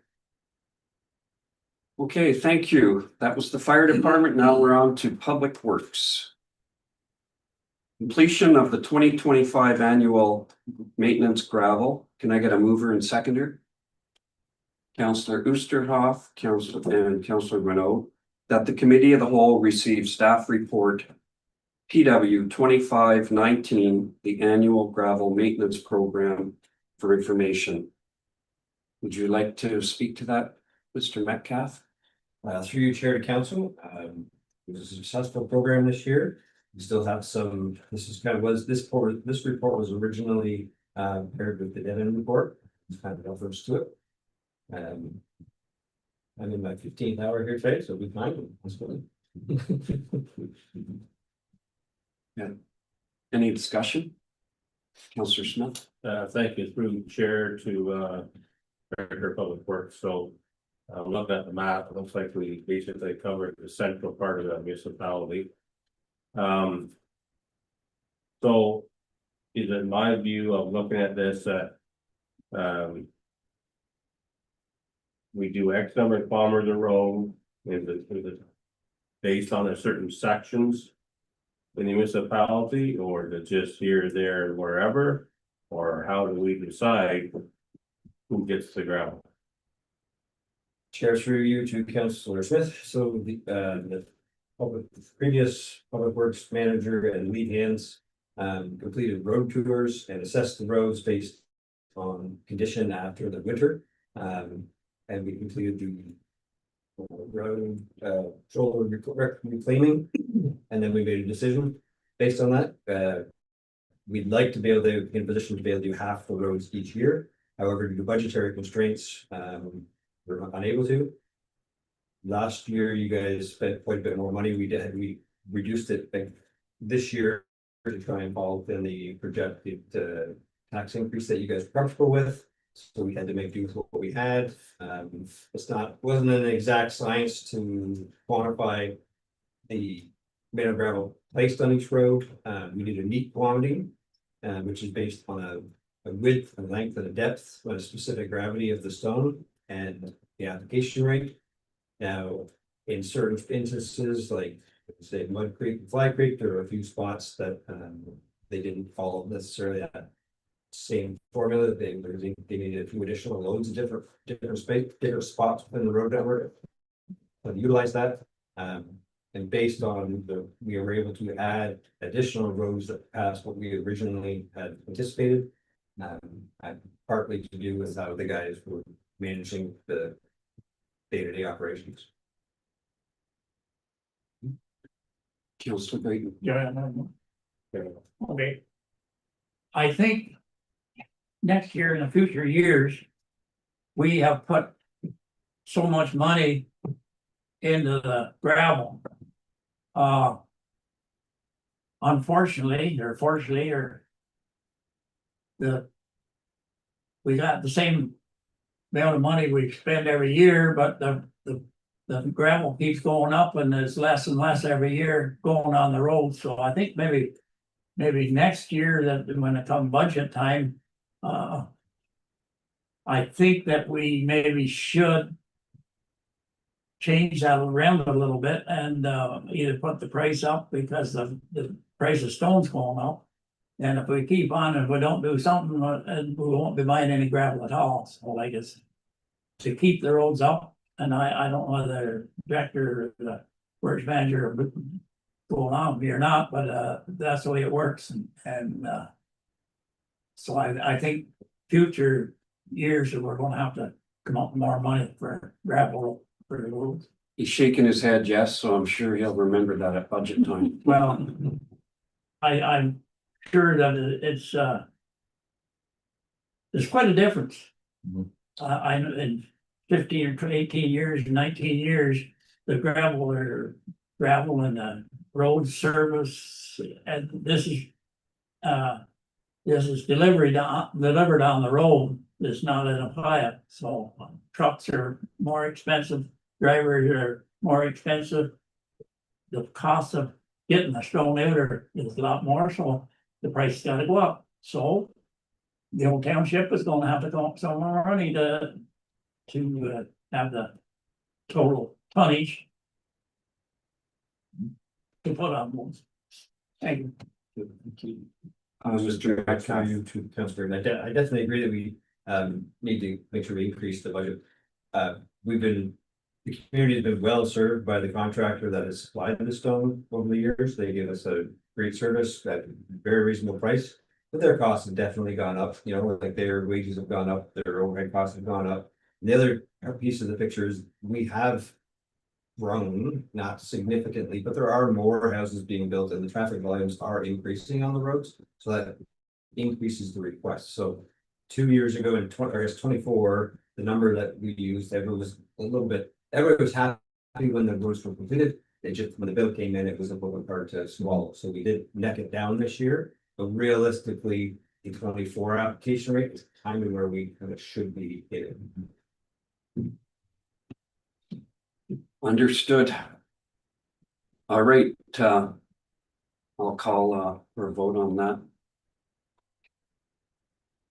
Okay, thank you. That was the fire department. Now we're on to Public Works. Completion of the 2025 annual maintenance gravel. Can I get a mover and seconder? Councillor Oosterhoff, Councillor Renaud, that the committee of the whole receive staff report PW 2519, the annual gravel maintenance program for information. Would you like to speak to that, Mr. Metcalf? Through you, Chair to Council, it was a successful program this year. We still have some, this report was originally paired with the Devon report. It's kind of offers to it. I'm in my 15th hour here today, so we fine. Yeah. Any discussion? Councillor Smith? Thank you through chair to Director of Public Works. So looking at the map, it looks like we basically covered the central part of the municipality. So is in my view of looking at this, we do X number of kilometers of road, is it based on a certain sections in the municipality, or is it just here, there, and wherever? Or how do we decide who gets the gravel? Chair through you to Councillor Smith, so the previous public works manager and lead hands. Completed road tours and assessed the roads based on condition after the winter. And we completed the road shoulder reclaiming, and then we made a decision based on that. We'd like to be able to, in a position to be able to do half the roads each year. However, due to budgetary constraints, we're unable to. Last year, you guys spent quite a bit more money. We reduced it this year to try and fall within the projected tax increase that you guys are comfortable with. So we had to make do with what we had. Wasn't an exact science to quantify the amount of gravel placed on each road. We did a neat quantity, which is based on a width, a length, and a depth, and a specific gravity of the stone and the application rate. Now, in certain instances, like say Mud Creek and Fly Creek, there are a few spots that they didn't follow necessarily that same formula. They needed a few additional loads of different spots within the road network. But utilize that. And based on we were able to add additional roads that passed what we originally had anticipated. Partly to do with how the guys were managing the day-to-day operations. Councillor Creighton. Yeah. Okay. I think next year and the future years, we have put so much money into the gravel. Unfortunately, or fortunately, we got the same amount of money we spend every year, but the gravel keeps going up and there's less and less every year going on the road. So I think maybe next year, that when it comes budget time, I think that we maybe should change that around a little bit and either put the price up because the price of stone's going up. And if we keep on, if we don't do something, we won't be buying any gravel at all. So I guess to keep the roads up, and I don't know whether the director or the works manager are going on with me or not, but that's the way it works. And so I think future years that we're gonna have to come up with more money for gravel for the roads. He's shaking his head, yes, so I'm sure he'll remember that at budget time. Well, I'm sure that it's there's quite a difference. I know in 15 or 18 years, 19 years, the gravel and the road service, and this is delivered on the road. It's not in a plant, so trucks are more expensive, drivers are more expensive. The cost of getting the stone out is a lot more, so the price is gotta go up. So the old township is gonna have to go up some more money to have the total tonnage to put on those. Thank you. Mr. Back you to Councillor, I definitely agree that we need to make sure we increase the budget. The community has been well served by the contractor that has supplied the stone over the years. They give us a great service at a very reasonable price. But their costs have definitely gone up, like their wages have gone up, their overhead costs have gone up. And the other piece of the picture is we have grown, not significantly, but there are more houses being built and the traffic volumes are increasing on the roads. So that increases the request. So 2 years ago in 24, the number that we used, everyone was happy when the roads were completed. It just, when the bill came in, it was a little hard to swallow. So we did neck it down this year, but realistically, the 24 application rate is timing where we kind of should be hitting. Understood. All right, I'll call for a vote on that.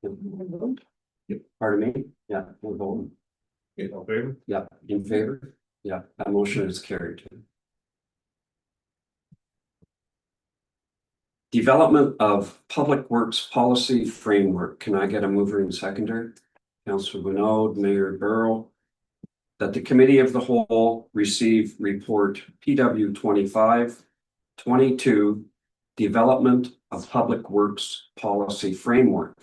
Pardon me? Yeah, we're voting. Okay, all in favor? Yeah, in favor? Yeah, that motion is carried. Development of Public Works Policy Framework. Can I get a mover and seconder? Councillor Winode, Mayor Burrow. That the Committee of the Whole receive report PW 25-22 Development of Public Works Policy Framework.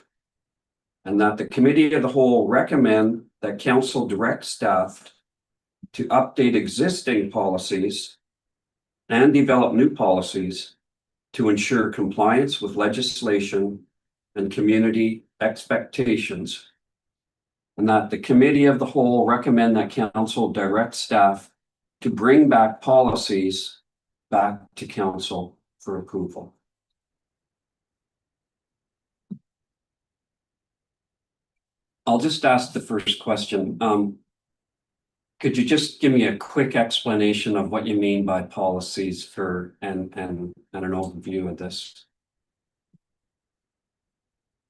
And that the Committee of the Whole recommend that Council direct staff to update existing policies and develop new policies to ensure compliance with legislation and community expectations. And that the Committee of the Whole recommend that Council direct staff to bring back policies back to Council for approval. I'll just ask the first question. Could you just give me a quick explanation of what you mean by policies for and an overview of this?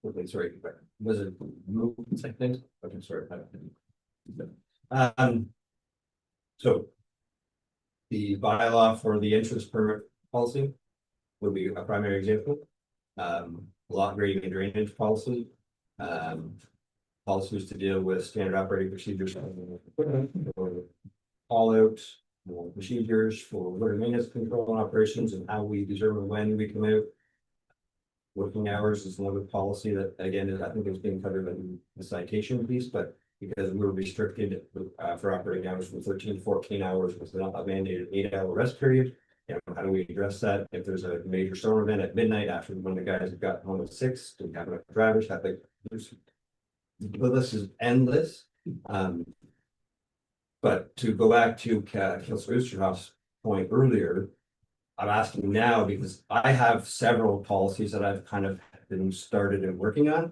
Okay, sorry, was it moved second? Okay, sorry. So the bylaw for the interest permit policy would be a primary example. Lot grading and drainage policy. Policies to deal with standard operating procedures for all out procedures for water maintenance control and operations and how we determine when we come out. Working hours is another policy that again is I think is being covered in the citation piece, but because we're restricted for operating hours from 13 to 14 hours with a mandated 8-hour rest period. How do we address that if there's a major storm event at midnight after when the guys have got home at 6? Do we have enough drivers? The list is endless. But to go back to Councillor Oosterhoff's point earlier, I'm asking now because I have several policies that I've kind of been started and working on.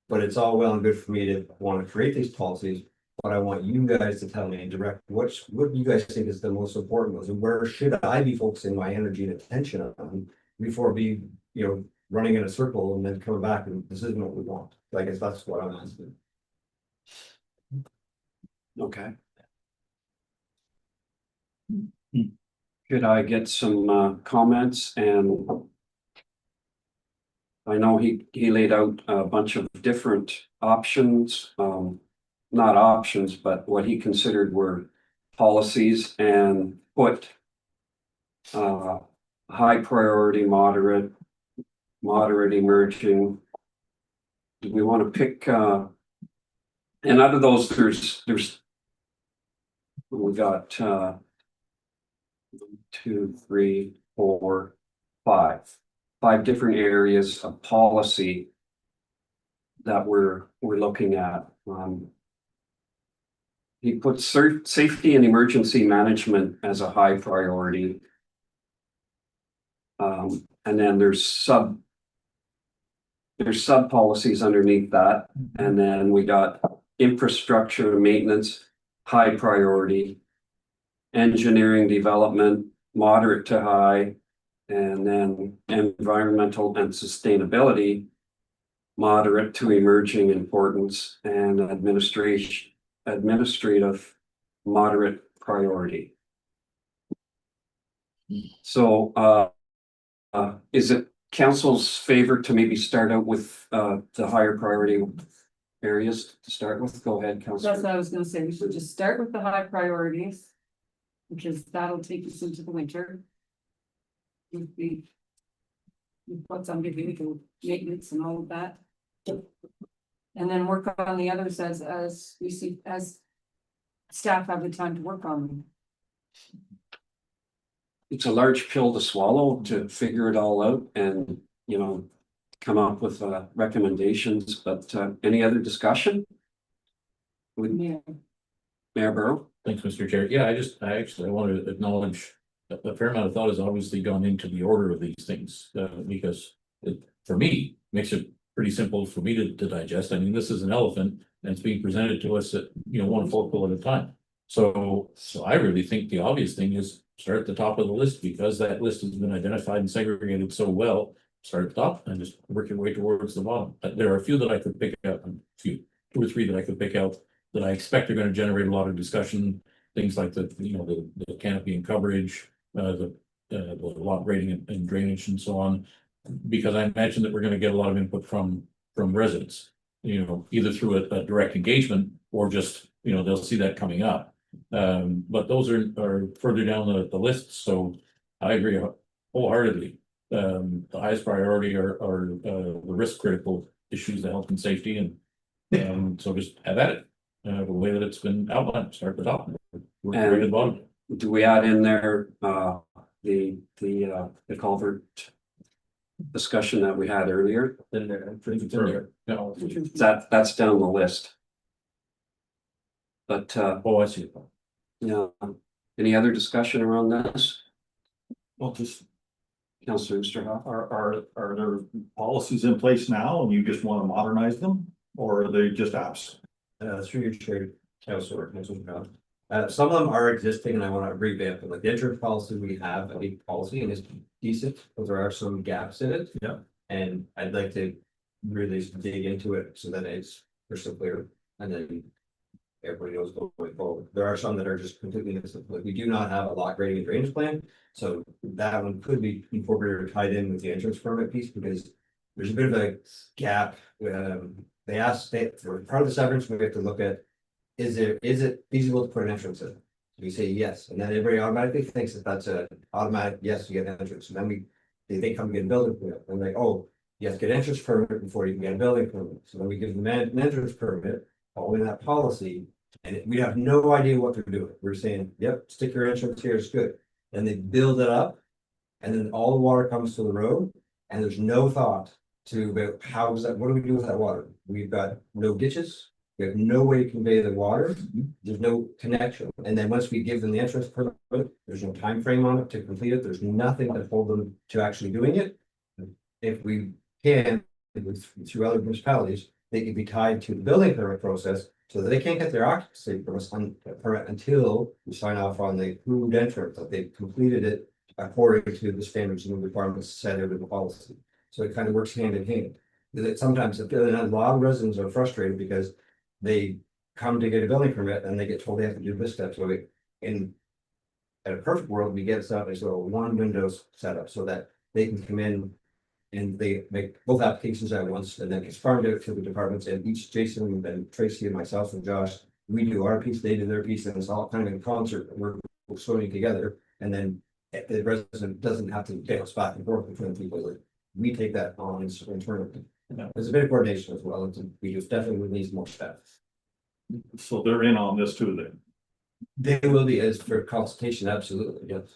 But it's all well and good for me to want to create these policies, but I want you guys to tell me and direct what you guys think is the most important ones and where should I be focusing my energy and attention on before running in a circle and then coming back and this isn't what we want. I guess that's what I'm asking. Okay. Could I get some comments? And I know he laid out a bunch of different options, not options, but what he considered were policies and put high priority, moderate, emerging. Do we want to pick and out of those we got 1, 2, 3, 4, 5 different areas of policy that we're looking at. He puts safety and emergency management as a high priority. And then there's sub policies underneath that. And then we got infrastructure maintenance, high priority, engineering development, moderate to high, and then environmental and sustainability, moderate to emerging importance, and administrative, moderate priority. So is it council's favor to maybe start out with the higher priority areas to start with? Go ahead, Councillor. That's what I was gonna say. We should just start with the high priorities. Because that'll take us into the winter. We've got some good maintenance and all of that. And then work on the others as we see, as staff have the time to work on them. It's a large pill to swallow to figure it all out and, come up with recommendations, but any other discussion? Yeah. Mayor Burrow? Thanks, Mr. Chair. Yeah, I want to acknowledge that a fair amount of thought has obviously gone into the order of these things, because it, for me, makes it pretty simple for me to digest. I mean, this is an elephant and it's being presented to us at, one focal at a time. So I really think the obvious thing is start at the top of the list because that list has been identified and segregated so well start at the top and just work your way towards the bottom. There are a few that I could pick out, a few, 2 or 3 that I could pick out that I expect are gonna generate a lot of discussion. Things like the canopy and coverage, the lot grading and drainage and so on. Because I imagine that we're gonna get a lot of input from residents, either through a direct engagement or just, they'll see that coming up. But those are further down the list, so I agree wholeheartedly. The highest priority are the risk critical issues, the health and safety, and so just have at it. The way that it's been outlined, start at the top, work your way to the bottom. Do we add in there, the culvert discussion that we had earlier? In there, it's in there. No, That's down the list. But, oh, I see. yeah, any other discussion around this? Well, just, Councillor Oosterhoff? are there policies in place now and you just want to modernize them? Or are they just apps? Through your chair, Councillor, some of them are existing and I want to revamp them, like the insurance policy, we have a policy and it's decent, but there are some gaps in it. Yeah. And I'd like to really dig into it so that it's crystal clear and then everybody knows going forward. There are some that are just completely missing, like we do not have a lot grading and drainage plan. So that one could be incorporated or tied in with the entrance permit piece because there's a bit of a gap. They asked for part of the severance, we have to look at, is it feasible to put an entrance in? We say yes, and then everybody automatically thinks that that's a automatic, yes, you get an entrance, and then they come get a building permit, and like, oh, you have to get an entrance permit before you can get a building permit, so then we give them an entrance permit, following that policy, and we have no idea what they're doing, we're saying, yep, stick your entrance here, it's good, then they build it up, and then all the water comes to the road, and there's no thought to about what do we do with that water? We've got no ditches, we have no way to convey the water, there's no connection. And then once we give them the entrance permit, there's no time frame on it to complete it, there's nothing to hold them to actually doing it. If we can, through other municipalities, they can be tied to the building permit process so that they can't get their occupancy permit until we sign off on the approved entrance, that they've completed it according to the standards and requirements set out in the policy. So it kind of works hand in hand. That sometimes a lot of residents are frustrated because they come to get a building permit and they get told they have to do this step. So in a perfect world, we get it set up as a one windows setup so that they can come in and they make both applications at once and then it's farmed out to the departments and each Jason and Tracy and myself and Josh, we do our piece, they do their piece, and it's all kind of in concert. We're swimming together, and then the resident doesn't have to bounce back and forth between people. We take that on internally. There's a bit of coordination as well. We just definitely need more staff. So they're in on this too then? They will be as for consultation, absolutely, yes.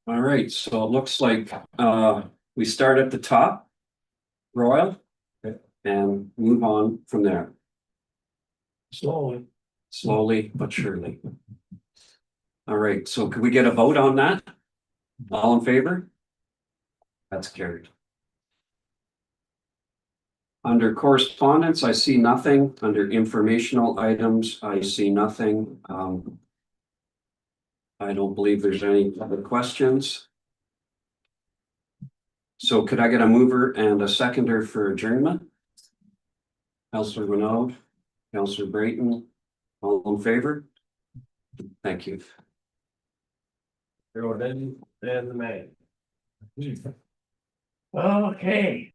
All right, so it looks like we start at the top, Royal, and move on from there. Slowly but surely. All right, so could we get a vote on that? All in favor? That's carried. Under correspondence, I see nothing. Under informational items, I see nothing. I don't believe there's any other questions. So could I get a mover and a seconder for adjournment? Councillor Renaud, Councillor Brayton, all in favor? Thank you. And the man. Okay.